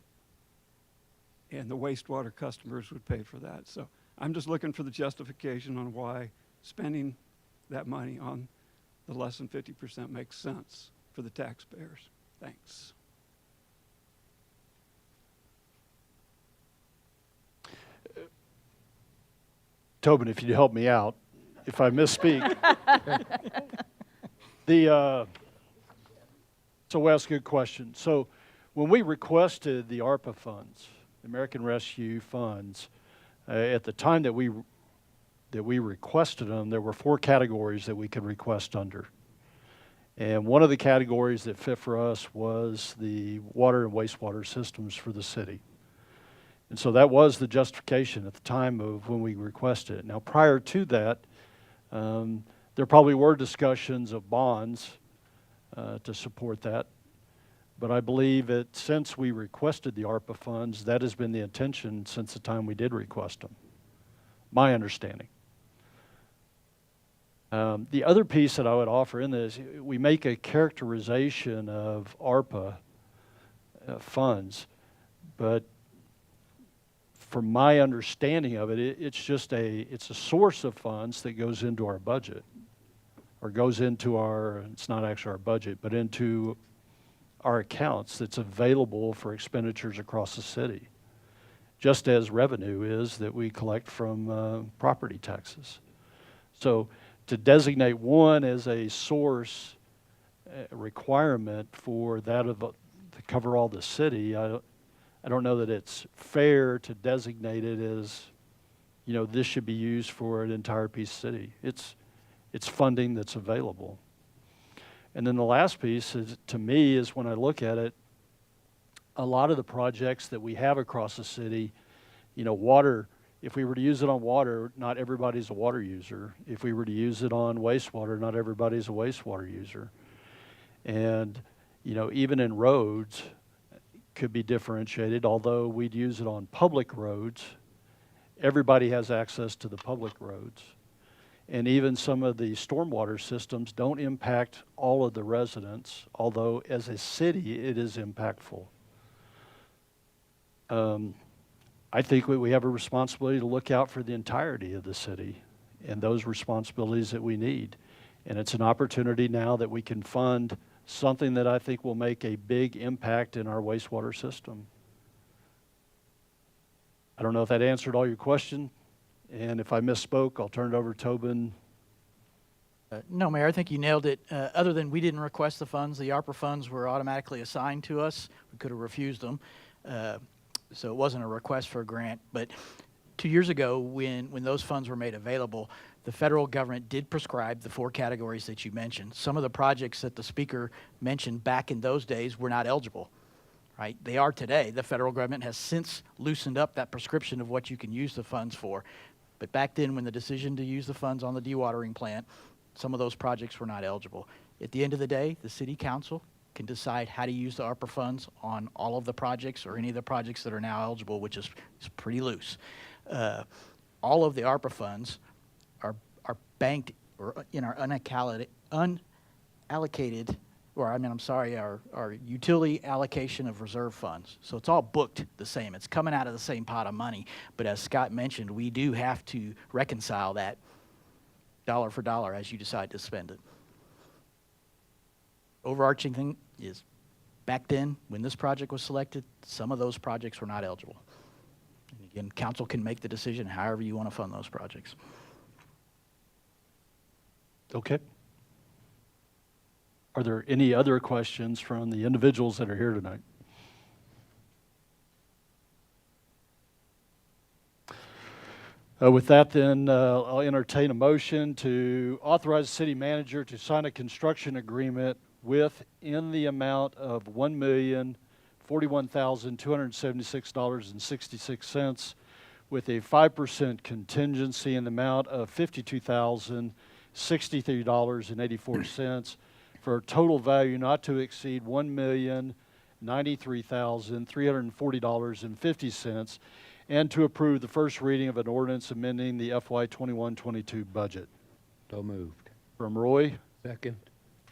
And the wastewater customers would pay for that. So I'm just looking for the justification on why spending that money on the less than 50% makes sense for the taxpayers. Thanks. Tobin, if you'd help me out, if I misspeak. So Wes, good question. So when we requested the ARPA funds, the American Rescue Funds, at the time that we requested them, there were 4 categories that we could request under. And one of the categories that fit for us was the water and wastewater systems for the city. And so that was the justification at the time of when we requested it. Now, prior to that, there probably were discussions of bonds to support that. But I believe that since we requested the ARPA funds, that has been the intention since the time we did request them. My understanding. The other piece that I would offer in this, we make a characterization of ARPA funds, but from my understanding of it, it's a source of funds that goes into our budget, or goes into it's not actually our budget, but into our accounts that's available for expenditures across the city, just as revenue is that we collect from property taxes. So to designate one as a source requirement for that to cover all the city, I don't know that it's fair to designate it as, this should be used for an entire piece of city. It's funding that's available. And then the last piece is, to me, is when I look at it, a lot of the projects that we have across the city, water, if we were to use it on water, not everybody's a water user. If we were to use it on wastewater, not everybody's a wastewater user. And, even in roads, could be differentiated, although we'd use it on public roads. Everybody has access to the public roads. And even some of the stormwater systems don't impact all of the residents, although as a city it is impactful. I think we have a responsibility to look out for the entirety of the city and those responsibilities that we need. And it's an opportunity now that we can fund something that I think will make a big impact in our wastewater system. I don't know if that answered all your question, and if I misspoke, I'll turn it over to Tobin. No, Mayor, I think you nailed it. Other than we didn't request the funds, the ARPA funds were automatically assigned to us. We could have refused them. So it wasn't a request for a grant. But 2 years ago, when those funds were made available, the federal government did prescribe the 4 categories that you mentioned. Some of the projects that the speaker mentioned back in those days were not eligible, right? They are today. The federal government has since loosened up that prescription of what you can use the funds for. But back then, when the decision to use the funds on the dewatering plant, some of those projects were not eligible. At the end of the day, the city council can decide how to use the ARPA funds on all of the projects or any of the projects that are now eligible, which is pretty loose. All of the ARPA funds are banked or in our unallocated, our utility allocation of reserve funds. So it's all booked the same. It's coming out of the same pot of money. But as Scott mentioned, we do have to reconcile that dollar for dollar as you decide to spend it. Overarching thing is, back then, when this project was selected, some of those projects were not eligible. And again, council can make the decision however you want to fund those projects. Okay. Are there any other questions from the individuals that are here tonight? With that, then, I'll entertain a motion to authorize the city manager to sign a construction agreement in the amount of $1,041,276.66 with a 5% contingency in the amount of $52,063.84 for a total value not to exceed $1,093,340.50, and to approve the first reading of an ordinance amending the FY 21-22 budget. So moved. From Roy, Second.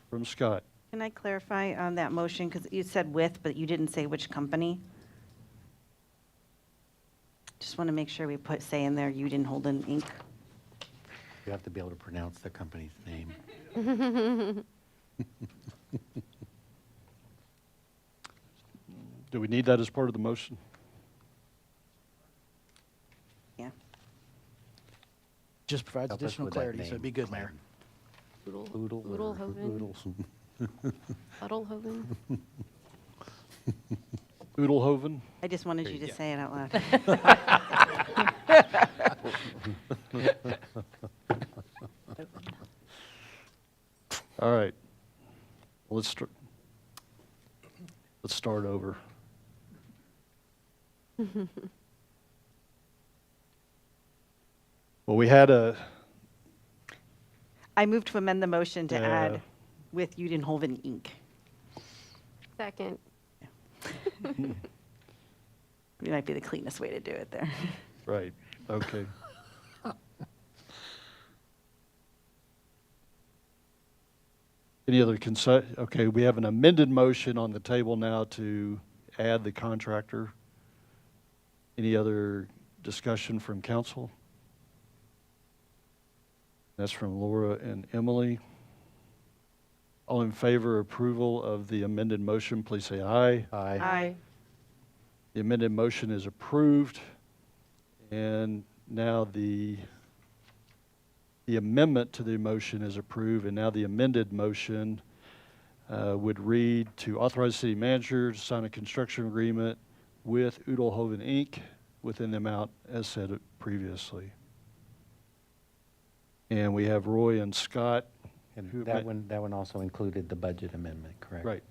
from Scott. Can I clarify on that motion, because you said with, but you didn't say which company? Just want to make sure we say in there, Uden Holden Inc. You have to be able to pronounce the company's name. Do we need that as part of the motion? Yeah. Just provides Help us additional with that clarity, so it'd be good, Mayor. Oodlehoven. Uddlehoven. Oodlehoven? I just wanted you to say it out loud. All right. Let's start over. Well, we had I move to amend the motion to Yeah. add with Uden Holden Inc. Second. It might be the cleanest way to do it there. right, okay. Any other okay, we have an amended motion on the table now to add the contractor. Any other discussion from council? That's from Laura and Emily. All in favor of approval of the amended motion, please say aye. Aye. The amended motion is approved. And now the amendment to the motion is approved, and now the amended motion would read to authorize the city manager to sign a construction agreement with Oodlehoven Inc. within the amount as said previously. And we have Roy and Scott. And who that one also included the budget amendment, correct? Right.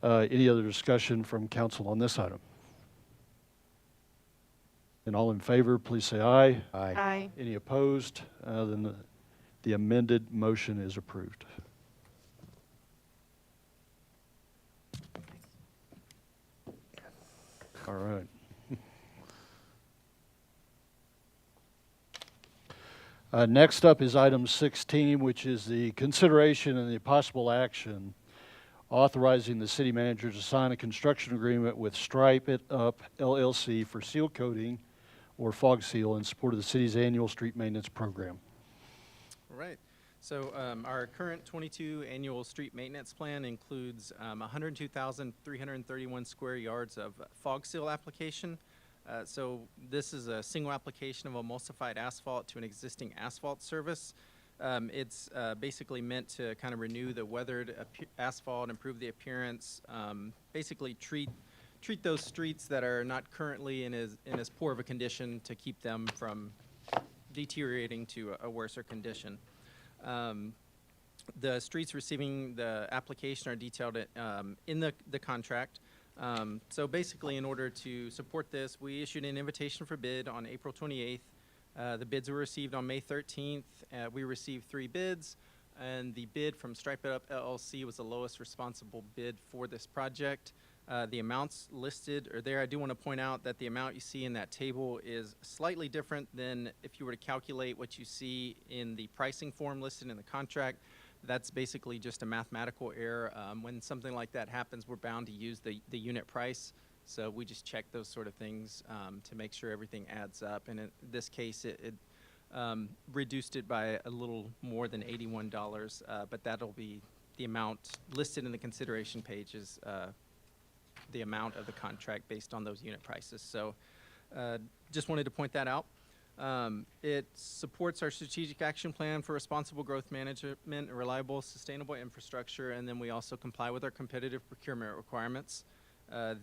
Okay. Any other discussion from council on this item? And all in favor, please say aye. Aye. Aye. Any opposed? Then the amended motion is approved. All right. Next up is item 16, which is the consideration and the possible action authorizing the city manager to sign a construction agreement with Stripe It Up LLC for seal coating or fog seal in support of the city's annual street maintenance program. All right. So our current 22 annual street maintenance plan includes 102,331 square yards of fog seal application. So this is a single application of emulsified asphalt to an existing asphalt service. It's basically meant to kind of renew the weathered asphalt, improve the appearance, basically treat those streets that are not currently in as poor of a condition to keep them from deteriorating to a worser condition. The streets receiving the application are detailed in the contract. So basically, in order to support this, we issued an invitation for bid on April 28th. The bids were received on May 13th. We received 3 bids, and the bid from Stripe It Up LLC was the lowest responsible bid for this project. The amounts listed are there. I do want to point out that the amount you see in that table is slightly different than if you were to calculate what you see in the pricing form listed in the contract. That's basically just a mathematical error. When something like that happens, we're bound to use the unit price. So we just check those sort of things to make sure everything adds up. And in this case, it reduced it by a little more than $81, but that'll be the amount listed in the consideration page is the amount of the contract based on those unit prices. So just wanted to point that out. It supports our strategic action plan for responsible growth management and reliable, sustainable infrastructure, and then we also comply with our competitive procurement requirements.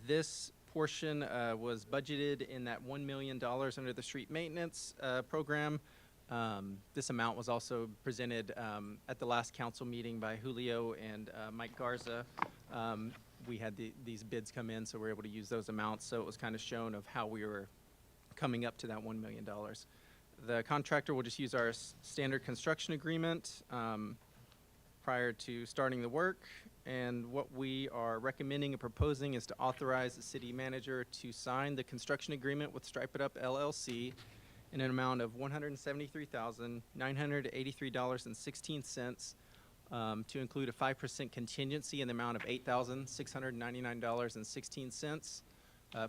This portion was budgeted in that $1 million under the street maintenance program. This amount was also presented at the last council meeting by Julio and Mike Garza. We had these bids come in, so we were able to use those amounts. So it was kind of shown of how we were coming up to that $1 million. The contractor will just use our standard construction agreement prior to starting the work, and what we are recommending and proposing is to authorize the city manager to sign the construction agreement with Stripe It Up LLC in an amount of $173,983.16, to include a 5% contingency in the amount of $8,699.16,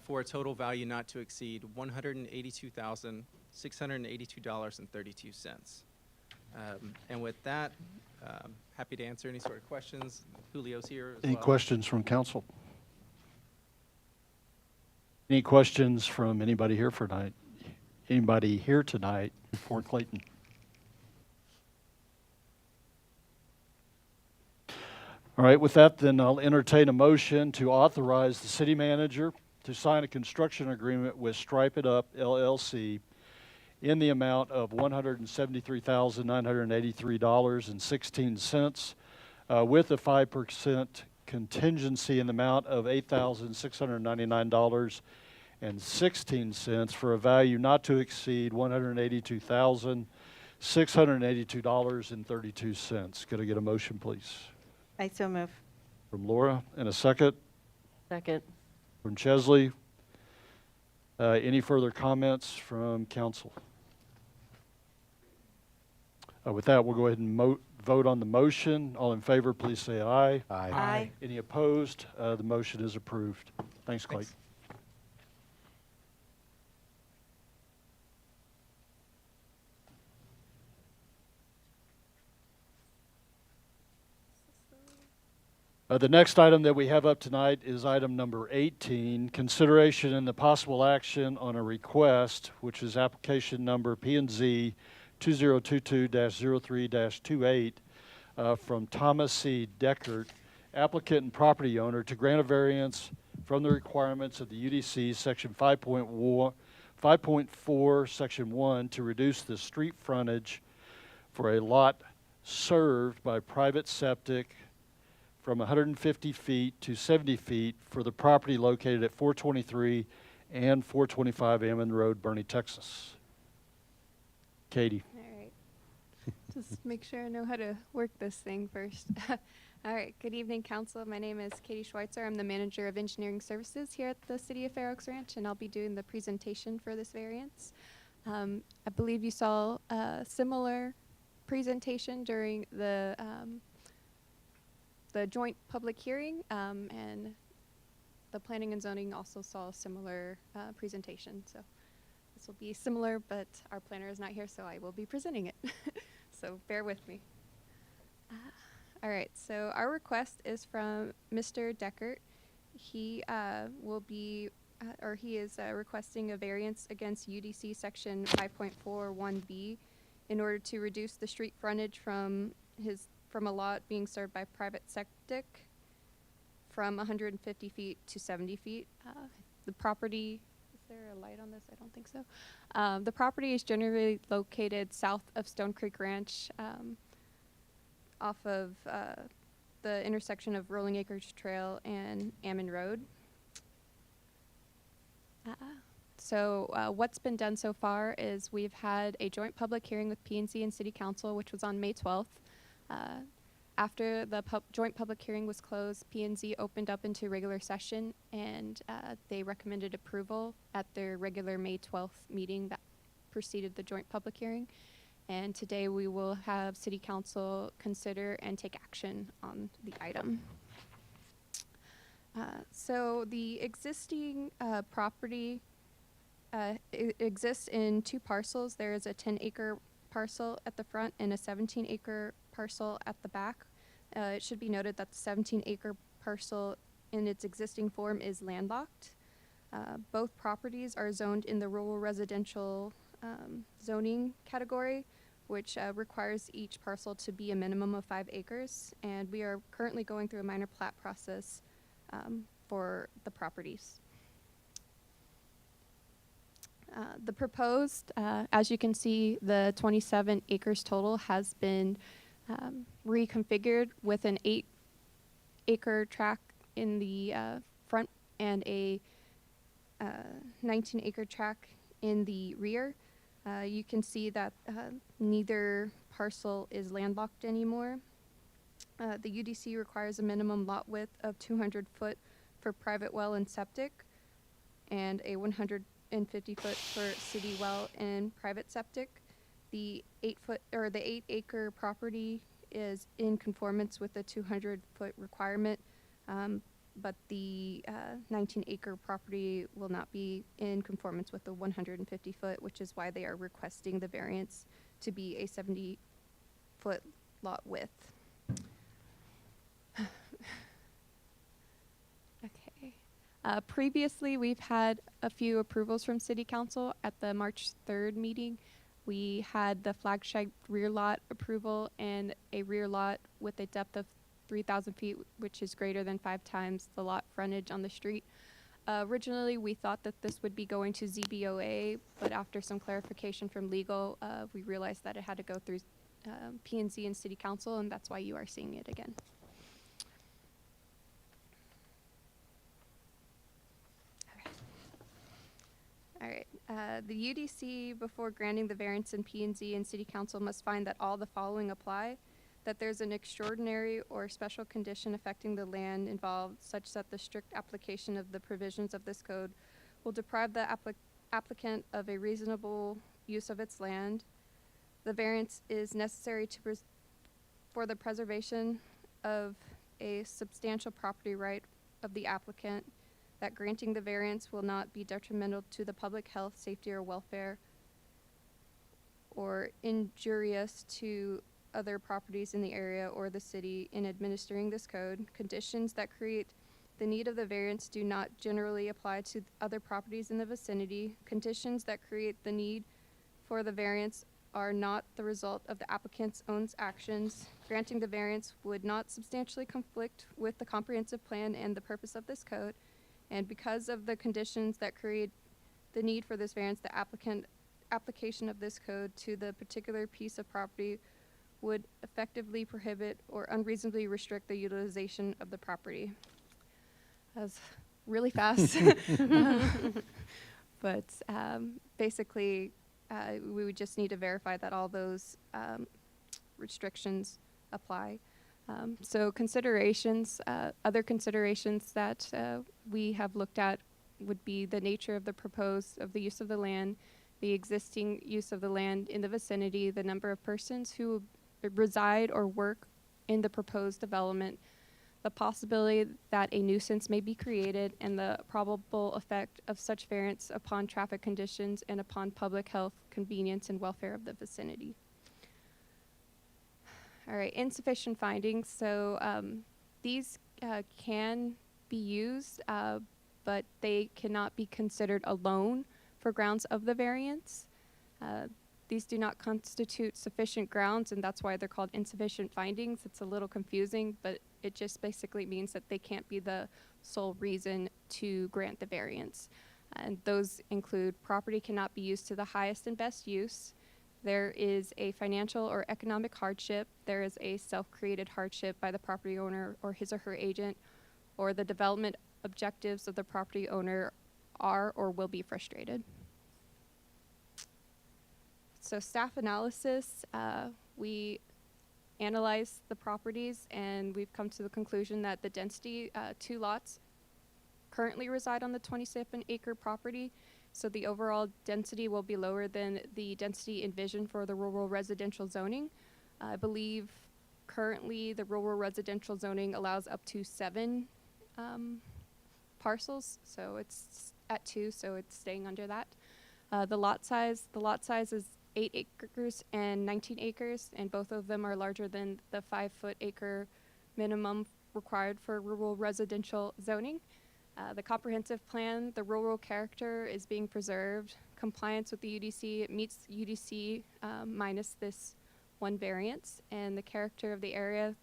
for a total value not to exceed $182,682.32. And with that, happy to answer any sort of questions. Julio's here as Any well. questions from council? Any questions from anybody here for tonight? Anybody here tonight for Clayton? All right, with that, then I'll entertain a motion to authorize the city manager to sign a construction agreement with Stripe It Up LLC in the amount of $173,983.16, with a 5% contingency in the amount of $8,699.16 for a value not to exceed $182,682.32. Could I get a motion, please? I so move. From Laura, and a second Second. from Chesley. Any further comments from council? With that, we'll go ahead and vote on the motion. All in favor, please say aye. Aye. Aye. Any opposed? The motion is approved. Thanks, Clayton. The next item that we have up tonight is item number 18, consideration and the possible action on a request, which is application number P&Z 2022-03-28 from Thomas C. Deckert, applicant and property owner, to grant a variance from the requirements of the UDC section 5.4 section 1 to reduce the street frontage for a lot served by private septic from 150 feet to 70 feet for the property located at 423 and 425 Ammon Road, Bernie, Texas. Katie. All right. Just make sure I know how to work this thing first. All right. Good evening, council. My name is Katie Schweitzer. I'm the manager of engineering services here at the City of Fair Oaks Ranch, and I'll be doing the presentation for this variance. I believe you saw a similar presentation during the joint public hearing, and the planning and zoning also saw a similar presentation. So this will be similar, but our planner is not here, so I will be presenting it. So bear with me. All right, so our request is from Mr. Deckert. He will be, he is requesting a variance against UDC section 5.41B in order to reduce the street frontage from a lot being served by private septic from 150 feet to 70 feet. The property, is there a light on this? I don't think so. The property is generally located south of Stone Creek Ranch, off of the intersection of Rolling Acres Trail and Ammon Road. So what's been done so far is we've had a joint public hearing with P&Z and City Council, which was on May 12th. After the joint public hearing was closed, P&Z opened up into regular session, and they recommended approval at their regular May 12th meeting that preceded the joint public hearing. And today we will have City Council consider and take action on the item. So the existing property exists in two parcels. There is a 10-acre parcel at the front and a 17-acre parcel at the back. It should be noted that the 17-acre parcel in its existing form is landlocked. Both properties are zoned in the rural residential zoning category, which requires each parcel to be a minimum of 5 acres. And we are currently going through a minor plat process for the properties. The proposed, as you can see, the 27 acres total has been reconfigured with an 8-acre tract in the front and a 19-acre tract in the rear. You can see that neither parcel is landlocked anymore. The UDC requires a minimum lot width of 200 foot for private well and septic, and a 150 foot for city well and private septic. The 8 acre property is in conformance with the 200 foot requirement, but the 19 acre property will not be in conformance with the 150 foot, which is why they are requesting the variance to be a 70 foot lot width. Okay. Previously, we've had a few approvals from City Council. At the March 3rd meeting, we had the flag-shaped rear lot approval and a rear lot with a depth of 3,000 feet, which is greater than 5 times the lot frontage on the street. Originally, we thought that this would be going to ZBOA, but after some clarification from legal, we realized that it had to go through P&Z and City Council, and that's why you are seeing it again. All right. The UDC, before granting the variance in P&Z and City Council, must find that all the following apply: that there's an extraordinary or special condition affecting the land involved, such that the strict application of the provisions of this code will deprive the applicant of a reasonable use of its land. The variance is necessary for the preservation of a substantial property right of the applicant, that granting the variance will not be detrimental to the public health, safety, or welfare, or injurious to other properties in the area or the city in administering this code. Conditions that create the need of the variance do not generally apply to other properties in the vicinity. Conditions that create the need for the variance are not the result of the applicant's own actions. Granting the variance would not substantially conflict with the comprehensive plan and the purpose of this code. And because of the conditions that create the need for this variance, the application of this code to the particular piece of property would effectively prohibit or unreasonably restrict the utilization of the property. That was really fast. But basically, we would just need to verify that all those restrictions apply. So considerations, other considerations that we have looked at would be the nature of the use of the land, the existing use of the land in the vicinity, the number of persons who reside or work in the proposed development, the possibility that a nuisance may be created, and the probable effect of such variance upon traffic conditions and upon public health, convenience, and welfare of the vicinity. All right, insufficient findings. So these can be used, but they cannot be considered alone for grounds of the variance. These do not constitute sufficient grounds, and that's why they're called insufficient findings. It's a little confusing, but it just basically means that they can't be the sole reason to grant the variance. And those include property cannot be used to the highest and best use. There is a financial or economic hardship. There is a self-created hardship by the property owner or his or her agent, or the development objectives of the property owner are or will be frustrated. So staff analysis, we analyzed the properties and we've come to the conclusion that the density, 2 lots currently reside on the 27 acre property. So the overall density will be lower than the density envisioned for the rural residential zoning. I believe currently the rural residential zoning allows up to 7 parcels. So it's at 2, so it's staying under that. The lot size is 8 acres and 19 acres, and both of them are larger than the 5-foot acre minimum required for rural residential zoning. The comprehensive plan, the rural character is being preserved. Compliance with the UDC, it meets UDC minus this 1 variance, and the character of the area,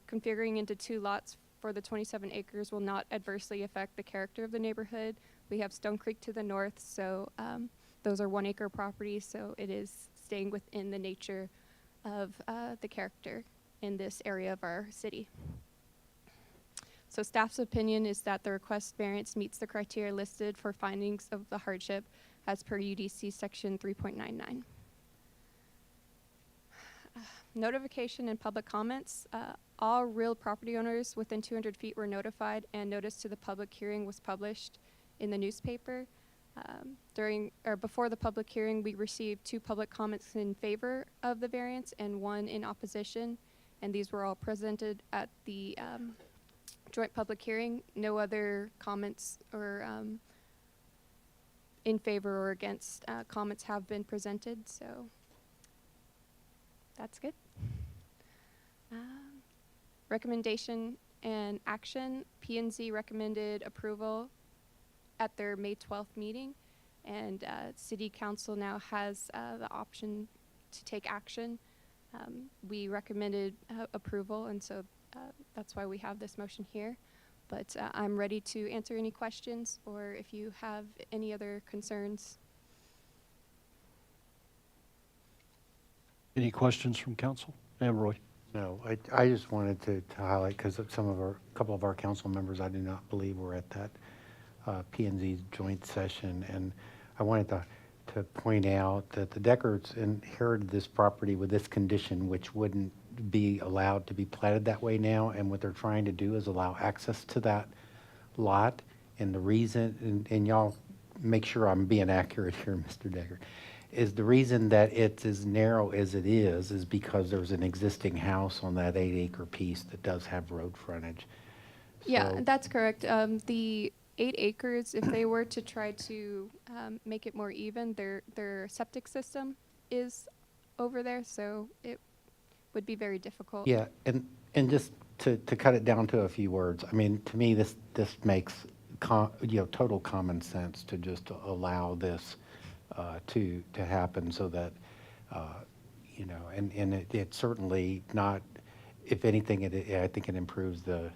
configuring into 2 lots for the 27 acres will not adversely affect the character of the neighborhood. We have Stone Creek to the north, so those are 1 acre properties, so it is staying within the nature of the character in this area of our city. So staff's opinion is that the request variance meets the criteria listed for findings of the hardship as per UDC section 3.99. Notification and public comments. all real property owners within 200 feet were notified, and notice to the public hearing was published in the newspaper. Before the public hearing, we received 2 public comments in favor of the variance and 1 in opposition, and these were all presented at the joint public hearing. No other comments or in favor or against comments have been presented, so that's good. Recommendation and action. P&Z recommended approval at their May 12th meeting, and City Council now has the option to take action. We recommended approval, and so that's why we have this motion here. But I'm ready to answer any questions, or if you have any other concerns. Any questions from council? And Roy? No, I just wanted to highlight, because of a couple of our council members I do not believe were at that P&Z joint session, and I wanted to point out that the Deckards inherited this property with this condition, which wouldn't be allowed to be platted that way now, and what they're trying to do is allow access to that lot. And the reason, and y'all make sure I'm being accurate here, Mr. Deckard, is the reason that it's as narrow as it is because there's an existing house on that 8-acre piece that does have road frontage. Yeah, So- that's correct. The 8 acres, if they were to try to make it more even, their septic system is over there, so it would be very difficult. Yeah, and just to cut it down to a few words, I mean, to me, this makes total common sense to just allow this to happen, so that and it certainly not, if anything, I think it improves the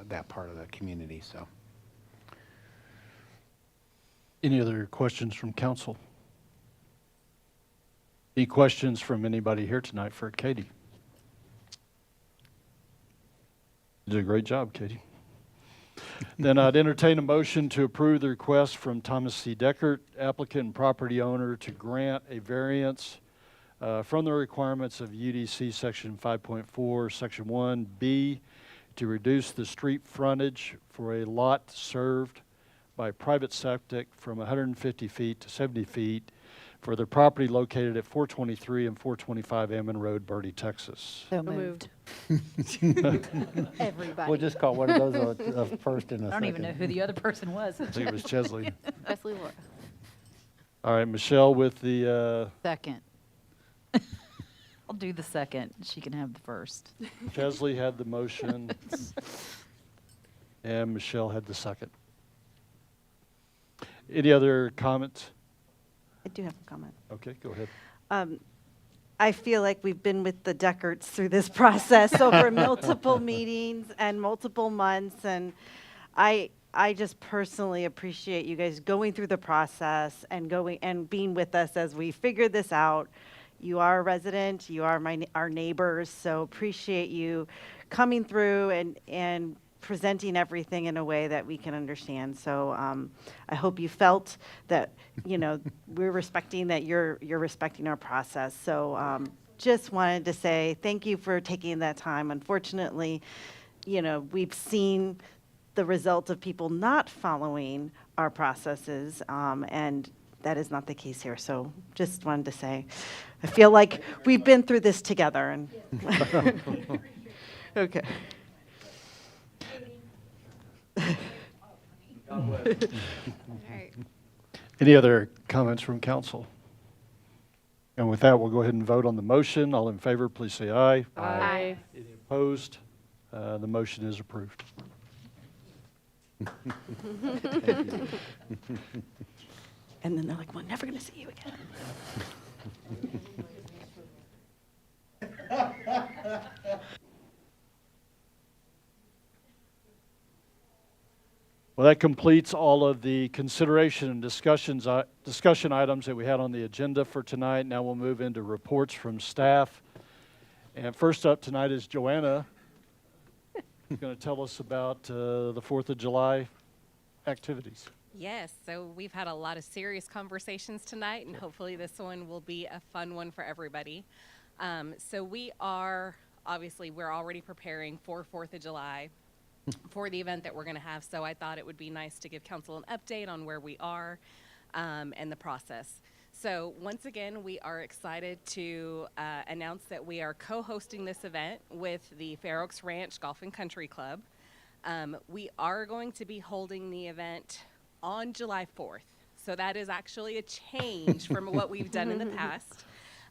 that part of the community. So, Any other questions from council? Any questions from anybody here tonight for Katie? You did a great job, Katie. Then I'd entertain a motion to approve the request from Thomas C. Deckert, applicant and property owner, to grant a variance from the requirements of UDC Section 5.4, Section 1B, to reduce the street frontage for a lot served by private septic from 150 feet to 70 feet for the property located at 423 and 425 Ammon Road, Bertie, Texas. So moved. Everybody. we'll just call one of those a first and a I second. don't even know who the other person was. I think it was Chesley. Leslie Laura. All right, Michelle with the, Second. I'll do the second. She can have the first. Chesley had the motion, and Michelle had the second. Any other comments? I do have a comment. Okay, go ahead. I feel like we've been with the Deckards through this process over multiple meetings and multiple months, and I just personally appreciate you guys going through the process and being with us as we figure this out. You are a resident, you are our neighbors, so appreciate you coming through and presenting everything in a way that we can understand. So I hope you felt that, we're respecting that you're respecting our process. So just wanted to say thank you for taking that time. Unfortunately, we've seen the result of people not following our processes, and that is not the case here. So just wanted to say, I feel like we've been through this together. And okay. All right. Any other comments from council? And with that, we'll go ahead and vote on the motion. All in favor, please say aye. Aye. Any opposed? The motion is approved. And then they're like, we're never going to see you again. Well, that completes all of the consideration and discussion items that we had on the agenda for tonight. Now we'll move into reports from staff. And first up tonight is Joanna, who's going to tell us about the 4th of July activities. Yes, so we've had a lot of serious conversations tonight, and hopefully this one will be a fun one for everybody. So we are obviously we're already preparing for 4th of July for the event that we're going to have. So I thought it would be nice to give council an update on where we are and the process. So once again, we are excited to announce that we are co-hosting this event with the Fair Oaks Ranch Golf and Country Club. We are going to be holding the event on July 4th. So that is actually a change from what we've done in the past.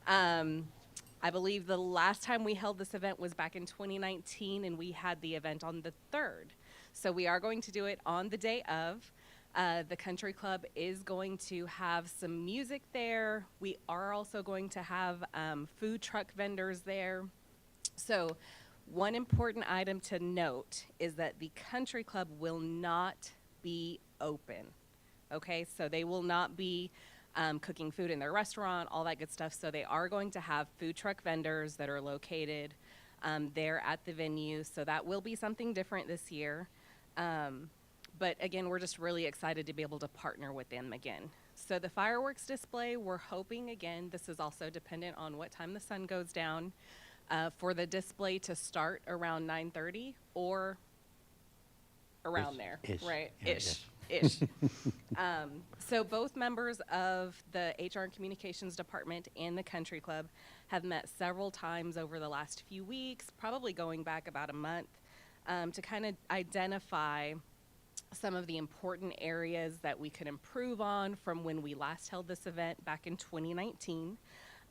I believe the last time we held this event was back in 2019, and we had the event on the 3rd. So we are going to do it on the day of. The country club is going to have some music there. We are also going to have food truck vendors there. So one important item to note is that the country club will not be open. Okay, so they will not be cooking food in their restaurant, all that good stuff. So they are going to have food truck vendors that are located there at the venue. So that will be something different this year. But again, we're just really excited to be able to partner with them again. So the fireworks display, we're hoping, again, this is also dependent on what time the sun goes down, for the display to start around 9:30 or around there, right? Yeah, Ish. So both members of the HR and Communications Department and the Country Club have met several times over the last few weeks, probably going back about a month, to kind of identify some of the important areas that we could improve on from when we last held this event back in 2019.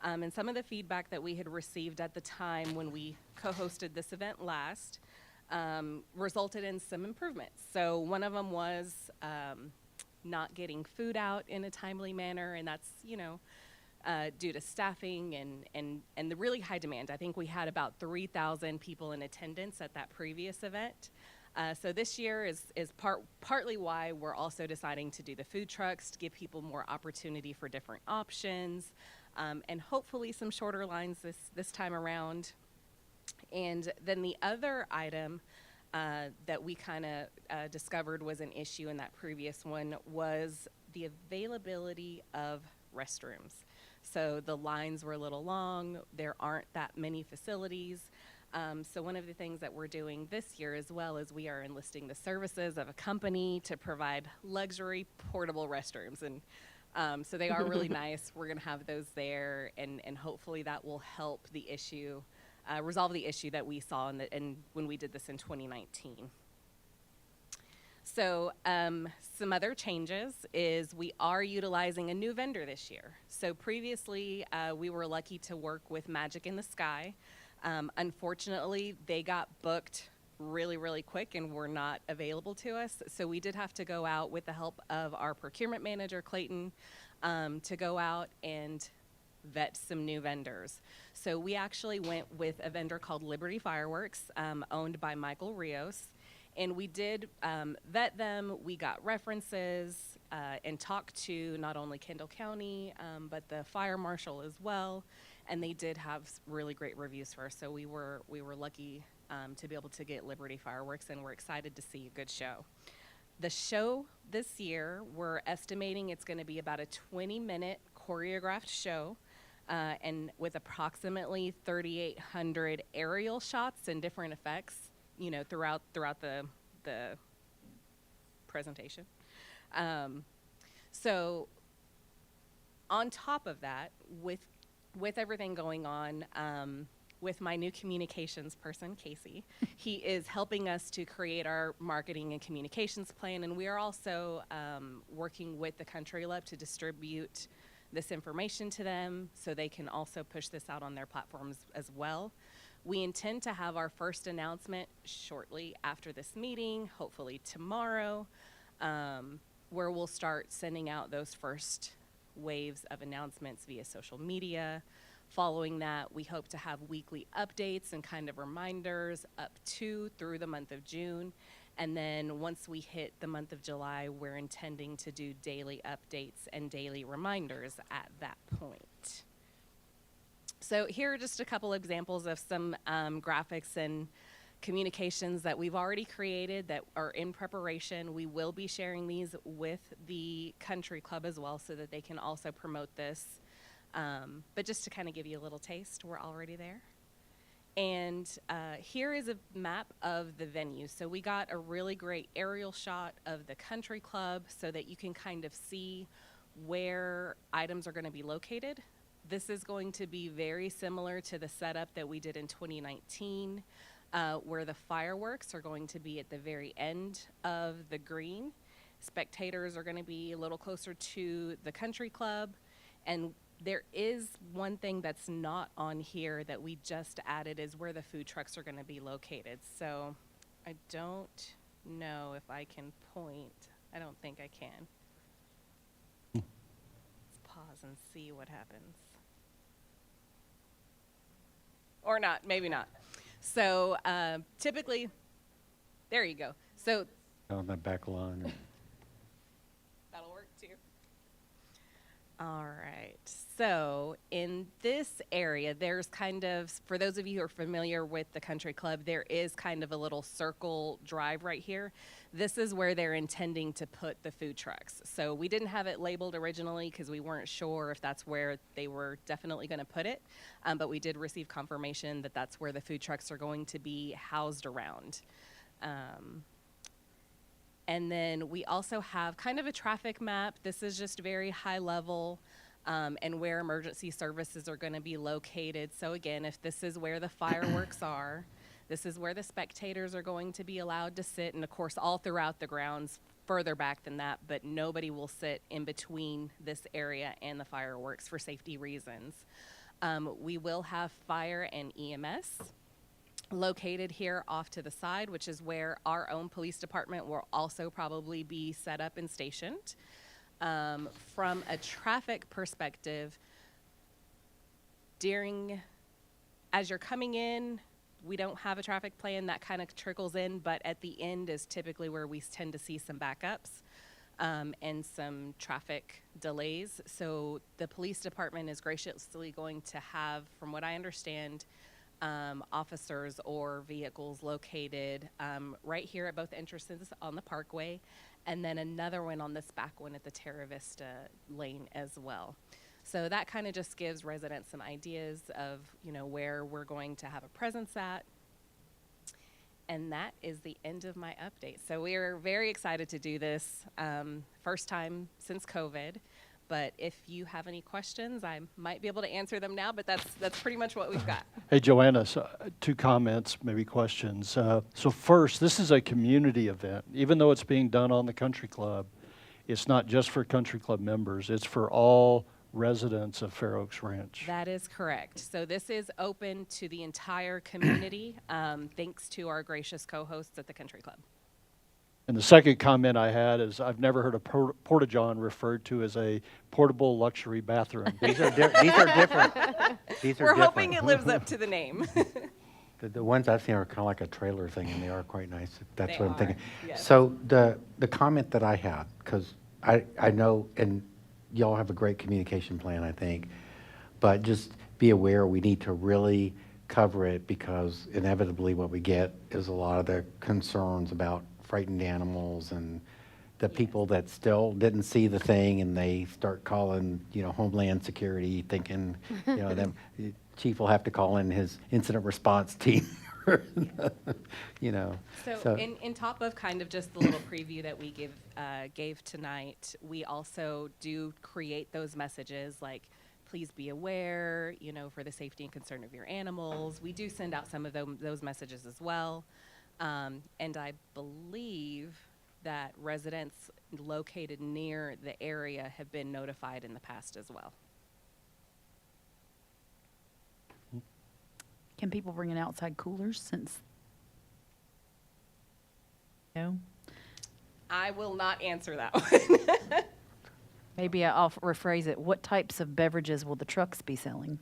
And some of the feedback that we had received at the time when we co-hosted this event last resulted in some improvements. So one of them was not getting food out in a timely manner, and that's, you know, due to staffing and the really high demand. I think we had about 3,000 people in attendance at that previous event. So this year is partly why we're also deciding to do the food trucks, to give people more opportunity for different options, and hopefully some shorter lines this time around. And then the other item that we kind of discovered was an issue in that previous one was the availability of restrooms. So the lines were a little long. There aren't that many facilities. So one of the things that we're doing this year as well is we are enlisting the services of a company to provide luxury portable restrooms. And so they are really nice. We're going to have those there, and hopefully that will help the issue, resolve the issue that we saw in when we did this in 2019. So some other changes is we are utilizing a new vendor this year. So previously we were lucky to work with Magic in the Sky. Unfortunately, they got booked really, really quick and were not available to us. So we did have to go out with the help of our procurement manager, Clayton, to go out and vet some new vendors. So we actually went with a vendor called Liberty Fireworks, owned by Michael Rios. And we did vet them. We got references and talked to not only Kendall County, but the fire marshal as well. And they did have really great reviews for us. So we were lucky to be able to get Liberty Fireworks, and we're excited to see a good show. The show this year, we're estimating it's going to be about a 20-minute choreographed show, and with approximately 3,800 aerial shots and different effects, you know, throughout the presentation. So on top of that, with everything going on, with my new communications person, Casey, he is helping us to create our marketing and communications plan, and we are also working with the Country Club to distribute this information to them so they can also push this out on their platforms as well. We intend to have our first announcement shortly after this meeting, hopefully tomorrow, where we'll start sending out those first waves of announcements via social media. Following that, we hope to have weekly updates and kind of reminders up to through the month of June. And then once we hit the month of July, we're intending to do daily updates and daily reminders at that point. So here are just a couple examples of some graphics and communications that we've already created that are in preparation. We will be sharing these with the Country Club as well so that they can also promote this. But just to kind of give you a little taste, we're already there. And here is a map of the venue. So we got a really great aerial shot of the country club so that you can kind of see where items are going to be located. This is going to be very similar to the setup that we did in 2019, where the fireworks are going to be at the very end of the green. Spectators are going to be a little closer to the country club. And there is one thing that's not on here that we just added is where the food trucks are going to be located. So I don't know if I can point. I don't think I can. Let's pause and see what happens. Or not, maybe not. So typically, there you go. So On that back lawn. that'll work too. All right. So in this area, there's kind of, for those of you who are familiar with the country club, there is kind of a little circle drive right here. This is where they're intending to put the food trucks. So we didn't have it labeled originally because we weren't sure if that's where they were definitely going to put it. But we did receive confirmation that that's where the food trucks are going to be housed around. And then we also have kind of a traffic map. This is just very high level, and where emergency services are going to be located. So again, if this is where the fireworks are, this is where the spectators are going to be allowed to sit, and of course all throughout the grounds further back than that, but nobody will sit in between this area and the fireworks for safety reasons. We will have fire and EMS located here off to the side, which is where our own police department will also probably be set up and stationed. From a traffic perspective, as you're coming in, we don't have a traffic plan that kind of trickles in, but at the end is typically where we tend to see some backups and some traffic delays. So the police department is graciously going to have, from what I understand, officers or vehicles located right here at both entrances on the Parkway, and then another one on this back one at the Terra Vista lane as well. So that kind of just gives residents some ideas of, where we're going to have a presence at. And that is the end of my update. So we are very excited to do this, first time since COVID. But if you have any questions, I might be able to answer them now, but that's pretty much what we've got. Hey, Joanna, so 2 comments, maybe questions. So first, this is a community event. Even though it's being done on the country club, it's not just for country club members. It's for all residents of Fair Oaks Ranch. That is correct. So this is open to the entire community, thanks to our gracious co-hosts at the country club. And the second comment I had is I've never heard a porta-john referred to as a portable luxury bathroom. These are different. We're hoping it lives up to the name. The ones I've seen are kind of like a trailer thing, and they are quite nice. That's They what I'm thinking. are, yes. So the comment that I had, because I know, and y'all have a great communication plan, I think, but just be aware we need to really cover it, because inevitably what we get is a lot of the concerns about frightened animals and the people that still didn't see the thing, and they start calling, Homeland Security, thinking, them chief will have to call in his incident response team. So in top of kind of just the little preview that we gave tonight, we also do create those messages like, please be aware, for the safety and concern of your animals. We do send out some of those messages as well. And I believe that residents located near the area have been notified in the past as well. Can people bring in outside coolers since? No? I will not answer that one. Maybe I'll rephrase it. What types of beverages will the trucks be selling?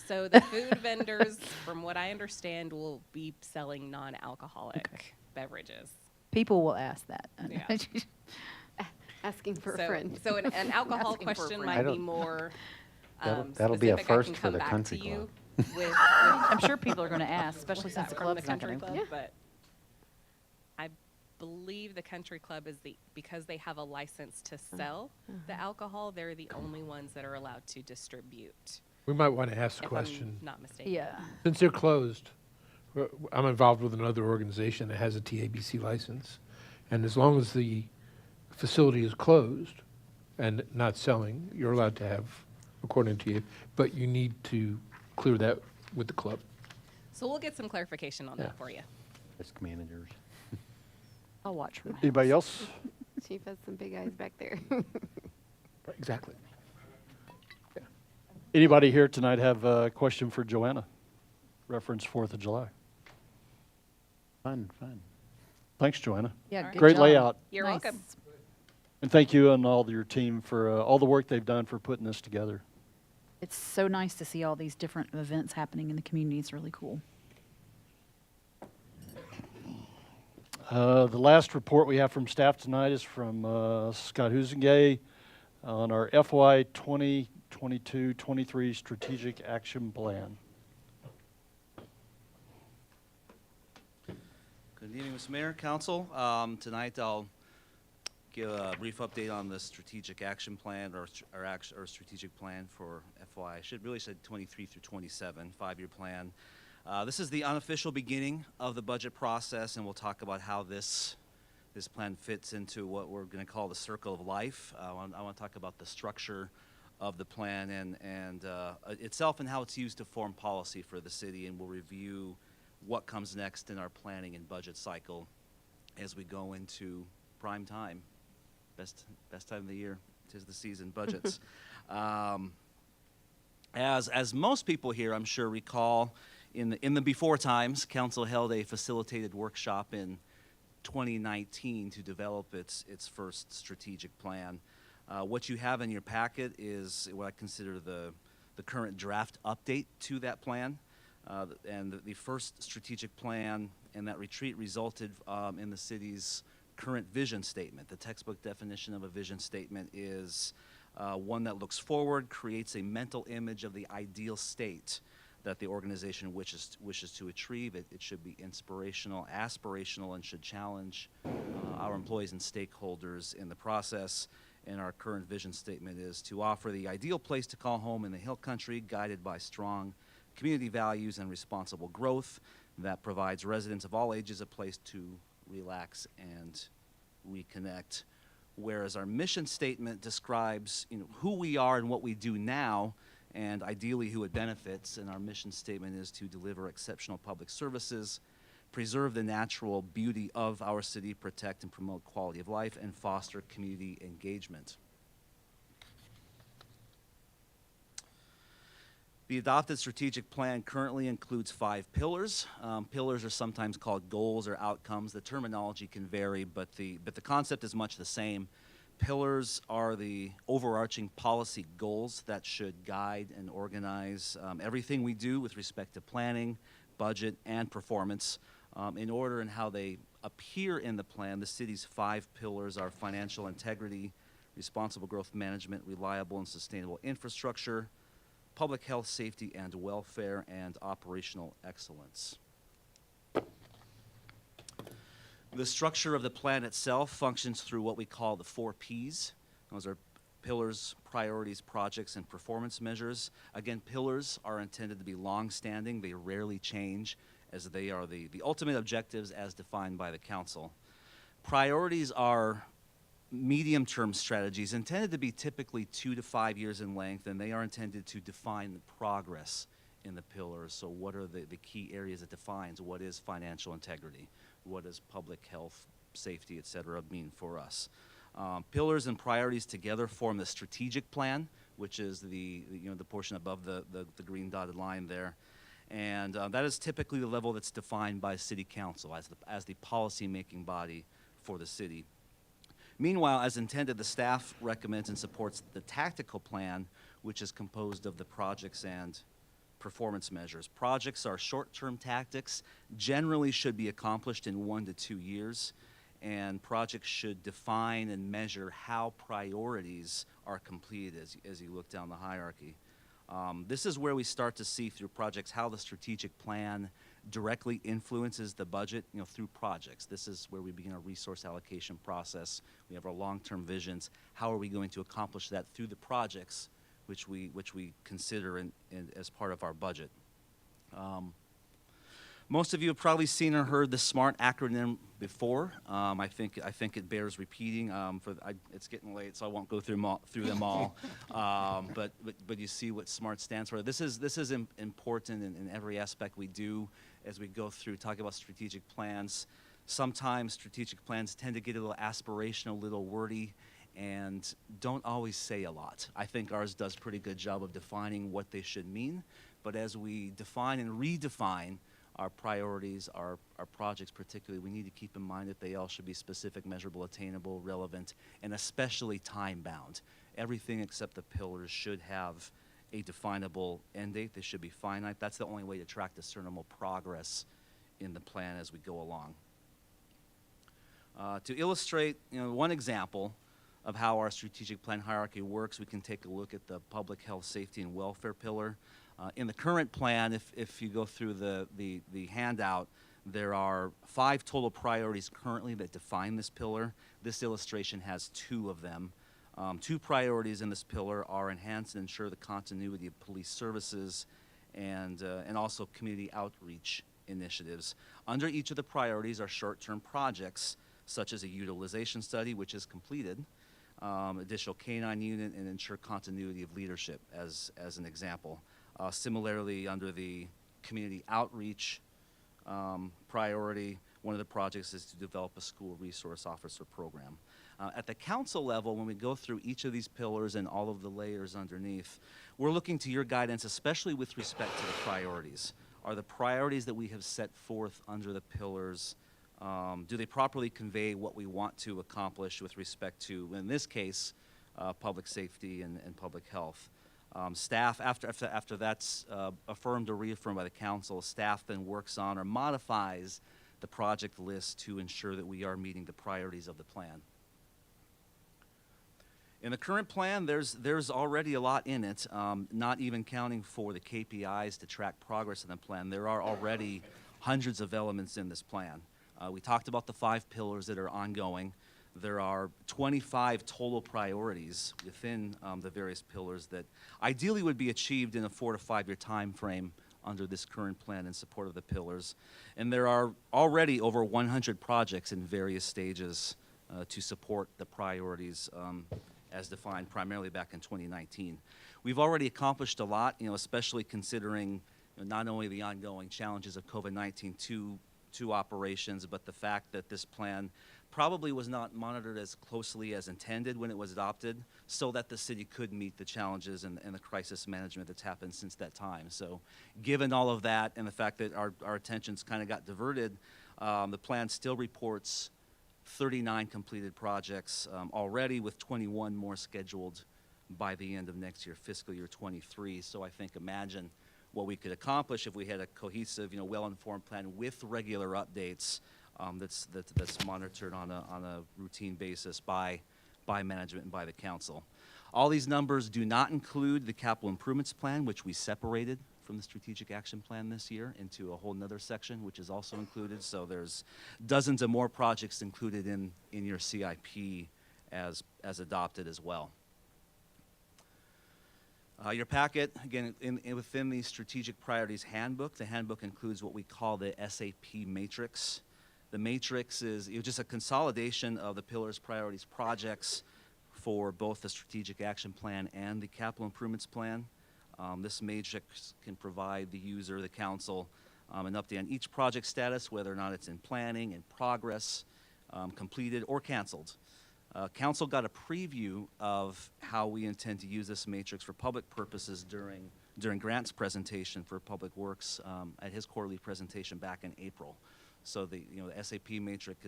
So the food vendors, from what I understand, will be selling non-alcoholic beverages. People will ask that. Yeah. Asking for a friend. So an alcohol Asking for a question friend. might be more That'll be a specific. I first can for come the back country to you club. with I'm sure people are going to ask, especially since the from club's not country going to. club, but I believe the country club is because they have a license to sell the alcohol, they're the only ones that are allowed to distribute. We might want to ask a If I'm question. not mistaken. Yeah. Since they're closed, I'm involved with another organization that has a TABC license, and as long as the facility is closed and not selling, you're allowed to have, according to you, but you need to clear that with the club. So we'll get some clarification on that for you. Risk managers. I'll watch from my Anybody else? Chief has some big eyes back there. Exactly. Anybody here tonight have a question for Joanna? Reference 4th of July. Fun. Thanks, Joanna. Yeah, good Great job. layout. You're Nice. welcome. And thank you and all your team for all the work they've done for putting this together. It's so nice to see all these different events happening in the community. It's really cool. The last report we have from staff tonight is from Scott Husengay on our FY 2022-23 Strategic Action Plan. Good evening, Mr. Mayor, Council. Tonight I'll give a brief update on the strategic action plan or strategic plan for FY. I should really say 23 through 27, 5-year plan. This is the unofficial beginning of the budget process, and we'll talk about how this plan fits into what we're going to call the circle of life. I want to talk about the structure of the plan and itself and how it's used to form policy for the city, and we'll review what comes next in our planning and budget cycle as we go into prime time. Best time of the year, 'tis the season, budgets. As most people here, I'm sure, recall, in the before times, council held a facilitated workshop in 2019 to develop its first strategic plan. What you have in your packet is what I consider the current draft update to that plan. And the first strategic plan and that retreat resulted in the city's current vision statement. The textbook definition of a vision statement is one that looks forward, creates a mental image of the ideal state that the organization wishes to achieve. It should be inspirational, aspirational, and should challenge our employees and stakeholders in the process. And our current vision statement is to offer the ideal place to call home in the Hill Country, guided by strong community values and responsible growth that provides residents of all ages a place to relax and reconnect. Whereas our mission statement describes who we are and what we do now, and ideally who it benefits. And our mission statement is to deliver exceptional public services, preserve the natural beauty of our city, protect and promote quality of life, and foster community engagement. The adopted strategic plan currently includes 5 pillars. Pillars are sometimes called goals or outcomes. The terminology can vary, but the concept is much the same. Pillars are the overarching policy goals that should guide and organize everything we do with respect to planning, budget, and performance. In order and how they appear in the plan, the city's 5 pillars are financial integrity, responsible growth management, reliable and sustainable infrastructure, public health, safety and welfare, and operational excellence. The structure of the plan itself functions through what we call the 4 Ps. Those are pillars, priorities, projects, and performance measures. Again, pillars are intended to be long-standing. They rarely change, as they are the ultimate objectives as defined by the council. Priorities are medium-term strategies intended to be typically 2 to 5 years in length, and they are intended to define the progress in the pillars. So what are the key areas it defines? What is financial integrity? What does public health, safety, et cetera, mean for us? Pillars and priorities together form the strategic plan, which is the portion above the green dotted line there. And that is typically the level that's defined by City Council as the policy-making body for the city. Meanwhile, as intended, the staff recommends and supports the tactical plan, which is composed of the projects and performance measures. Projects are short-term tactics, generally should be accomplished in 1 to 2 years, and projects should define and measure how priorities are completed as you look down the hierarchy. This is where we start to see through projects how the strategic plan directly influences the budget, through projects. This is where we begin our resource allocation process. We have our long-term visions. How are we going to accomplish that through the projects which we consider as part of our budget? Most of you have probably seen or heard the SMART acronym before. I think it bears repeating. It's getting late, so I won't go through them all. But you see what SMART stands for. This is important in every aspect we do as we go through talking about strategic plans. Sometimes strategic plans tend to get a little aspirational, a little wordy, and don't always say a lot. I think ours does a pretty good job of defining what they should mean. But as we define and redefine our priorities, our projects particularly, we need to keep in mind that they all should be specific, measurable, attainable, relevant, and especially time-bound. Everything except the pillars should have a definable end date. They should be finite. That's the only way to track discernible progress in the plan as we go along. To illustrate, one example of how our strategic plan hierarchy works, we can take a look at the public health, safety, and welfare pillar. In the current plan, if you go through the handout, there are 5 total priorities currently that define this pillar. This illustration has 2 of them. 2 priorities in this pillar are enhance and ensure the continuity of police services and also community outreach initiatives. Under each of the priorities are short-term projects, such as a utilization study, which is completed, additional K-9 unit, and ensure continuity of leadership as an example. Similarly, under the community outreach priority, one of the projects is to develop a school resource officer program. At the council level, when we go through each of these pillars and all of the layers underneath, we're looking to your guidance, especially with respect to the priorities. Are the priorities that we have set forth under the pillars, do they properly convey what we want to accomplish with respect to, in this case, public safety and public health? Staff, after that's affirmed or reaffirmed by the council, staff then works on or modifies the project list to ensure that we are meeting the priorities of the plan. In the current plan, there's already a lot in it, not even counting for the KPIs to track progress in the plan. There are already hundreds of elements in this plan. We talked about the 5 pillars that are ongoing. There are 25 total priorities within the various pillars that ideally would be achieved in a 4 to 5 year time frame under this current plan in support of the pillars. And there are already over 100 projects in various stages to support the priorities as defined primarily back in 2019. We've already accomplished a lot, especially considering not only the ongoing challenges of COVID-19 to operations, but the fact that this plan probably was not monitored as closely as intended when it was adopted, so that the city could meet the challenges and the crisis management that's happened since that time. So given all of that and the fact that our attentions kind of got diverted, the plan still reports 39 completed projects already, with 21 more scheduled by the end of next year, fiscal year 23. So I think imagine what we could accomplish if we had a cohesive, well-informed plan with regular updates that's monitored on a routine basis by management and by the council. All these numbers do not include the capital improvements plan, which we separated from the strategic action plan this year into a whole nother section, which is also included. So there's dozens of more projects included in your CIP as adopted as well. Your packet, again, within the Strategic Priorities Handbook, the handbook includes what we call the SAP matrix. The matrix is just a consolidation of the pillars, priorities, projects for both the Strategic Action Plan and the Capital Improvements Plan. This matrix can provide the user, the council, an update on each project status, whether or not it's in planning, in progress, completed, or canceled. Council got a preview of how we intend to use this matrix for public purposes during Grant's presentation for Public Works at his quarterly presentation back in April. So the SAP matrix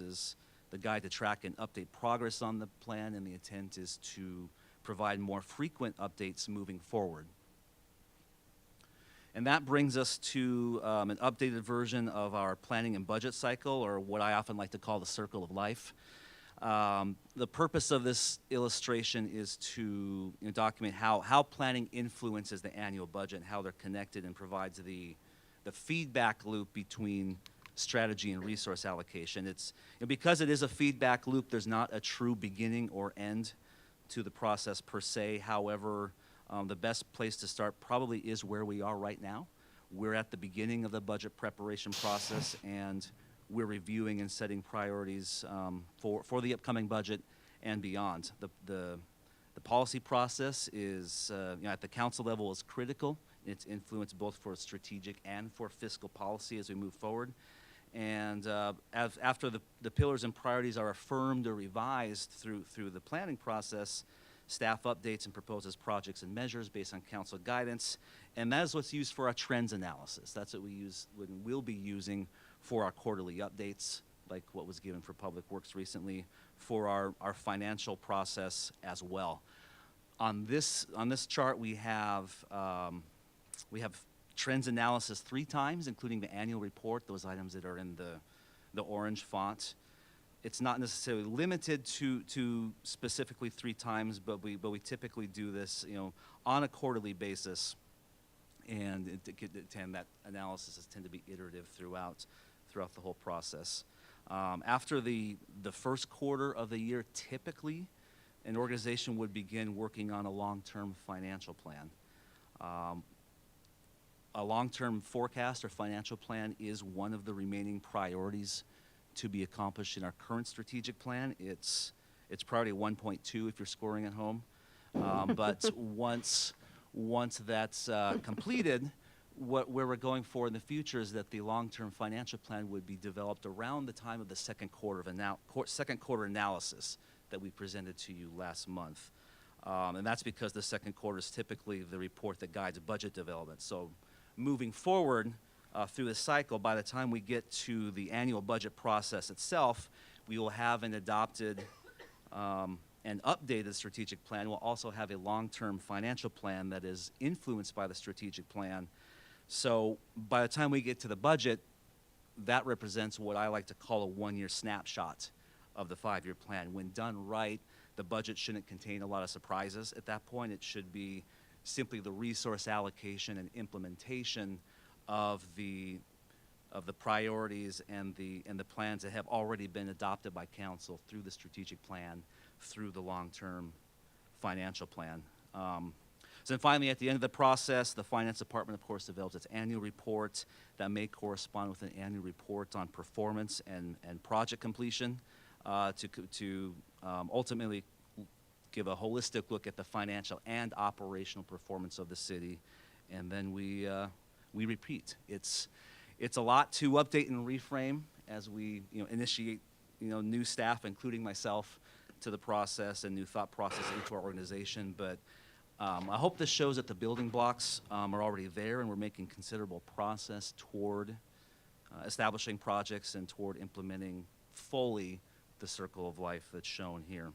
is the guide to track and update progress on the plan, and the intent is to provide more frequent updates moving forward. And that brings us to an updated version of our planning and budget cycle, or what I often like to call the circle of life. The purpose of this illustration is to document how planning influences the annual budget and how they're connected, and provides the feedback loop between strategy and resource allocation. It's because it is a feedback loop, there's not a true beginning or end to the process per se. However, the best place to start probably is where we are right now, We're at the beginning of the budget preparation process, and we're reviewing and setting priorities for the upcoming budget and beyond. The policy process is, at the council level, is critical. Its influence both for strategic and for fiscal policy as we move forward. And after the pillars and priorities are affirmed or revised through the planning process, staff updates and proposes projects and measures based on council guidance, and that is what's used for our trends analysis. That's what we'll be using for our quarterly updates, like what was given for Public Works recently, for our financial process as well. On this chart, we have trends analysis 3 times, including the annual report, those items that are in the orange font. It's not necessarily limited to specifically 3 times, but we typically do this, on a quarterly basis, and that analysis tend to be iterative throughout the whole process. After the first quarter of the year, typically, an organization would begin working on a long-term financial plan. A long-term forecast or financial plan is one of the remaining priorities to be accomplished in our current strategic plan. It's priority 1.2 if you're scoring at home. But once that's completed, where we're going for in the future is that the long-term financial plan would be developed around the time of the second quarter analysis that we presented to you last month. And that's because the second quarter is typically the report that guides budget development. So moving forward through the cycle, by the time we get to the annual budget process itself, we will have an adopted and updated strategic plan. We'll also have a long-term financial plan that is influenced by the strategic plan. So by the time we get to the budget, that represents what I like to call a one-year snapshot of the 5-year plan. When done right, the budget shouldn't contain a lot of surprises at that point. It should be simply the resource allocation and implementation of the priorities and the plans that have already been adopted by council through the strategic plan, through the long-term financial plan. So then finally, at the end of the process, the finance department, of course, develops its annual report that may correspond with an annual report on performance and project completion to ultimately give a holistic look at the financial and operational performance of the city, and then we repeat. It's a lot to update and reframe as we initiate new staff, including myself, to the process and new thought process into our organization. But I hope this shows that the building blocks are already there, and we're making considerable progress toward establishing projects and toward implementing fully the circle of life that's shown here.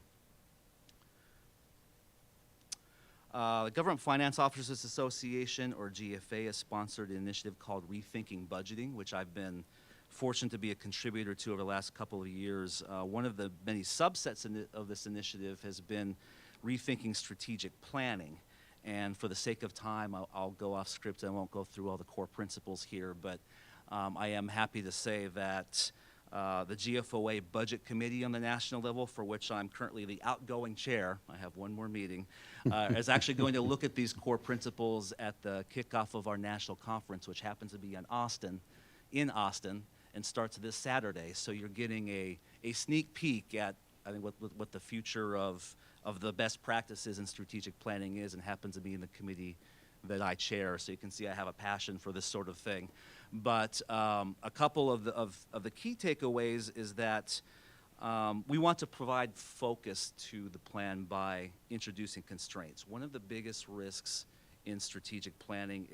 The Government Finance Officers Association, or GFA, has sponsored an initiative called Rethinking Budgeting, which I've been fortunate to be a contributor to over the last couple of years. One of the many subsets of this initiative has been rethinking strategic planning. And for the sake of time, I'll go off script. I won't go through all the core principles here, but I am happy to say that the GFOA Budget Committee on the national level, for which I'm currently the outgoing chair, I have one more meeting, is actually going to look at these core principles at the kickoff of our national conference, which happens to be in Austin, and starts this Saturday. So you're getting a sneak peek at, I think, what the future of the best practices in strategic planning is, and happens to be in the committee that I chair. So you can see I have a passion for this sort of thing. But a couple of the key takeaways is that we want to provide focus to the plan by introducing constraints. One of the biggest risks in strategic planning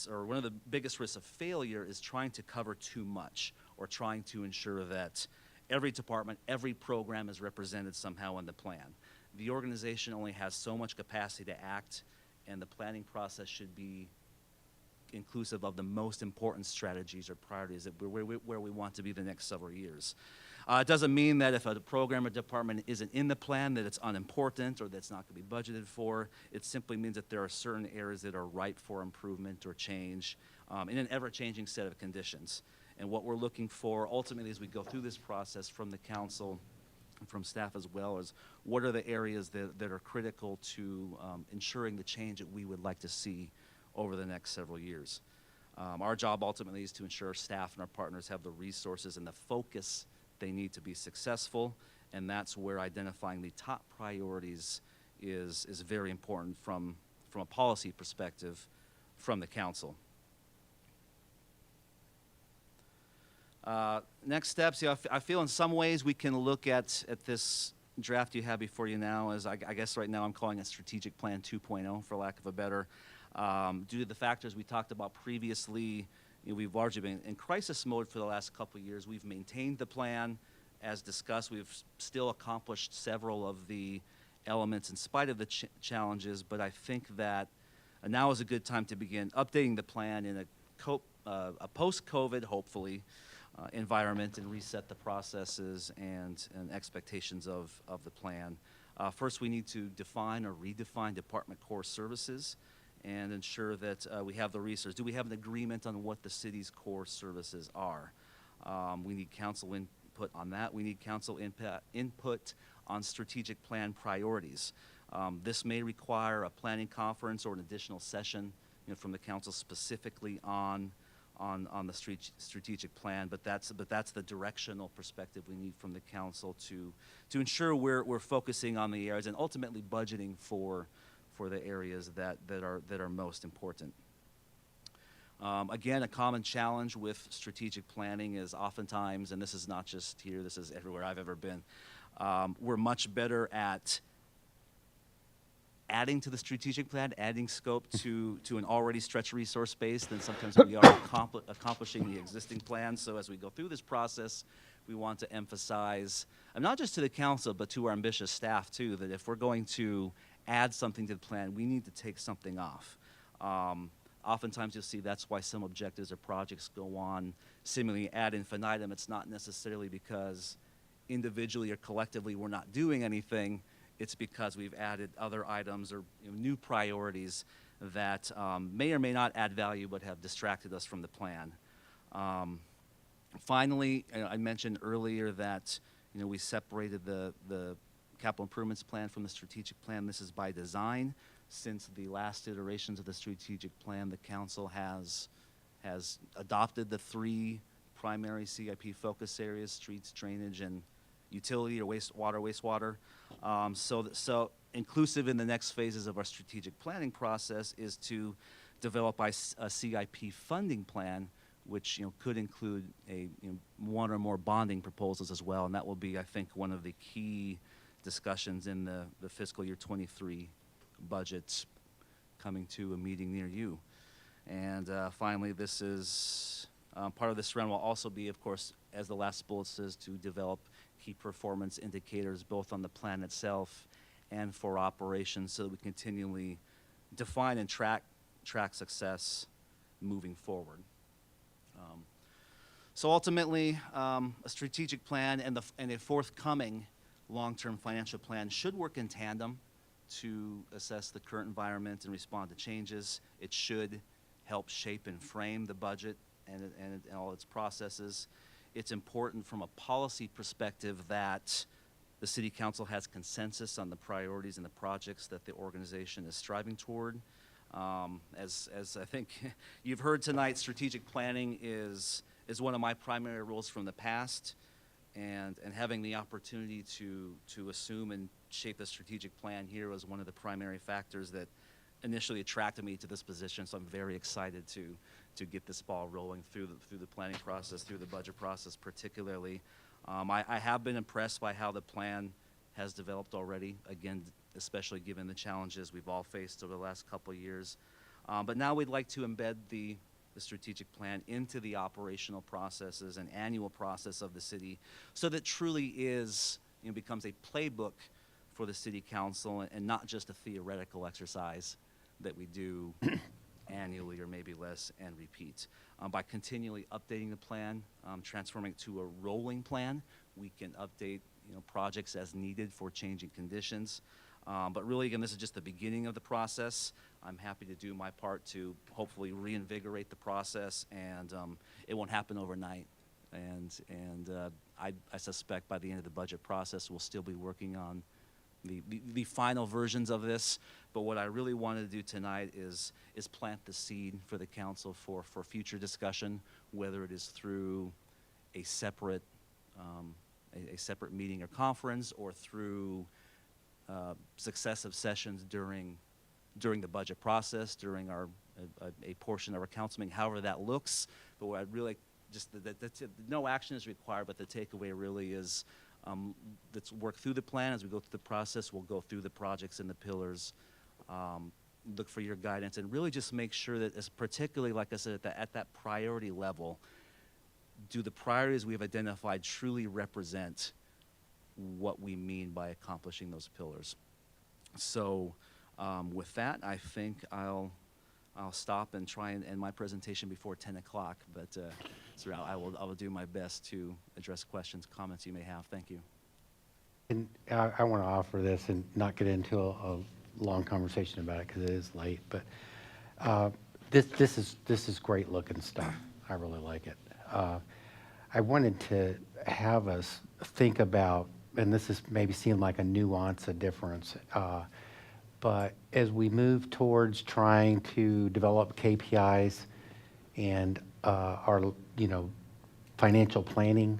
or one of the biggest risks of failure is trying to cover too much, or trying to ensure that every department, every program is represented somehow in the plan. The organization only has so much capacity to act, and the planning process should be inclusive of the most important strategies or priorities that where we want to be the next several years. It doesn't mean that if a program or department isn't in the plan that it's unimportant or that's not going to be budgeted for. It simply means that there are certain areas that are ripe for improvement or change in an ever-changing set of conditions. And what we're looking for ultimately as we go through this process from the council and from staff as well is what are the areas that are critical to ensuring the change that we would like to see over the next several years. Our job ultimately is to ensure staff and our partners have the resources and the focus they need to be successful, and that's where identifying the top priorities is very important from a policy perspective from the council. Next steps, I feel in some ways we can look at this draft you have before you now as I guess right now I'm calling it Strategic Plan 2.0 for lack of a better. Due to the factors we talked about previously, we've largely been in crisis mode for the last couple of years. We've maintained the plan as discussed. We've still accomplished several of the elements in spite of the challenges, but I think that now is a good time to begin updating the plan in a post-COVID, hopefully, environment and reset the processes and expectations of the plan. First, we need to define or redefine department core services and ensure that we have the resources. Do we have an agreement on what the city's core services are? We need council input on that. We need council input on strategic plan priorities. This may require a planning conference or an additional session from the council specifically on the strategic plan, but that's the directional perspective we need from the council to ensure we're focusing on the areas and ultimately budgeting for the areas that are most important. Again, a common challenge with strategic planning is oftentimes, and this is not just here, this is everywhere I've ever been, we're much better at adding to the strategic plan, adding scope to an already stretched resource base than sometimes we are accomplishing the existing plan. So as we go through this process, we want to emphasize, and not just to the council, but to our ambitious staff too, that if we're going to add something to the plan, we need to take something off. Oftentimes you'll see that's why some objectives or projects go on seemingly ad infinitum. It's not necessarily because individually or collectively we're not doing anything. It's because we've added other items or new priorities that may or may not add value but have distracted us from the plan. Finally, I mentioned earlier that we separated the capital improvements plan from the strategic plan. This is by design. Since the last iterations of the strategic plan, the council has adopted the 3 primary CIP focus areas: streets, drainage, and utility or wastewater. So inclusive in the next phases of our strategic planning process is to develop a CIP funding plan, which could include one or more bonding proposals as well, and that will be, I think, one of the key discussions in the fiscal year 23 budgets coming to a meeting near you. And finally, this is part of this round will also be, of course, as the last bullet says, to develop key performance indicators both on the plan itself and for operations so that we continually define and track success moving forward. So ultimately, a strategic plan and a forthcoming long-term financial plan should work in tandem to assess the current environment and respond to changes. It should help shape and frame the budget and all its processes. It's important from a policy perspective that the City Council has consensus on the priorities and the projects that the organization is striving toward. As I think you've heard tonight, strategic planning is one of my primary roles from the past, and having the opportunity to assume and shape the strategic plan here was one of the primary factors that initially attracted me to this position. So I'm very excited to get this ball rolling through the planning process, through the budget process particularly. I have been impressed by how the plan has developed already, again, especially given the challenges we've all faced over the last couple of years. But now we'd like to embed the strategic plan into the operational processes and annual process of the city so that truly is, becomes a playbook for the City Council and not just a theoretical exercise that we do annually or maybe less and repeat. By continually updating the plan, transforming it to a rolling plan, we can update projects as needed for changing conditions. But really, again, this is just the beginning of the process. I'm happy to do my part to hopefully reinvigorate the process, and it won't happen overnight. And I suspect by the end of the budget process, we'll still be working on the final versions of this. But what I really wanted to do tonight is plant the seed for the council for future discussion, whether it is through a separate a separate meeting or conference, or through successive sessions during the budget process, during a portion of our council meeting, however that looks. But what I'd really no action is required, but the takeaway really is let's work through the plan. As we go through the process, we'll go through the projects and the pillars, look for your guidance, and really just make sure that, as particularly, like I said, at that priority level, do the priorities we have identified truly represent what we mean by accomplishing those pillars? So with that, I think I'll stop and try and end my presentation before 10 o'clock, but so I will do my best to address questions, comments you may have. Thank you. And I want to offer this and not get into a long conversation about it because it is late, but this is great looking stuff. I really like it. I wanted to have us think about, and this is maybe seem like a nuance, a difference, but as we move towards trying to develop KPIs and our financial planning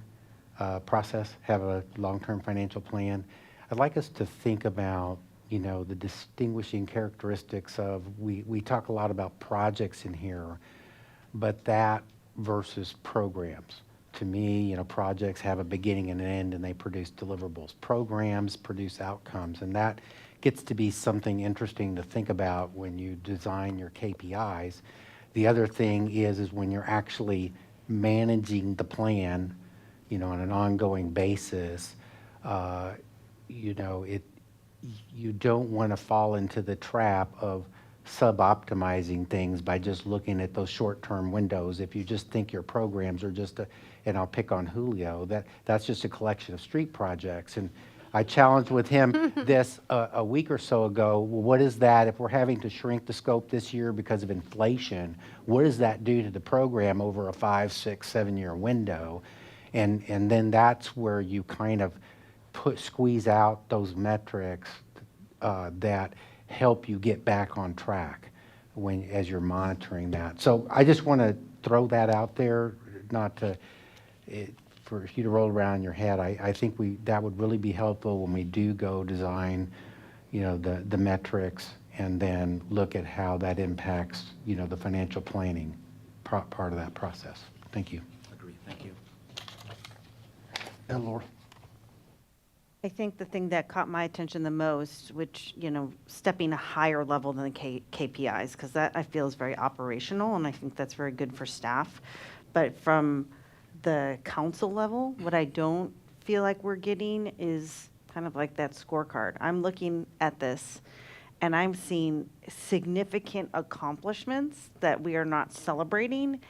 process, have a long-term financial plan, I'd like us to think about the distinguishing characteristics of, we talk a lot about projects in here, but that versus programs. To me, projects have a beginning and an end, and they produce deliverables. Programs produce outcomes, and that gets to be something interesting to think about when you design your KPIs. The other thing is when you're actually managing the plan, on an ongoing basis, you don't want to fall into the trap of sub-optimizing things by just looking at those short-term windows. If you just think your programs are just and I'll pick on Julio, that's just a collection of street projects. And I challenged with him this a week or so ago. Well, what is that if we're having to shrink the scope this year because of inflation? What does that do to the program over a 5, 6, 7 year window? And then that's where you kind of squeeze out those metrics that help you get back on track as you're monitoring that. So I just want to throw that out there, not to for you to roll around in your head. I think that would really be helpful when we do go design, the metrics, and then look at how that impacts, the financial planning part of that process. Thank you. Agree. Thank you. And Laura. I think the thing that caught my attention the most, which, stepping a higher level than the KPIs, because that I feel is very operational, and I think that's very good for staff. But from the council level, what I don't feel like we're getting is kind of like that scorecard. I'm looking at this, and I'm seeing significant accomplishments that we are not celebrating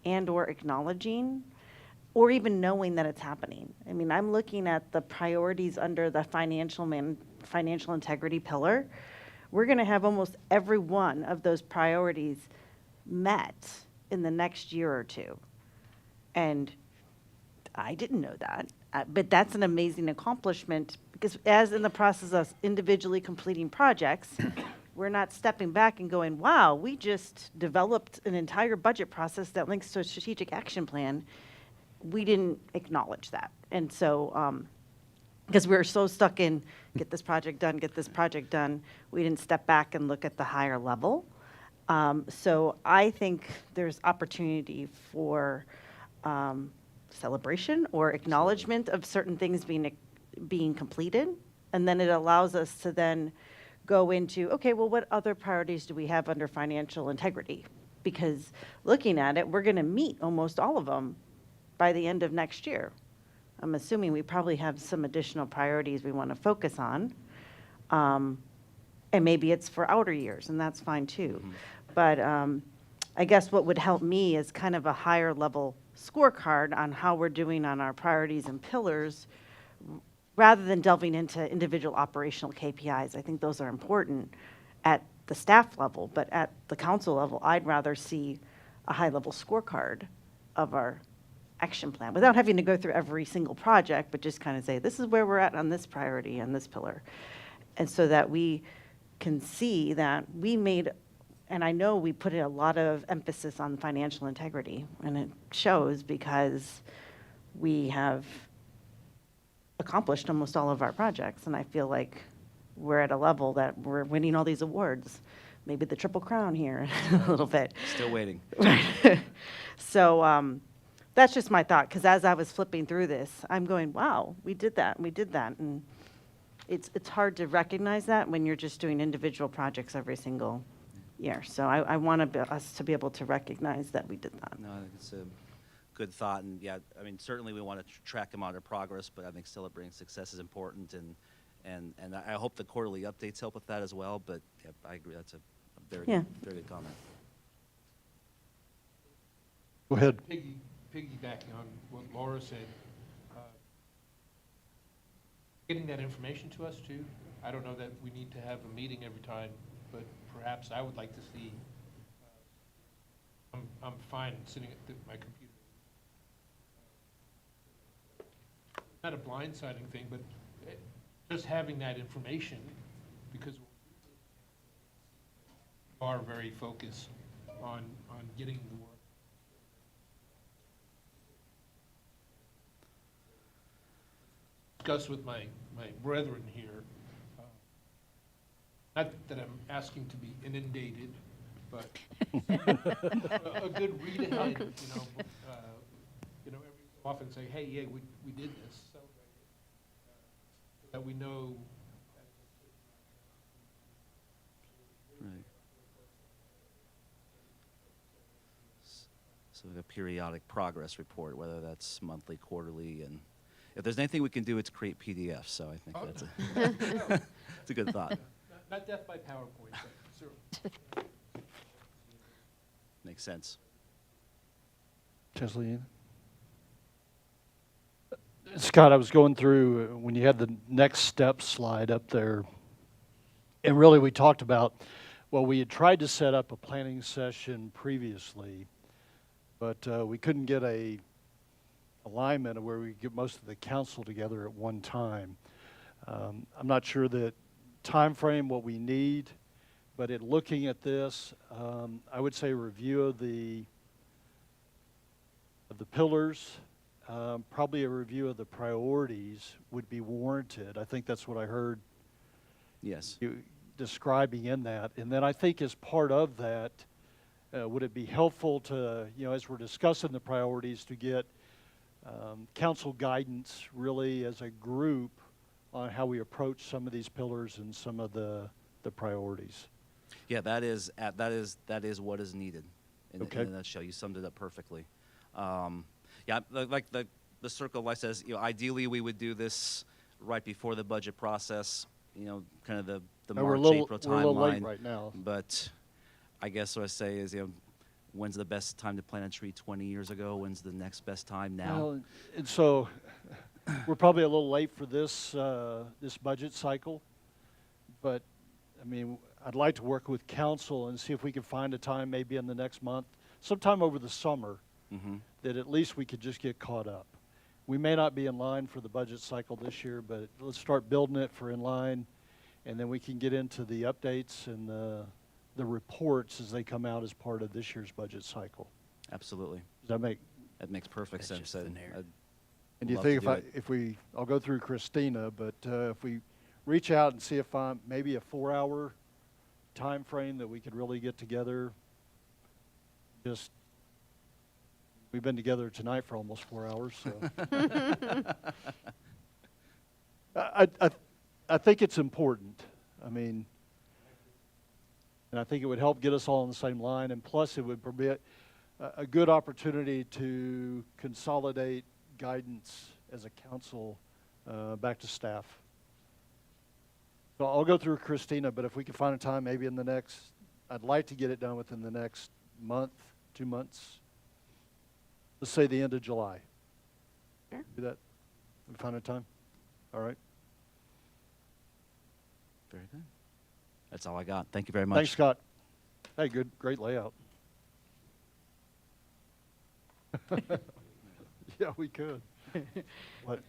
and or acknowledging, or even knowing that it's happening. I mean, I'm looking at the priorities under the financial integrity pillar. We're gonna have almost every one of those priorities met in the next year or two. And I didn't know that, but that's an amazing accomplishment, because as in the process of individually completing projects, we're not stepping back and going, wow, we just developed an entire budget process that links to a strategic action plan. We didn't acknowledge that. And so, because we were so stuck in get this project done, we didn't step back and look at the higher level. So I think there's opportunity for celebration or acknowledgement of certain things being completed. And then it allows us to then go into, okay, well, what other priorities do we have under financial integrity? Because looking at it, we're going to meet almost all of them by the end of next year. I'm assuming we probably have some additional priorities we want to focus on. And maybe it's for outer years, and that's fine too. Mm-hmm. But I guess what would help me is kind of a higher level scorecard on how we're doing on our priorities and pillars, rather than delving into individual operational KPIs. I think those are important at the staff level, but at the council level, I'd rather see a high level scorecard of our action plan without having to go through every single project, but just kind of say, this is where we're at on this priority and this pillar. And so that we can see that we made, and I know we put a lot of emphasis on financial integrity, and it shows because we have accomplished almost all of our projects, and I feel like we're at a level that we're winning all these awards, maybe the Triple Crown here a little bit. Still waiting. So that's just my thought, because as I was flipping through this, I'm going, wow, we did that, and we did that. And it's hard to recognize that when you're just doing individual projects every single year. So I want us to be able to recognize that we did that. No, I think it's a good thought, and yeah, I mean, certainly we want to track them on their progress, but I think celebrating success is important, and I hope the quarterly updates help with that as well, but yeah, I agree, that's a very, Yeah. very good comment. Go ahead. Piggybacking on what Laura said, getting that information to us too. I don't know that we need to have a meeting every time, but perhaps I would like to see, I'm fine sitting at my computer. Not a blindsiding thing, but just having that information, because we are very focused on getting the work. Discuss with my brethren here, not that I'm asking to be inundated, but a good read ahead, you know, every so often say, hey, yeah, we did this, celebrate it, so that we know. Right. So a periodic progress report, whether that's monthly, quarterly, and if there's anything we can do, it's create PDFs. So I think it's a good thought. Not death by PowerPoint, but certainly. Makes sense. Chesley? Scott, I was going through when you had the next step slide up there, and really we talked about, well, we had tried to set up a planning session previously, but we couldn't get a alignment of where we get most of the council together at one time. I'm not sure that time frame what we need, but in looking at this, I would say review of the pillars, probably a review of the priorities would be warranted. I think that's what I heard Yes. you describing in that. And then I think as part of that, would it be helpful to, as we're discussing the priorities, to get council guidance really as a group on how we approach some of these pillars and some of the priorities. Yeah, that is what is needed. In Okay. a nutshell, you summed it up perfectly. Yeah, like the circle of life says, ideally we would do this right before the budget process. Kind of the We're a March, little- April we're a little late timeline. right now. But I guess what I say is, when's the best time to plant a tree 20 years ago? When's the next best time now? Well, and so we're probably a little late for this this budget cycle, but I mean, I'd like to work with council and see if we can find a time maybe in the next month, sometime over the summer, that at least we could just get caught up. We may not be in line for the budget cycle this year, but let's start building it for in line, and then we can get into the updates and the reports as they come out as part of this year's budget cycle. Absolutely. Does that make? That makes perfect sense. And do you think I'll go through Christina, but if we reach out and see if maybe a 4-hour time frame that we could really get together, we've been together tonight for almost 4 hours, so. I think it's important. I mean, and I think it would help get us all on the same line, and plus it would permit a good opportunity to consolidate guidance as a council back to staff. So I'll go through Christina, but if we can find a time maybe in the next, I'd like to get it done within the next month, 2 months. Let's say the end of July. Sure. Do that? We find a time? All right. Very good. That's all I got. Thank you very much. Thanks, Scott. Hey, great layout. Yeah, we could. What?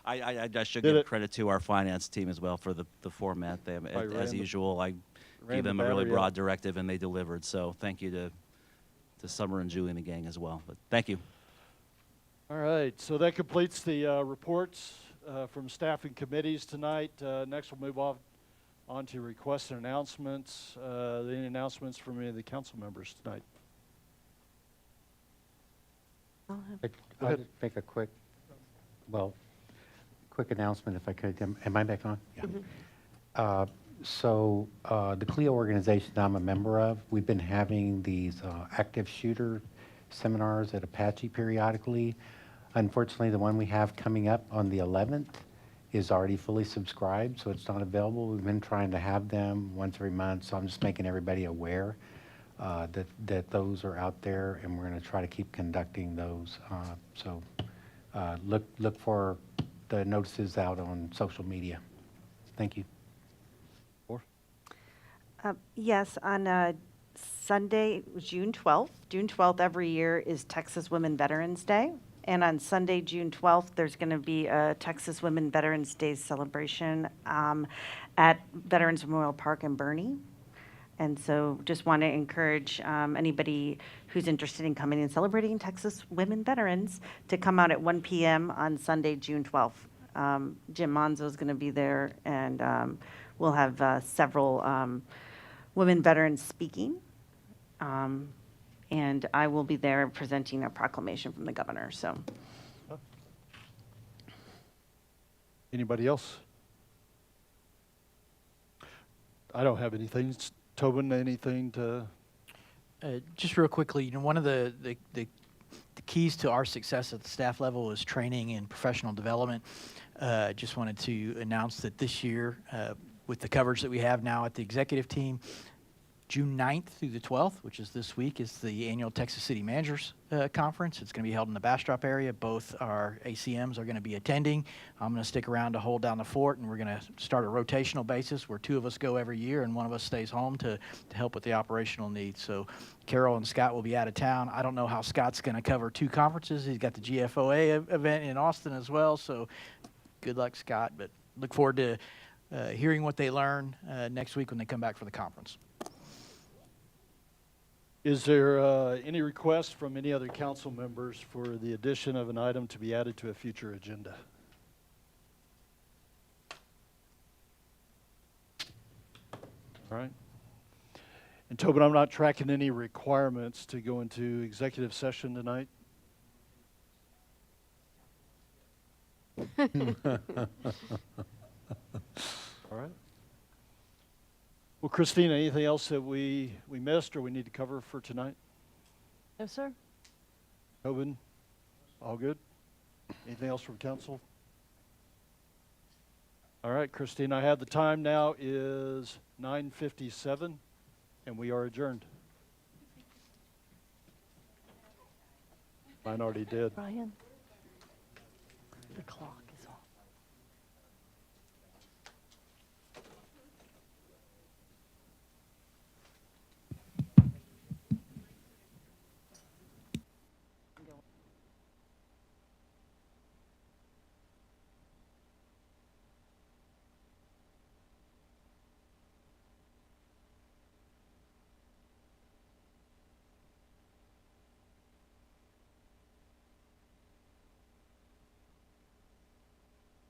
I should Did give it. credit to our finance team as well for the format. They, ran as the- usual, I ran gave the them a really battery broad up. directive, and they delivered. So thank you to Summer and Julie and the gang as well. But thank you. All right, so that completes the reports from staff and committees tonight. Next, we'll move on to requests and announcements. Any announcements from any of the council members tonight? Go I'll ahead. just make a quick announcement if I could. Am I back on? Yeah. So the CLEO organization I'm a member of, we've been having these active shooter seminars at Apache periodically. Unfortunately, the one we have coming up on the 11th is already fully subscribed, so it's not available. We've been trying to have them once every month, so I'm just making everybody aware that those are out there, and we're going to try to keep conducting those. So look for the notices out on social media. Thank you. Yes, on Sunday, June 12th. June 12th every year is Texas Women Veterans Day. And on Sunday, June 12th, there's going to be a Texas Women Veterans Day celebration at Veterans Memorial Park in Bernie. And so just want to encourage anybody who's interested in coming and celebrating Texas women veterans to come out at 1 p.m. on Sunday, June 12th. Jim Monzo is going to be there, and we'll have several women veterans speaking. And I will be there presenting a proclamation from the governor. So, Anybody else? I don't have anything. Tobin, anything to? Just real quickly, one of the keys to our success at the staff level is training and professional development. Just wanted to announce that this year, with the coverage that we have now at the executive team, June 9th through the 12th, which is this week, is the annual Texas City Managers Conference. It's going to be held in the Bastrop area. Both our ACMs are going to be attending. I'm going to stick around to hold down the fort, and we're going to start a rotational basis where 2 of us go every year and 1 of us stays home to help with the operational needs. So Carol and Scott will be out of town. I don't know how Scott's going to cover 2 conferences. He's got the GFOA event in Austin as well, so good luck, Scott. But look forward to hearing what they learn next week when they come back for the conference. Is there any request from any other council members for the addition of an item to be added to a future agenda? All right. And Tobin, I'm not tracking any requirements to go into executive session tonight. All right. Well, Christina, anything else that we missed or we need to cover for tonight? No, sir. Tobin, all good? Anything else from council? All right, Christine, I have the time now is 9:57, and we are adjourned. Mine already did. Brian, the clock is on.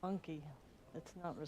Funky. It's not